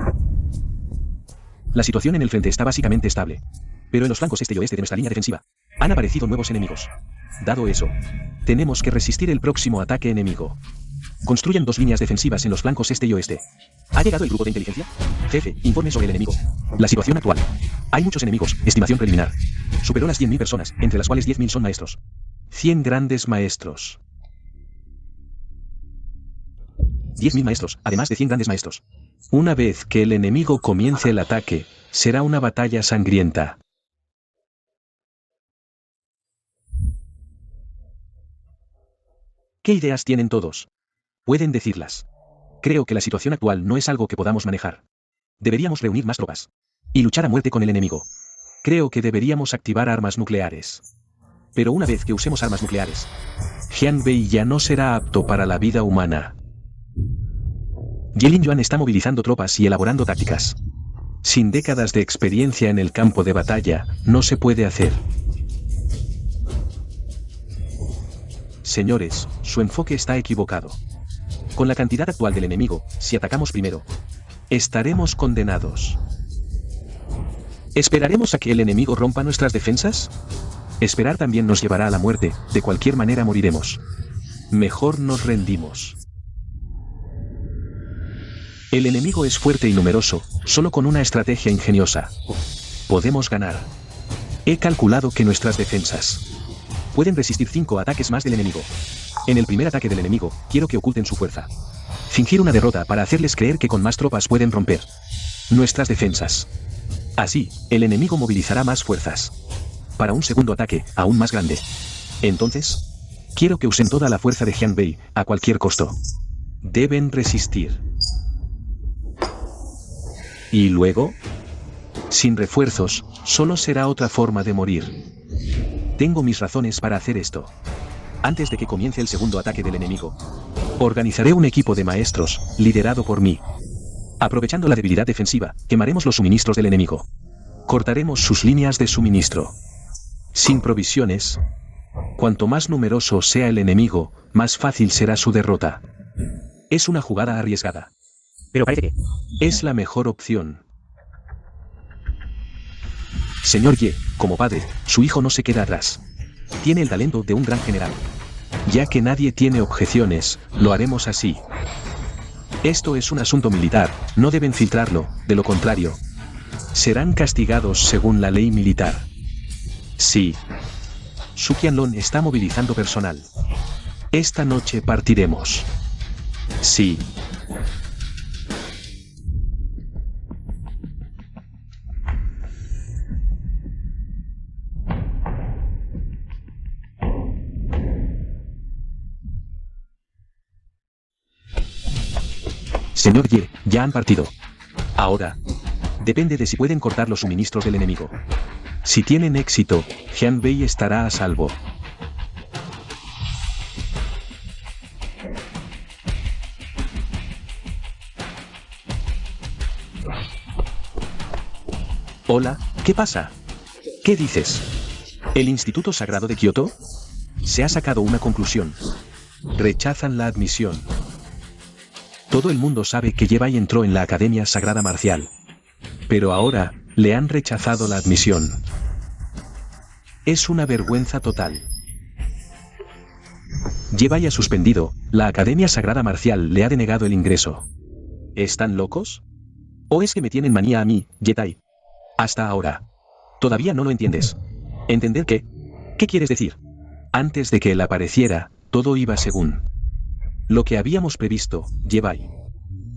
La situación en el frente está básicamente estable. Pero en los flancos este y oeste de nuestra línea defensiva han aparecido nuevos enemigos. Dado eso, tenemos que resistir el próximo ataque enemigo. Construyan 2 líneas defensivas en los flancos este y oeste. ¿Ha llegado el grupo de inteligencia? Jefe, informe sobre el enemigo. La situación actual. Hay muchos enemigos, estimación preliminar. Superó las 100.000 personas, entre las cuales 10.000 son maestros. 100 grandes maestros. 10.000 maestros, además de 100 grandes maestros. Una vez que el enemigo comience el ataque, será una batalla sangrienta. ¿Qué ideas tienen todos? Pueden decirlas. Creo que la situación actual no es algo que podamos manejar. Deberíamos reunir más tropas. Y luchar a muerte con el enemigo. Creo que deberíamos activar armas nucleares. Pero una vez que usemos armas nucleares, Jianbei ya no será apto para la vida humana. Ye Lingyuan está movilizando tropas y elaborando tácticas. Sin décadas de experiencia en el campo de batalla, no se puede hacer. Señores, su enfoque está equivocado. Con la cantidad actual del enemigo, si atacamos primero, estaremos condenados. ¿Esperaremos a que el enemigo rompa nuestras defensas? Esperar también nos llevará a la muerte, de cualquier manera moriremos. Mejor nos rendimos. El enemigo es fuerte y numeroso, solo con una estrategia ingeniosa. Podemos ganar. He calculado que nuestras defensas pueden resistir 5 ataques más del enemigo. En el primer ataque del enemigo, quiero que oculten su fuerza. Fingir una derrota para hacerles creer que con más tropas pueden romper nuestras defensas. Así, el enemigo movilizará más fuerzas para un segundo ataque, aún más grande. Entonces, quiero que usen toda la fuerza de Jianbei, a cualquier costo. Deben resistir. ¿Y luego? Sin refuerzos, solo será otra forma de morir. Tengo mis razones para hacer esto. Antes de que comience el segundo ataque del enemigo, organizaré un equipo de maestros, liderado por mí. Aprovechando la debilidad defensiva, quemaremos los suministros del enemigo. Cortaremos sus líneas de suministro. Sin provisiones, cuanto más numeroso sea el enemigo, más fácil será su derrota. Es una jugada arriesgada. Pero parece que es la mejor opción. Señor Ye, como padre, su hijo no se queda atrás. Tiene el talento de un gran general. Ya que nadie tiene objeciones, lo haremos así. Esto es un asunto militar, no deben filtrarlo, de lo contrario, serán castigados según la ley militar. Sí. Su Qianlong está movilizando personal. Esta noche partiremos. Sí. Señor Ye, ya han partido. Ahora, depende de si pueden cortar los suministros del enemigo. Si tienen éxito, Jianbei estará a salvo. Hola, ¿qué pasa? ¿Qué dices? ¿El Instituto Sagrado de Kioto? Se ha sacado una conclusión. Rechazan la admisión. Todo el mundo sabe que Ye Bai entró en la Academia Sagrada Marcial. Pero ahora, le han rechazado la admisión. Es una vergüenza total. Ye Bai ha suspendido, la Academia Sagrada Marcial le ha denegado el ingreso. ¿Están locos? ¿O es que me tienen manía a mí, Yetai? Hasta ahora. Todavía no lo entiendes. ¿Entender qué? ¿Qué quieres decir? Antes de que él apareciera, todo iba según lo que habíamos previsto. Ye Bai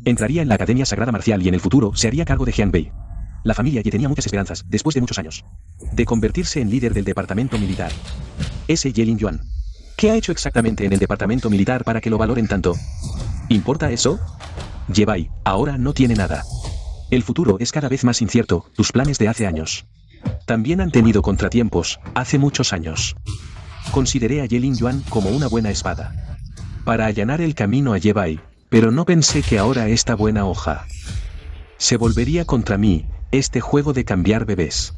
entraría en la Academia Sagrada Marcial y en el futuro se haría cargo de Jianbei. La familia Ye tenía muchas esperanzas, después de muchos años, de convertirse en líder del departamento militar. Ese Ye Lingyuan. ¿Qué ha hecho exactamente en el departamento militar para que lo valoren tanto? ¿Importa eso? Ye Bai ahora no tiene nada. El futuro es cada vez más incierto, tus planes de hace años también han tenido contratiempos, hace muchos años. Consideré a Ye Lingyuan como una buena espada para allanar el camino a Ye Bai, pero no pensé que ahora esta buena hoja se volvería contra mí, este juego de cambiar bebés.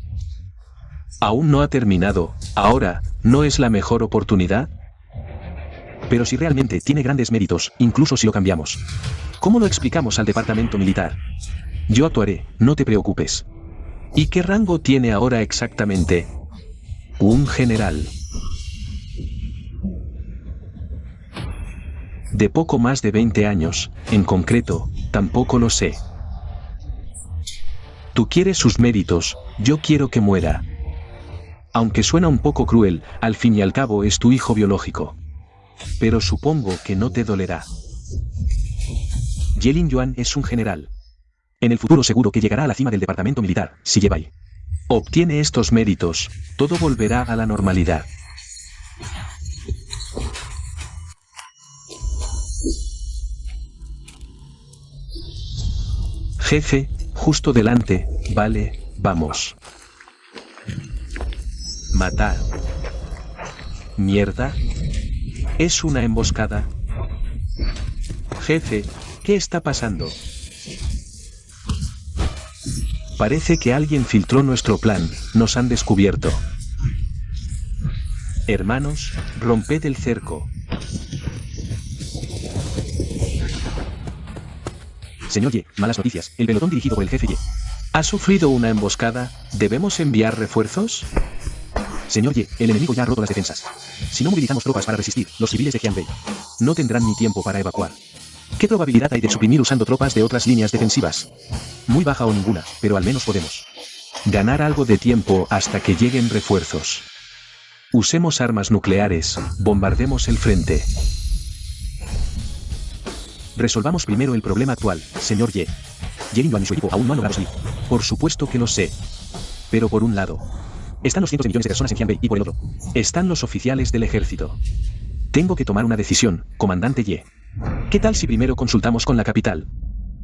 Aún no ha terminado, ahora, ¿no es la mejor oportunidad? Pero si realmente tiene grandes méritos, incluso si lo cambiamos, ¿cómo lo explicamos al departamento militar? Yo actuaré, no te preocupes. ¿Y qué rango tiene ahora exactamente? Un general. De poco más de 20 años, en concreto, tampoco lo sé. Tú quieres sus méritos, yo quiero que muera. Aunque suena un poco cruel, al fin y al cabo es tu hijo biológico. Pero supongo que no te dolerá. Ye Lingyuan es un general. En el futuro seguro que llegará a la cima del departamento militar, si Ye obtiene estos méritos, todo volverá a la normalidad. Jefe, justo delante, vale, vamos. Matar. Mierda. Es una emboscada. Jefe, ¿qué está pasando? Parece que alguien filtró nuestro plan, nos han descubierto. Hermanos, romped el cerco. Señor Ye, malas noticias, el pelotón dirigido por el jefe Ye ha sufrido una emboscada, ¿debemos enviar refuerzos? Señor Ye, el enemigo ya ha roto las defensas. Si no movilizamos tropas para resistir, los civiles de Jianbei no tendrán ni tiempo para evacuar. ¿Qué probabilidad hay de suprimir usando tropas de otras líneas defensivas? Muy baja o ninguna, pero al menos podemos ganar algo de tiempo hasta que lleguen refuerzos. Usemos armas nucleares, bombardemos el frente. Resolvamos primero el problema actual, señor Ye. Ye Lingyuan y su equipo aún no han logrado salir. Por supuesto que lo sé. Pero por un lado, están los cientos de millones de personas en Jianbei y por el otro, están los oficiales del ejército. Tengo que tomar una decisión, comandante Ye. ¿Qué tal si primero consultamos con la capital?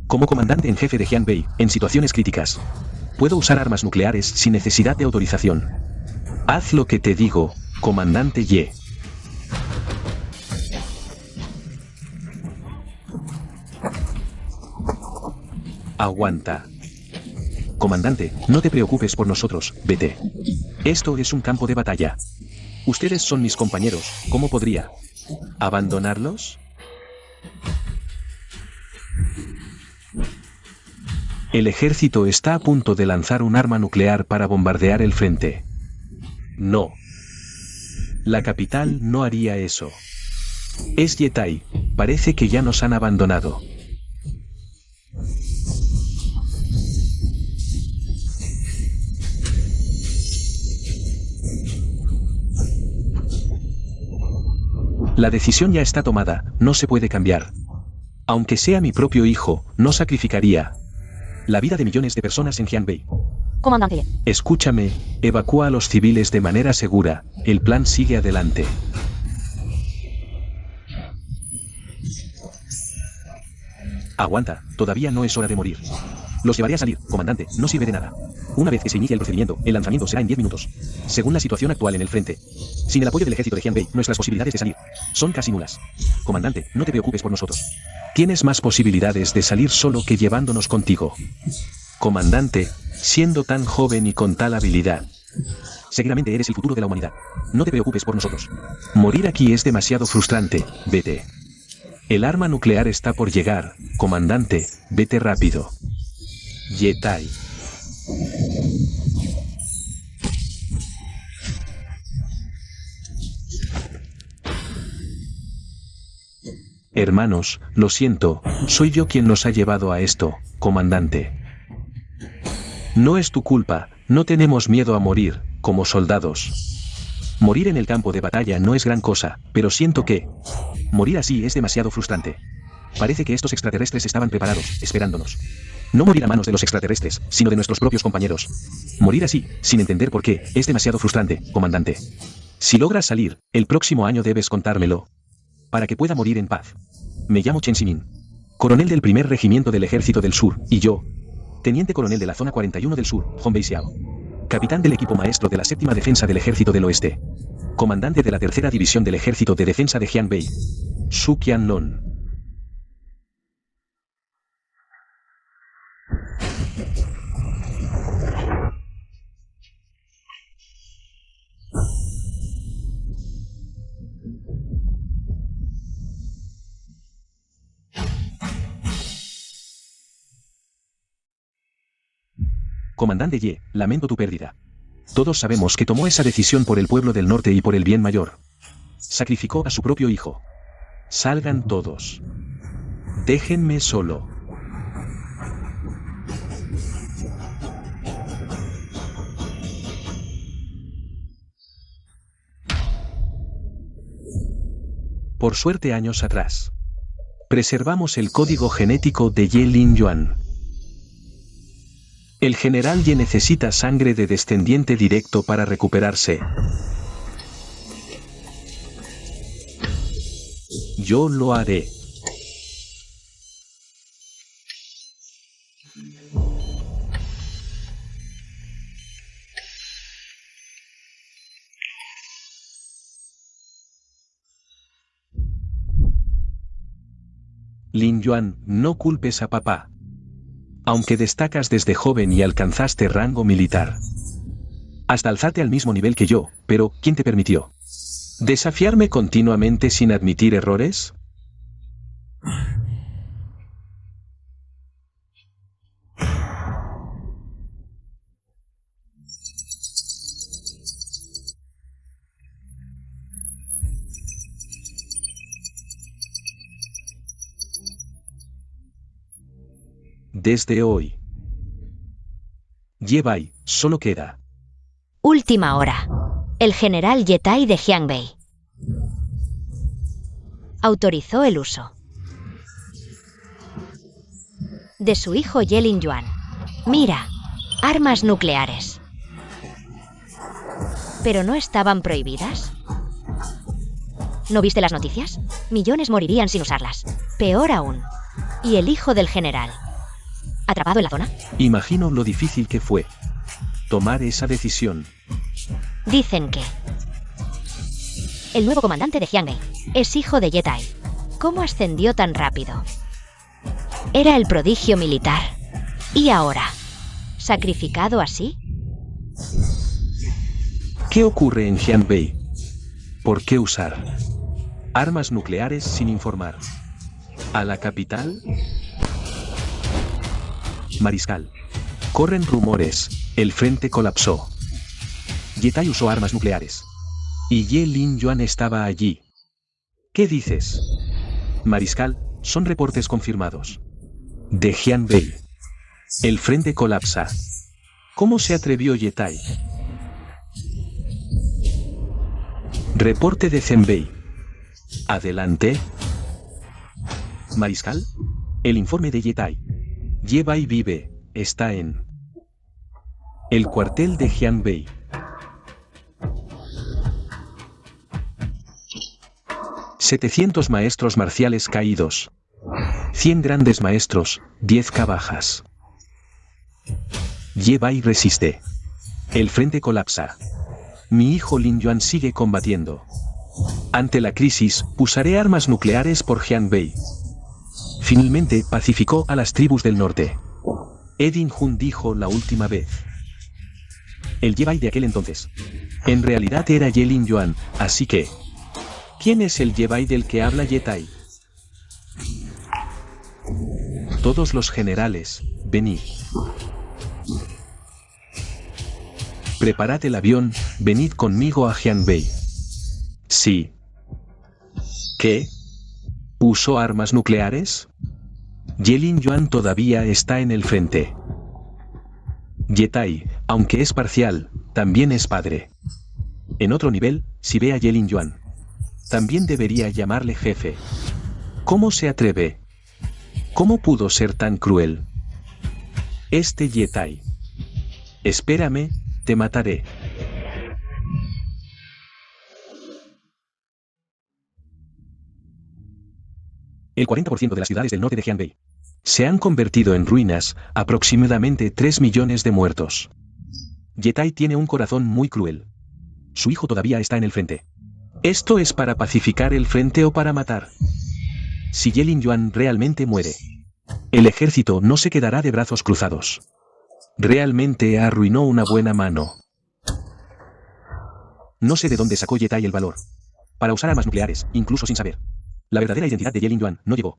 Como comandante en jefe de Jianbei, en situaciones críticas, puedo usar armas nucleares sin necesidad de autorización. Haz lo que te digo, comandante Ye. Aguanta. Comandante, no te preocupes por nosotros, vete. Esto es un campo de batalla. Ustedes son mis compañeros, ¿cómo podría abandonarlos? El ejército está a punto de lanzar un arma nuclear para bombardear el frente. No. La capital no haría eso. Es Yetai, parece que ya nos han abandonado. La decisión ya está tomada, no se puede cambiar. Aunque sea mi propio hijo, no sacrificaría la vida de millones de personas en Jianbei. Comandante Ye. Escúchame, evacúa a los civiles de manera segura, el plan sigue adelante. Aguanta, todavía no es hora de morir. Los llevaré a salir, comandante, no sirve de nada. Una vez que se inicie el procedimiento, el lanzamiento será en 10 minutos. Según la situación actual en el frente. Sin el apoyo del ejército de Jianbei, nuestras posibilidades de salir son casi nulas. Comandante, no te preocupes por nosotros. Tienes más posibilidades de salir solo que llevándonos contigo. Comandante, siendo tan joven y con tal habilidad. Seguramente eres el futuro de la humanidad. No te preocupes por nosotros. Morir aquí es demasiado frustrante, vete. El arma nuclear está por llegar, comandante, vete rápido. Yetai. Hermanos, lo siento, soy yo quien nos ha llevado a esto, comandante. No es tu culpa, no tenemos miedo a morir, como soldados. Morir en el campo de batalla no es gran cosa, pero siento que morir así es demasiado frustrante. Parece que estos extraterrestres estaban preparados, esperándonos. No morir a manos de los extraterrestres, sino de nuestros propios compañeros. Morir así, sin entender por qué, es demasiado frustrante, comandante. Si logras salir, el próximo año debes contármelo. Para que pueda morir en paz. Me llamo Chen Ximin, coronel del primer regimiento del Ejército del Sur, y yo, teniente coronel de la Zona 41 del Sur, Hong Xiao. Capitán del equipo maestro de la Séptima Defensa del Ejército del Oeste. Comandante de la Tercera División del Ejército de Defensa de Jianbei. Su Qianlong. Comandante Ye, lamento tu pérdida. Todos sabemos que tomó esa decisión por el pueblo del norte y por el bien mayor. Sacrificó a su propio hijo. Salgan todos. Déjenme solo. Por suerte años atrás, preservamos el código genético de Ye Lingyuan. El general Ye necesita sangre de descendiente directo para recuperarse. Yo lo haré. Lin Yuan, no culpes a papá. Aunque destacas desde joven y alcanzaste rango militar. Hasta alzarte al mismo nivel que yo, pero ¿quién te permitió desafiarme continuamente sin admitir errores? Desde hoy. Ye Bai, solo queda. Última hora. El general Yetai de Jiangbei autorizó el uso de su hijo Ye Linjuan. Mira, armas nucleares. ¿Pero no estaban prohibidas? ¿No viste las noticias? Millones morirían sin usarlas. Peor aún. ¿Y el hijo del general? ¿Atrapado en la zona? Imagino lo difícil que fue tomar esa decisión. Dicen que el nuevo comandante de Jiangbei es hijo de Yetai. ¿Cómo ascendió tan rápido? Era el prodigio militar. ¿Y ahora? ¿Sacrificado así? ¿Qué ocurre en Jiangbei? ¿Por qué usar armas nucleares sin informar a la capital? Mariscal. Corren rumores. El frente colapsó. Yetai usó armas nucleares. Y Ye Linjuan estaba allí. ¿Qué dices? Mariscal, son reportes confirmados. De Jiangbei. El frente colapsa. ¿Cómo se atrevió Yetai? Reporte de Zhengbei. Adelante. Mariscal. El informe de Yetai. Ye Bai vive, está en el cuartel de Jiangbei. $700 maestros marciales caídos. 100 grandes maestros, 10k bajas. Ye Bai resiste. El frente colapsa. Mi hijo Lin Yuan sigue combatiendo. Ante la crisis, usaré armas nucleares por Jiangbei. Finalmente pacificó a las tribus del norte. Edin Jun dijo la última vez. El Ye Bai de aquel entonces. En realidad era Ye Linjuan, así que... ¿Quién es el Ye Bai del que habla Yetai? Todos los generales, venid. Preparad el avión, venid conmigo a Jiangbei. Sí. ¿Qué? ¿Usó armas nucleares? Ye Linjuan todavía está en el frente. Yetai, aunque es parcial, también es padre. En otro nivel, si ve a Ye Linjuan, también debería llamarle jefe. ¿Cómo se atreve? ¿Cómo pudo ser tan cruel? Este Yetai. Espérame, te mataré. El 40% de las ciudades del norte de Jiangbei se han convertido en ruinas, aproximadamente 3 millones de muertos. Yetai tiene un corazón muy cruel. Su hijo todavía está en el frente. ¿Esto es para pacificar el frente o para matar? Si Ye Linjuan realmente muere, el ejército no se quedará de brazos cruzados. Realmente arruinó una buena mano. No sé de dónde sacó Yetai el valor para usar armas nucleares, incluso sin saber. La verdadera identidad de Ye Linjuan no llegó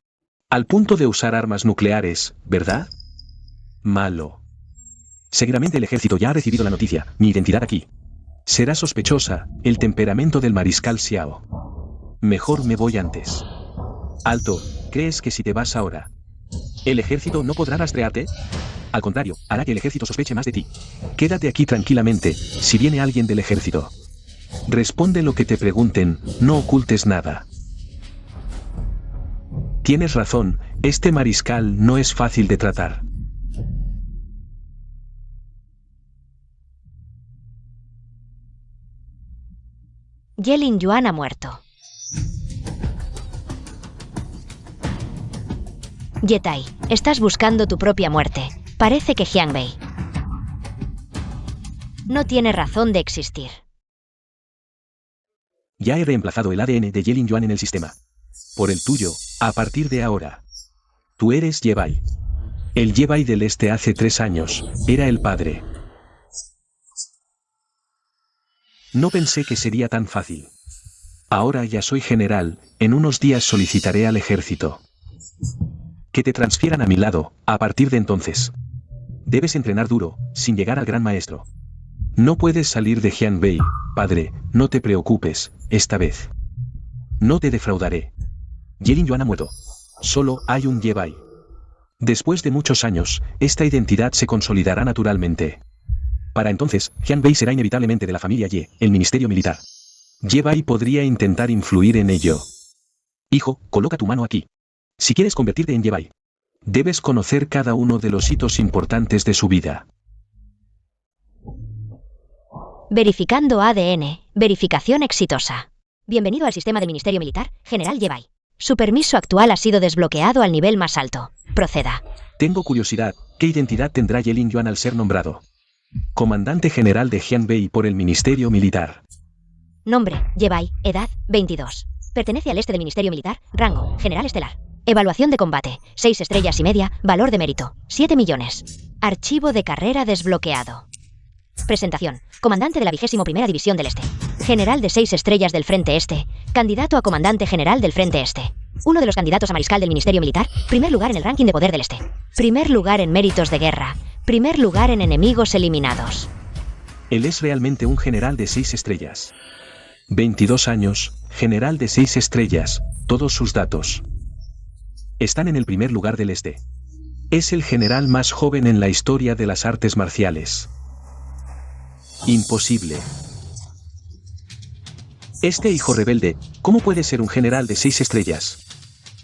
al punto de usar armas nucleares, ¿verdad? Malo. Seguramente el ejército ya ha recibido la noticia, mi identidad aquí. Será sospechosa, el temperamento del mariscal Xiao. Mejor me voy antes. Alto, ¿crees que si te vas ahora, el ejército no podrá rastrearte? Al contrario, hará que el ejército sospeche más de ti. Quédate aquí tranquilamente, si viene alguien del ejército. Responde lo que te pregunten, no ocultes nada. Tienes razón, este mariscal no es fácil de tratar. Ye Lingyuan ha muerto. Yetai, estás buscando tu propia muerte. Parece que Jiangbei no tiene razón de existir. Ya he reemplazado el ADN de Ye Lingyuan en el sistema. Por el tuyo, a partir de ahora. Tú eres Ye Bai. El Ye Bai del Este hace 3 años, era el padre. No pensé que sería tan fácil. Ahora ya soy general, en unos días solicitaré al ejército que te transfieran a mi lado, a partir de entonces. Debes entrenar duro, sin llegar al gran maestro. No puedes salir de Jiangbei, padre, no te preocupes, esta vez. No te defraudaré. Ye Lingyuan ha muerto. Solo hay un Ye Bai. Después de muchos años, esta identidad se consolidará naturalmente. Para entonces, Jiangbei será inevitablemente de la familia Ye, el ministerio militar. Ye Bai podría intentar influir en ello. Hijo, coloca tu mano aquí. Si quieres convertirte en Ye Bai, debes conocer cada uno de los hitos importantes de su vida. Verificando ADN. Verificación exitosa. Bienvenido al sistema del Ministerio Militar, General Ye Bai. Su permiso actual ha sido desbloqueado al nivel más alto. Proceda. Tengo curiosidad, ¿qué identidad tendrá Ye Lingyuan al ser nombrado comandante general de Jiangbei por el Ministerio Militar? Nombre, Ye Bai, edad, 22. Pertenece al este del Ministerio Militar, rango, general estelar. Evaluación de combate, 6 estrellas y media, valor de mérito, 7 millones. Archivo de carrera desbloqueado. Presentación, comandante de la 21ª División del Este. General de 6 estrellas del Frente Este, candidato a comandante general del Frente Este. Uno de los candidatos a mariscal del Ministerio Militar, primer lugar en el ranking de poder del Este. Primer lugar en méritos de guerra, primer lugar en enemigos eliminados. Él es realmente un general de 6 estrellas. 22 años, general de 6 estrellas, todos sus datos están en el primer lugar del Este. Es el general más joven en la historia de las artes marciales. Imposible. Este hijo rebelde, ¿cómo puede ser un general de 6 estrellas?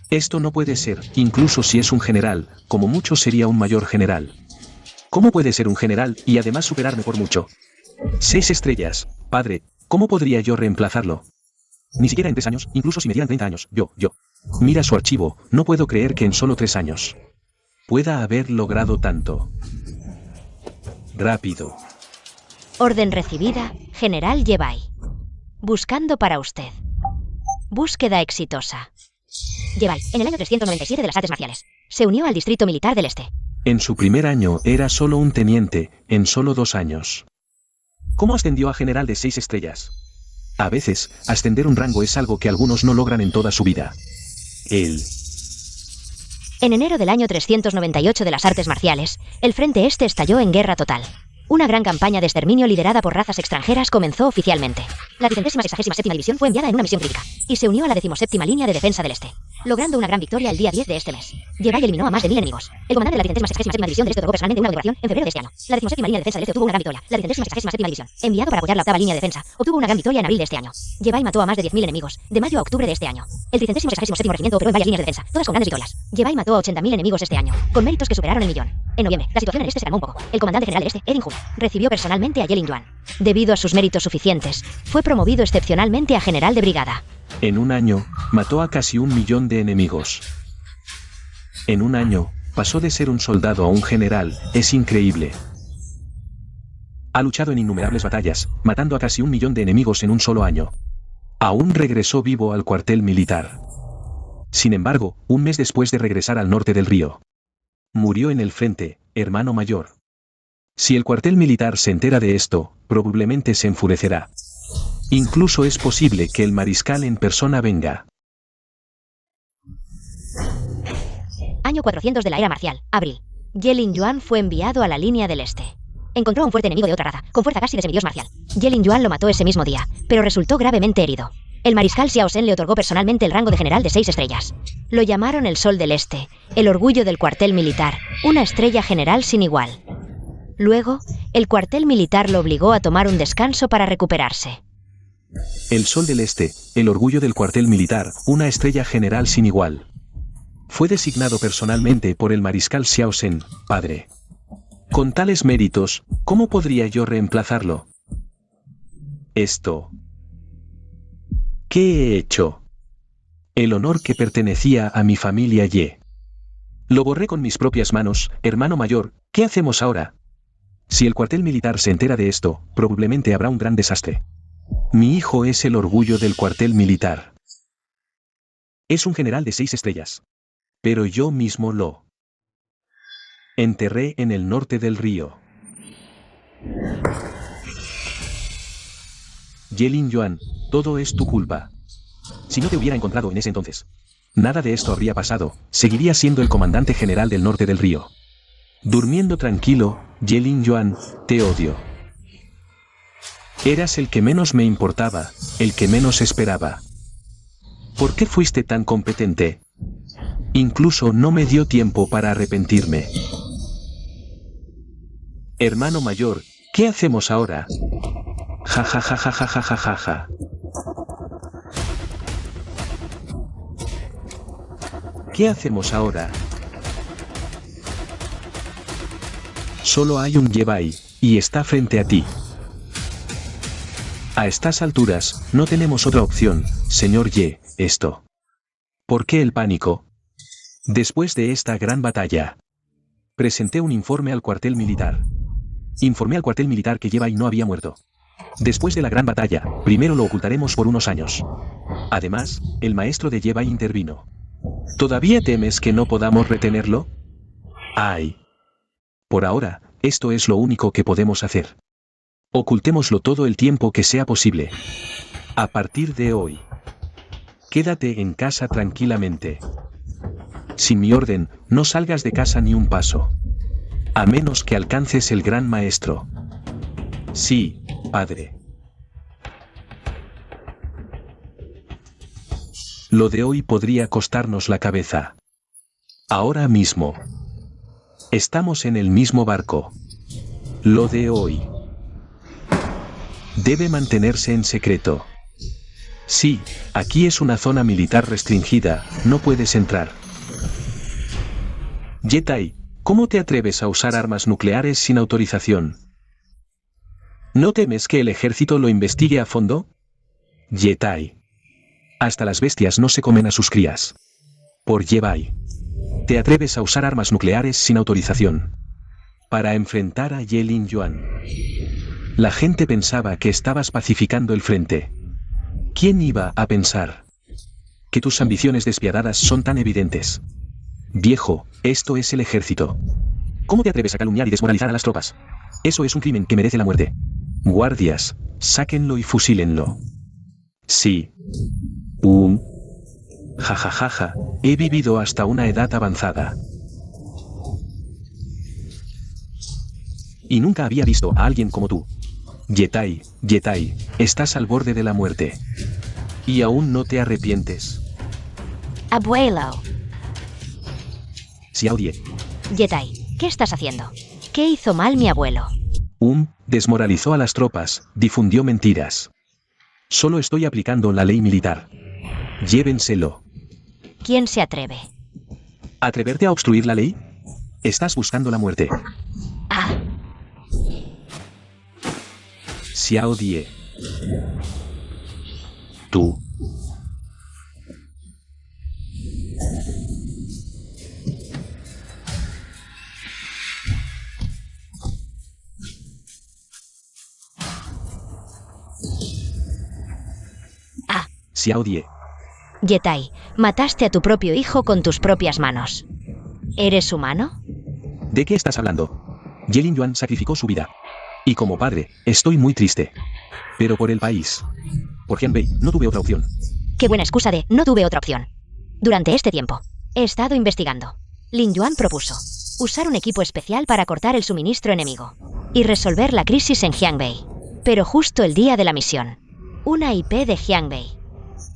Esto no puede ser, incluso si es un general, como mucho sería un mayor general. ¿Cómo puede ser un general y además superarme por mucho? 6 estrellas, padre, ¿cómo podría yo reemplazarlo? Ni siquiera en 3 años, incluso si me dieran 30 años, yo. Mira su archivo, no puedo creer que en solo 3 años pueda haber logrado tanto. Rápido. Orden recibida, General Ye Bai. Buscando para usted. Búsqueda exitosa. Ye Bai, en el año 397 de las artes marciales. Se unió al Distrito Militar del Este. En su primer año era solo un teniente, en solo 2 años. ¿Cómo ascendió a general de 6 estrellas? A veces, ascender un rango es algo que algunos no logran en toda su vida. Él. En enero del año 398 de las artes marciales, el Frente Este estalló en guerra total. Una gran campaña de exterminio liderada por razas extranjeras comenzó oficialmente. La 367ª División fue enviada en una misión crítica, y se unió a la 17ª Línea de Defensa del Este, logrando una gran victoria el día 10 de este mes. Ye Bai eliminó a más de 1000 enemigos. El comandante de la 367ª División del Este otorgó personalmente una decoración en febrero de este año. La 17ª Línea de Defensa del Este obtuvo una gran victoria. La 367ª División, enviado para apoyar la 8ª Línea de Defensa, obtuvo una gran victoria en abril de este año. Ye Bai mató a más de 10.000 enemigos, de mayo a octubre de este año. El 367º Regimiento operó en varias líneas de defensa, todas con grandes victorias. Ye Bai mató a 80.000 enemigos este año, con méritos que superaron el millón. En noviembre, la situación en el Este se calmó un poco. El comandante general del Este, Erin Jun, recibió personalmente a Ye Lingyuan. Debido a sus méritos suficientes, fue promovido excepcionalmente a general de brigada. En un año, mató a casi 1 millón de enemigos. En un año, pasó de ser un soldado a un general, es increíble. Ha luchado en innumerables batallas, matando a casi 1 millón de enemigos en un solo año. Aún regresó vivo al cuartel militar. Sin embargo, un mes después de regresar al norte del río, murió en el frente, hermano mayor. Si el cuartel militar se entera de esto, probablemente se enfurecerá. Incluso es posible que el mariscal en persona venga. Año 400 de la era marcial, abril. Ye Lingyuan fue enviado a la línea del Este. Encontró a un fuerte enemigo de otra raza, con fuerza casi de semidios marcial. Ye Lingyuan lo mató ese mismo día, pero resultó gravemente herido. El mariscal Xiao Zhen le otorgó personalmente el rango de general de 6 estrellas. Lo llamaron el Sol del Este, el orgullo del cuartel militar, una estrella general sin igual. Luego, el cuartel militar lo obligó a tomar un descanso para recuperarse. El Sol del Este, el orgullo del cuartel militar, una estrella general sin igual. Fue designado personalmente por el mariscal Xiao Zhen, padre. Con tales méritos, ¿cómo podría yo reemplazarlo? Esto ¿Qué he hecho? El honor que pertenecía a mi familia Ye. Lo borré con mis propias manos, hermano mayor, ¿qué hacemos ahora? Si el cuartel militar se entera de esto, probablemente habrá un gran desastre. Mi hijo es el orgullo del cuartel militar. Es un general de 6 estrellas. Pero yo mismo lo enterré en el norte del río. Ye Lingyuan, todo es tu culpa. Si no te hubiera encontrado en ese entonces, nada de esto habría pasado, seguiría siendo el comandante general del norte del río. Durmiendo tranquilo, Ye Lingyuan, te odio. Eras el que menos me importaba, el que menos esperaba. ¿Por qué fuiste tan competente? Incluso no me dio tiempo para arrepentirme. Hermano mayor, ¿qué hacemos ahora? Ja ja ja ja ja ja ja ja ja. ¿Qué hacemos ahora? Solo hay un Jedi, y está frente a ti. A estas alturas, no tenemos otra opción, señor Ye, esto. ¿Por qué el pánico? Después de esta gran batalla, presenté un informe al cuartel militar. Informé al cuartel militar que Jedi no había muerto. Después de la gran batalla, primero lo ocultaremos por unos años. Además, el maestro de Jedi intervino. ¿Todavía temes que no podamos retenerlo? ¡Ay! Por ahora, esto es lo único que podemos hacer. Ocultémoslo todo el tiempo que sea posible. A partir de hoy, quédate en casa tranquilamente. Sin mi orden, no salgas de casa ni un paso. A menos que alcances el gran maestro. Sí, padre. Lo de hoy podría costarnos la cabeza. Ahora mismo. Estamos en el mismo barco. Lo de hoy debe mantenerse en secreto. Sí, aquí es una zona militar restringida, no puedes entrar. Jedi, ¿cómo te atreves a usar armas nucleares sin autorización? ¿No temes que el ejército lo investigue a fondo? Jedi. Hasta las bestias no se comen a sus crías. Por Jedi. Te atreves a usar armas nucleares sin autorización. Para enfrentar a Ye Lingyuan. La gente pensaba que estabas pacificando el frente. ¿Quién iba a pensar que tus ambiciones despiadadas son tan evidentes? Viejo, esto es el ejército. ¿Cómo te atreves a calumniar y desmoralizar a las tropas? Eso es un crimen que merece la muerte. Guardias, sáquenlo y fusílenlo. Sí. Jajajaja, he vivido hasta una edad avanzada. Y nunca había visto a alguien como tú. Jedi, Jedi, estás al borde de la muerte. Y aún no te arrepientes. Abuelo. Xiao Die. Jedi, ¿qué estás haciendo? ¿Qué hizo mal mi abuelo? Desmoralizó a las tropas, difundió mentiras. Solo estoy aplicando la ley militar. Llévenselo. ¿Quién se atreve? ¿Atreverte a obstruir la ley? Estás buscando la muerte. Ah, Xiao Die. Tú. Xiao Die. Jedi, mataste a tu propio hijo con tus propias manos. ¿Eres humano? ¿De qué estás hablando? Ye Lingyuan sacrificó su vida. Y como padre, estoy muy triste. Pero por el país. Por Jianbei, no tuve otra opción. Qué buena excusa de no tuve otra opción. Durante este tiempo, he estado investigando. Lingyuan propuso usar un equipo especial para cortar el suministro enemigo y resolver la crisis en Jianbei. Pero justo el día de la misión, una IP de Jianbei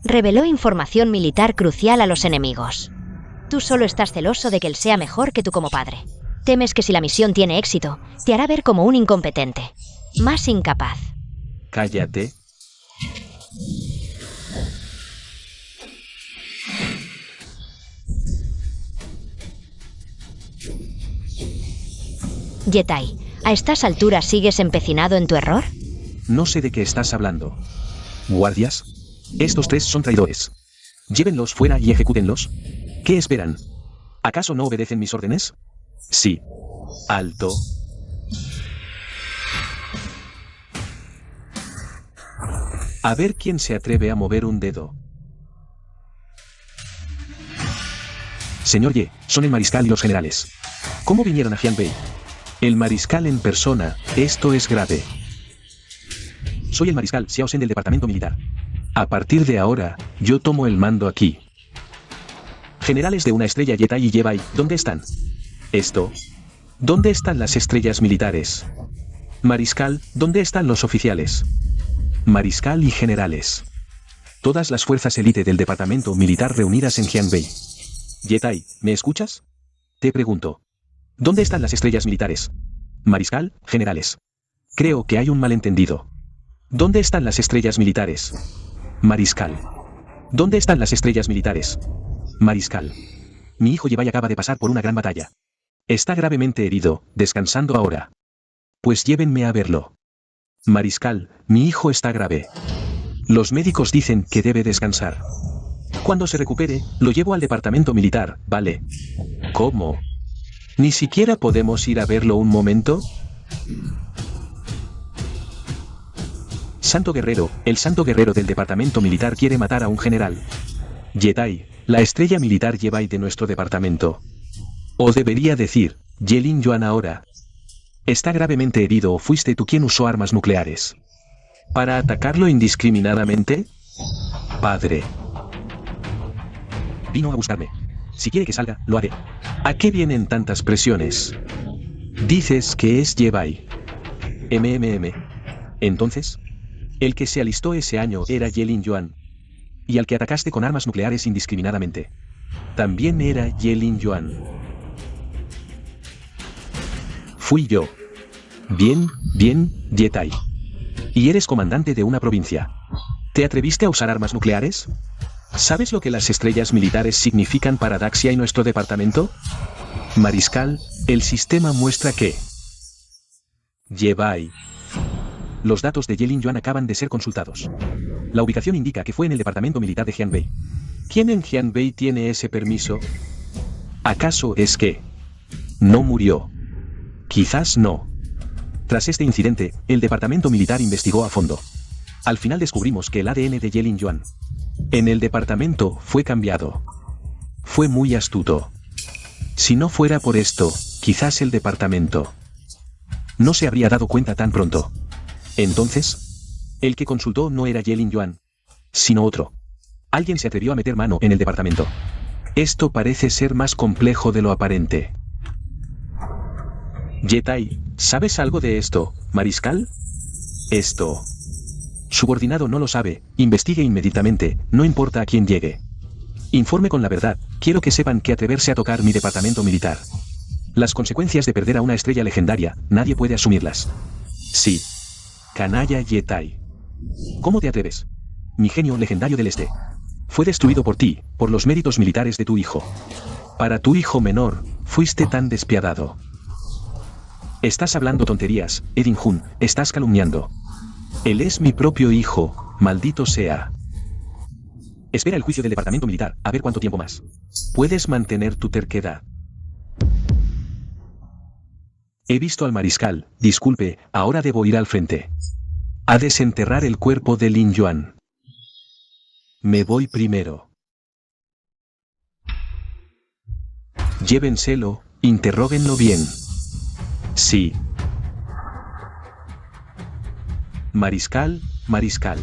reveló información militar crucial a los enemigos. Tú solo estás celoso de que él sea mejor que tú como padre. Temes que si la misión tiene éxito, te hará ver como un incompetente. Más incapaz. Cállate. Jedi, ¿a estas alturas sigues empecinado en tu error? No sé de qué estás hablando. ¿Guardias? Estos tres son traidores. Llévenlos fuera y ejecútenlos. ¿Qué esperan? ¿Acaso no obedecen mis órdenes? Sí. Alto. A ver quién se atreve a mover un dedo. Señor Ye, son el mariscal y los generales. ¿Cómo vinieron a Jianbei? El mariscal en persona, esto es grave. Soy el mariscal Xiao Shen del departamento militar. A partir de ahora, yo tomo el mando aquí. Generales de una estrella Yetai y Yebai, ¿dónde están? Esto. ¿Dónde están las estrellas militares? Mariscal, ¿dónde están los oficiales? Mariscal y generales. Todas las fuerzas élite del departamento militar reunidas en Jianbei. Yetai, ¿me escuchas? Te pregunto. ¿Dónde están las estrellas militares? Mariscal, generales. Creo que hay un malentendido. ¿Dónde están las estrellas militares? Mariscal. ¿Dónde están las estrellas militares? Mariscal. Mi hijo Yebai acaba de pasar por una gran batalla. Está gravemente herido, descansando ahora. Pues llévenme a verlo. Mariscal, mi hijo está grave. Los médicos dicen que debe descansar. Cuando se recupere, lo llevo al departamento militar, ¿vale? ¿Cómo? ¿Ni siquiera podemos ir a verlo un momento? Santo Guerrero, el Santo Guerrero del departamento militar quiere matar a un general. Yetai, la estrella militar Yebai de nuestro departamento. O debería decir, Ye Yuan ahora. Está gravemente herido o fuiste tú quien usó armas nucleares. ¿Para atacarlo indiscriminadamente? Padre. Vino a buscarme. Si quiere que salga, lo haré. ¿A qué vienen tantas presiones? Dices que es Yebai. Entonces, el que se alistó ese año era Ye Yuan. Y al que atacaste con armas nucleares indiscriminadamente. También era Ye Yuan. Fui yo. Bien, Yetai. Y eres comandante de una provincia. ¿Te atreviste a usar armas nucleares? ¿Sabes lo que las estrellas militares significan para Daxia y nuestro departamento? Mariscal, el sistema muestra que... Yebai. Los datos de Ye Yuan acaban de ser consultados. La ubicación indica que fue en el departamento militar de Jianbei. ¿Quién en Jianbei tiene ese permiso? ¿Acaso es que... no murió? Quizás no. Tras este incidente, el departamento militar investigó a fondo. Al final descubrimos que el ADN de Ye Yuan en el departamento fue cambiado. Fue muy astuto. Si no fuera por esto, quizás el departamento no se habría dado cuenta tan pronto. Entonces, el que consultó no era Ye Yuan, sino otro. Alguien se atrevió a meter mano en el departamento. Esto parece ser más complejo de lo aparente. Yetai, ¿sabes algo de esto, mariscal? Esto. Subordinado no lo sabe, investigue inmediatamente, no importa a quién llegue. Informe con la verdad, quiero que sepan que atreverse a tocar mi departamento militar. Las consecuencias de perder a una estrella legendaria, nadie puede asumirlas. Sí. Canalla Yetai. ¿Cómo te atreves? Mi genio legendario del este. Fue destruido por ti, por los méritos militares de tu hijo. Para tu hijo menor, fuiste tan despiadado. Estás hablando tonterías, Edin Jun, estás calumniando. Él es mi propio hijo, maldito sea. Espera el juicio del departamento militar, a ver cuánto tiempo más. Puedes mantener tu terquedad. He visto al mariscal, disculpe, ahora debo ir al frente. A desenterrar el cuerpo de Lin Yuan. Me voy primero. Llévenselo, interróguenlo bien. Sí. Mariscal, mariscal.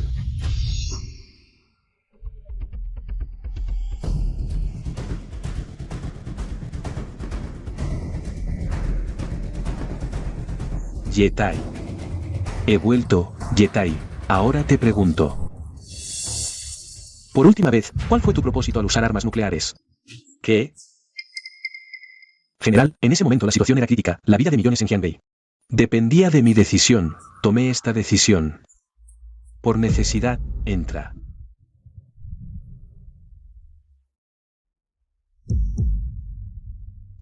Yetai. He vuelto, Yetai. Ahora te pregunto. Por última vez, ¿cuál fue tu propósito al usar armas nucleares? ¿Qué? General, en ese momento la situación era crítica, la vida de millones en Jianbei. Dependía de mi decisión, tomé esta decisión. Por necesidad, entra.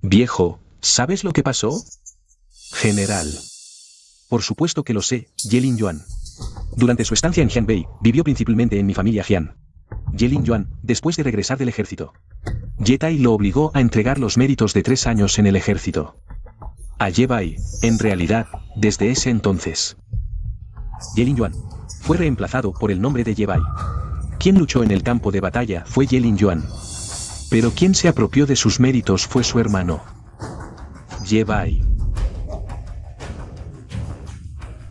Viejo, ¿sabes lo que pasó? General. Por supuesto que lo sé, Ye Yuan. Durante su estancia en Jianbei, vivió principalmente en mi familia Jian. Ye Lingyuan, después de regresar del ejército. Ye Tai lo obligó a entregar los méritos de 3 años en el ejército. A Ye Bai, en realidad, desde ese entonces. Ye Lingyuan fue reemplazado por el nombre de Ye Bai. Quien luchó en el campo de batalla fue Ye Lingyuan. Pero quien se apropió de sus méritos fue su hermano, Ye Bai.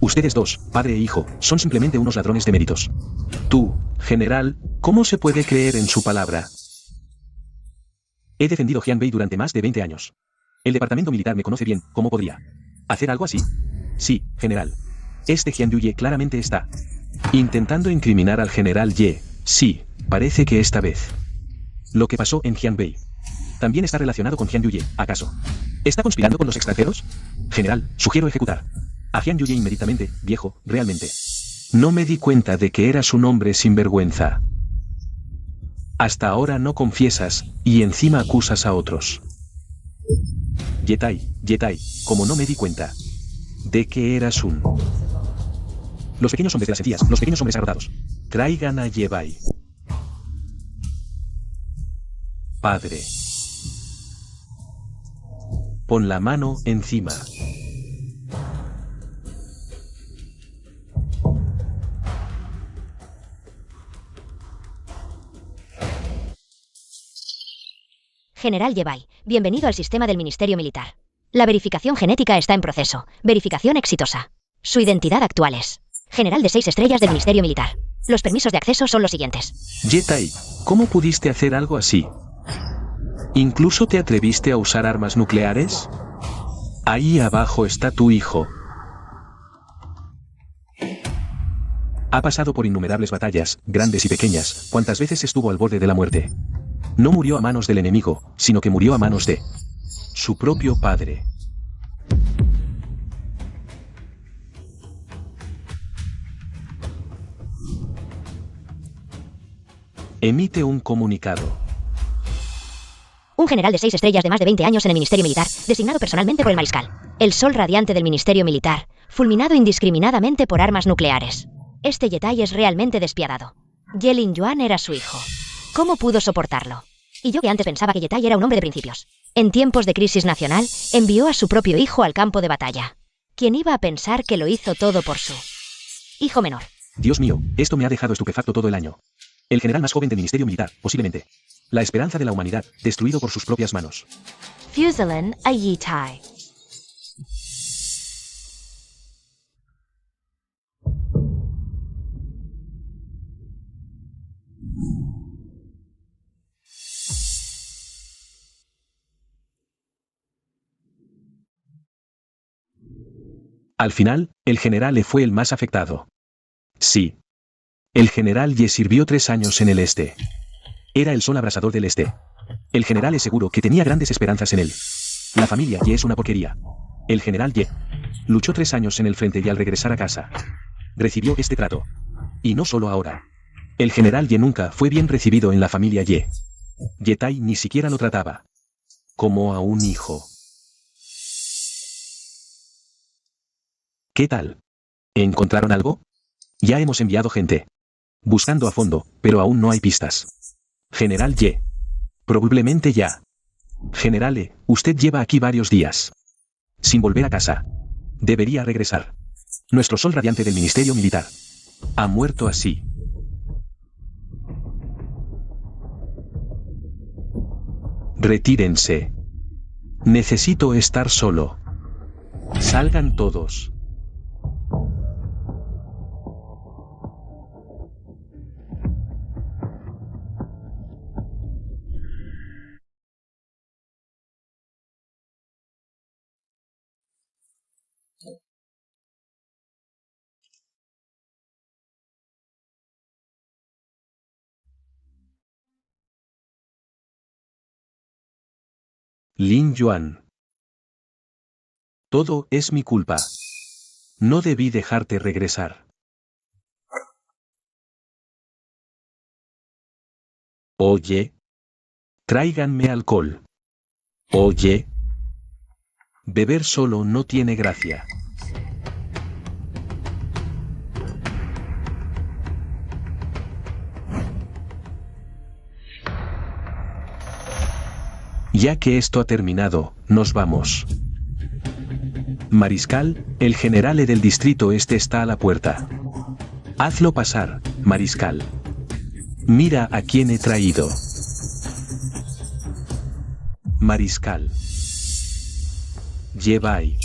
Ustedes dos, padre e hijo, son simplemente unos ladrones de méritos. Tú, general, ¿cómo se puede creer en su palabra? He defendido Jianbei durante más de 20 años. El departamento militar me conoce bien, ¿cómo podría hacer algo así? Sí, general. Este Jian Yuye claramente está intentando incriminar al general Ye. Sí, parece que esta vez. Lo que pasó en Jianbei también está relacionado con Jian Yuye, ¿acaso? ¿Está conspirando con los extranjeros? General, sugiero ejecutar a Jian Yuye inmediatamente, viejo, realmente. No me di cuenta de que eras un hombre sin vergüenza. Hasta ahora no confiesas, y encima acusas a otros. Ye Tai, como no me di cuenta de que eras un... Los pequeños hombres de las encías, los pequeños hombres arrotados. Traigan a Ye Bai. Padre. Pon la mano encima. General Ye Bai, bienvenido al sistema del Ministerio Militar. La verificación genética está en proceso. Verificación exitosa. Su identidad actual es General de 6 estrellas del Ministerio Militar. Los permisos de acceso son los siguientes. Ye Tai, ¿cómo pudiste hacer algo así? ¿Incluso te atreviste a usar armas nucleares? Ahí abajo está tu hijo. Ha pasado por innumerables batallas, grandes y pequeñas, cuantas veces estuvo al borde de la muerte. No murió a manos del enemigo, sino que murió a manos de su propio padre. Emite un comunicado. Un general de 6 estrellas de más de 20 años en el Ministerio Militar, designado personalmente por el mariscal. El sol radiante del Ministerio Militar, fulminado indiscriminadamente por armas nucleares. Este Ye Tai es realmente despiadado. Ye Lingyuan era su hijo. ¿Cómo pudo soportarlo? Y yo que antes pensaba que Ye Tai era un hombre de principios. En tiempos de crisis nacional, envió a su propio hijo al campo de batalla. ¿Quién iba a pensar que lo hizo todo por su hijo menor? Dios mío, esto me ha dejado estupefacto todo el año. El general más joven del Ministerio Militar, posiblemente. La esperanza de la humanidad, destruido por sus propias manos. Fusilin a Ye Tai. Al final, el general Ye fue el más afectado. Sí. El general Ye sirvió 3 años en el este. Era el sol abrasador del este. El general es seguro que tenía grandes esperanzas en él. La familia Ye es una porquería. El general Ye luchó 3 años en el frente y al regresar a casa, recibió este trato. Y no solo ahora. El general Ye nunca fue bien recibido en la familia Ye. Ye Tai ni siquiera lo trataba como a un hijo. ¿Qué tal? ¿Encontraron algo? Ya hemos enviado gente buscando a fondo, pero aún no hay pistas. General Ye. Probablemente ya. General Ye, usted lleva aquí varios días sin volver a casa. Debería regresar. Nuestro sol radiante del Ministerio Militar ha muerto así. Retírense. Necesito estar solo. Salgan todos. Lingyuan. Todo es mi culpa. No debí dejarte regresar. Oye. Tráiganme alcohol. Oye. Beber solo no tiene gracia. Ya que esto ha terminado, nos vamos. Mariscal, el general del distrito este está a la puerta. Hazlo pasar, mariscal. Mira a quién he traído. Mariscal. Yebai.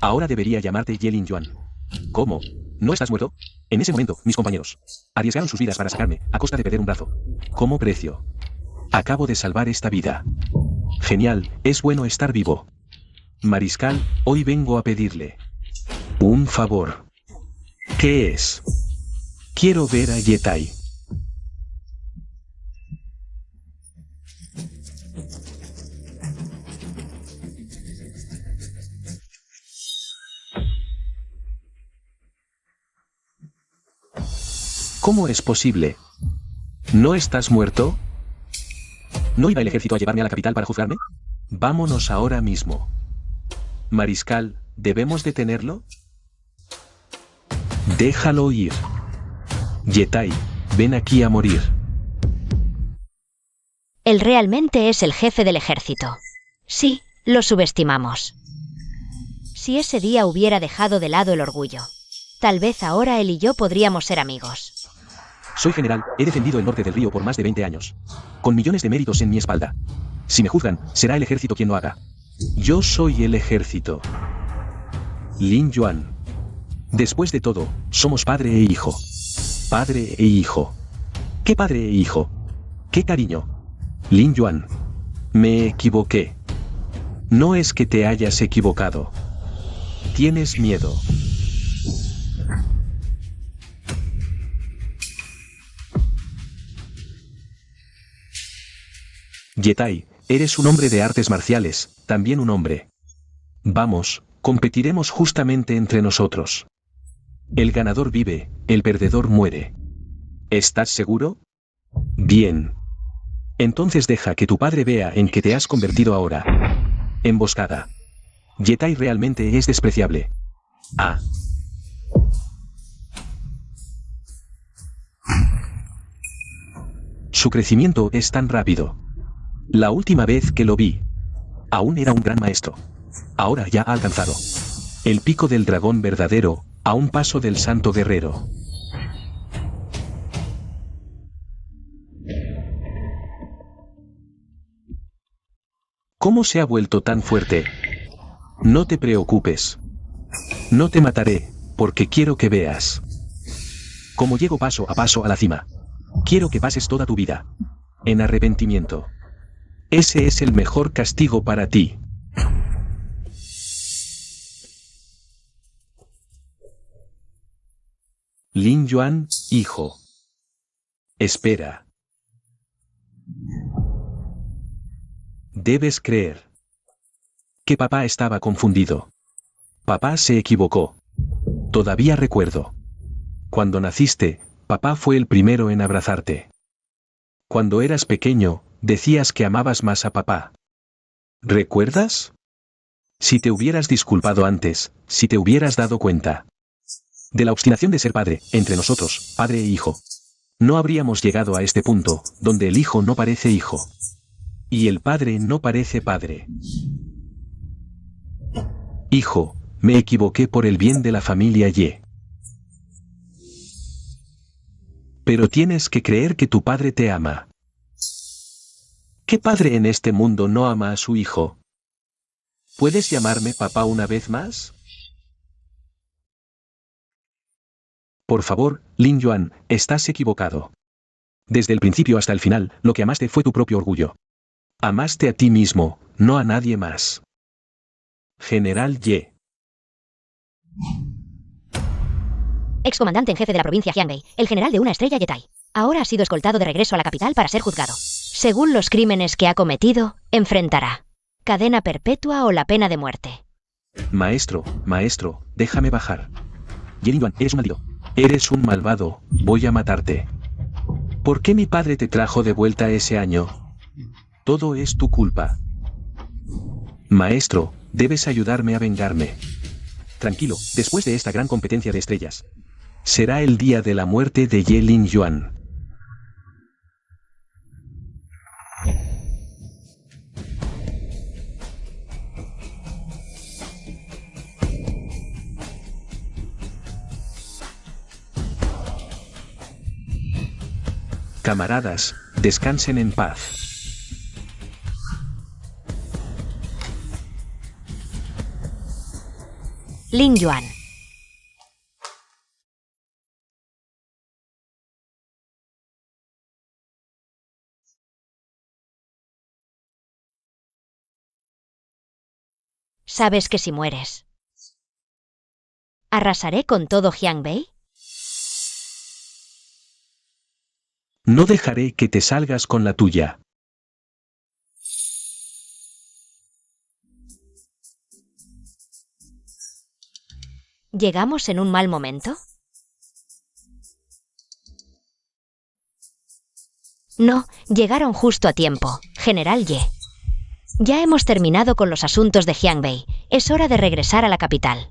Ahora debería llamarte Ye Linjuan. ¿Cómo? ¿No estás muerto? En ese momento, mis compañeros arriesgaron sus vidas para sacarme, a costa de perder un brazo. ¿Cómo precio? Acabo de salvar esta vida. Genial, es bueno estar vivo. Mariscal, hoy vengo a pedirle un favor. ¿Qué es? Quiero ver a Yetai. ¿Cómo es posible? ¿No estás muerto? ¿No iba el ejército a llevarme a la capital para juzgarme? Vámonos ahora mismo. Mariscal, ¿debemos detenerlo? Déjalo ir. Yetai, ven aquí a morir. Él realmente es el jefe del ejército. Sí, lo subestimamos. Si ese día hubiera dejado de lado el orgullo, tal vez ahora él y yo podríamos ser amigos. Soy general, he defendido el norte del río por más de 20 años. Con millones de méritos en mi espalda. Si me juzgan, será el ejército quien lo haga. Yo soy el ejército. Linjuan. Después de todo, somos padre e hijo. Padre e hijo. ¿Qué padre e hijo? ¿Qué cariño? Linjuan. Me equivoqué. No es que te hayas equivocado. Tienes miedo. Yetai, eres un hombre de artes marciales, también un hombre. Vamos, competiremos justamente entre nosotros. El ganador vive, el perdedor muere. ¿Estás seguro? Bien. Entonces deja que tu padre vea en qué te has convertido ahora. Emboscada. Yetai realmente es despreciable. Ah. Su crecimiento es tan rápido. La última vez que lo vi, aún era un gran maestro. Ahora ya ha alcanzado el pico del dragón verdadero, a un paso del santo guerrero. ¿Cómo se ha vuelto tan fuerte? No te preocupes. No te mataré, porque quiero que veas cómo llego paso a la cima. Quiero que pases toda tu vida en arrepentimiento. Ese es el mejor castigo para ti. Linjuan, hijo. Espera. Debes creer que papá estaba confundido. Papá se equivocó. Todavía recuerdo. Cuando naciste, papá fue el primero en abrazarte. Cuando eras pequeño, decías que amabas más a papá. ¿Recuerdas? Si te hubieras disculpado antes, si te hubieras dado cuenta de la obstinación de ser padre, entre nosotros, padre e hijo, no habríamos llegado a este punto, donde el hijo no parece hijo. Y el padre no parece padre. Hijo, me equivoqué por el bien de la familia Ye. Pero tienes que creer que tu padre te ama. ¿Qué padre en este mundo no ama a su hijo? ¿Puedes llamarme papá una vez más? Por favor, Linjuan, estás equivocado. Desde el principio hasta el final, lo que amaste fue tu propio orgullo. Amaste a ti mismo, no a nadie más. General Ye. Excomandante en jefe de la provincia Jiangbei, el general de una estrella Yetai. Ahora ha sido escoltado de regreso a la capital para ser juzgado. Según los crímenes que ha cometido, enfrentará cadena perpetua o la pena de muerte. Maestro, déjame bajar. Ye Linjuan, eres un maldito. Eres un malvado, voy a matarte. ¿Por qué mi padre te trajo de vuelta ese año? Todo es tu culpa. Maestro, debes ayudarme a vengarme. Tranquilo, después de esta gran competencia de estrellas, será el día de la muerte de Ye Linjuan. Camaradas, descansen en paz. Lin Yuan. Sabes que si mueres, ¿arrasaré con todo Jiangbei? No dejaré que te salgas con la tuya. ¿Llegamos en un mal momento? No, llegaron justo a tiempo, General Ye. Ya hemos terminado con los asuntos de Jiangbei. Es hora de regresar a la capital.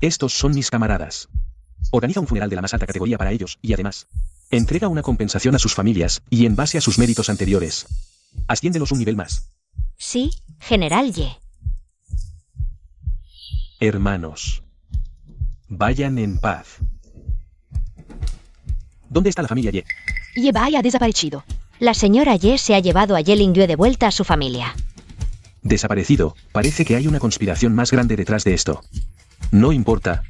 Estos son mis camaradas. Organiza un funeral de la más alta categoría para ellos y además, entrega una compensación a sus familias y en base a sus méritos anteriores, asciéndelos un nivel más. Sí, General Ye. Hermanos, vayan en paz. ¿Dónde está la familia Ye? Ye Bai ha desaparecido. La señora Ye se ha llevado a Ye Lingyue de vuelta a su familia. Desaparecido, parece que hay una conspiración más grande detrás de esto. No importa.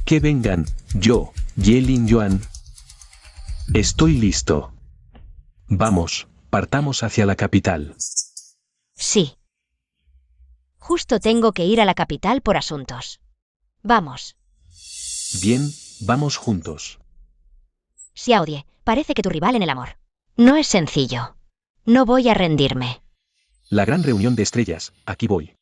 Que vengan, yo, Ye Lingyuan. Estoy listo. Vamos, partamos hacia la capital. Sí. Justo tengo que ir a la capital por asuntos. Vamos. Bien, vamos juntos. Xiaodie, parece que tu rival en el amor. No es sencillo. No voy a rendirme. La gran reunión de estrellas, aquí voy.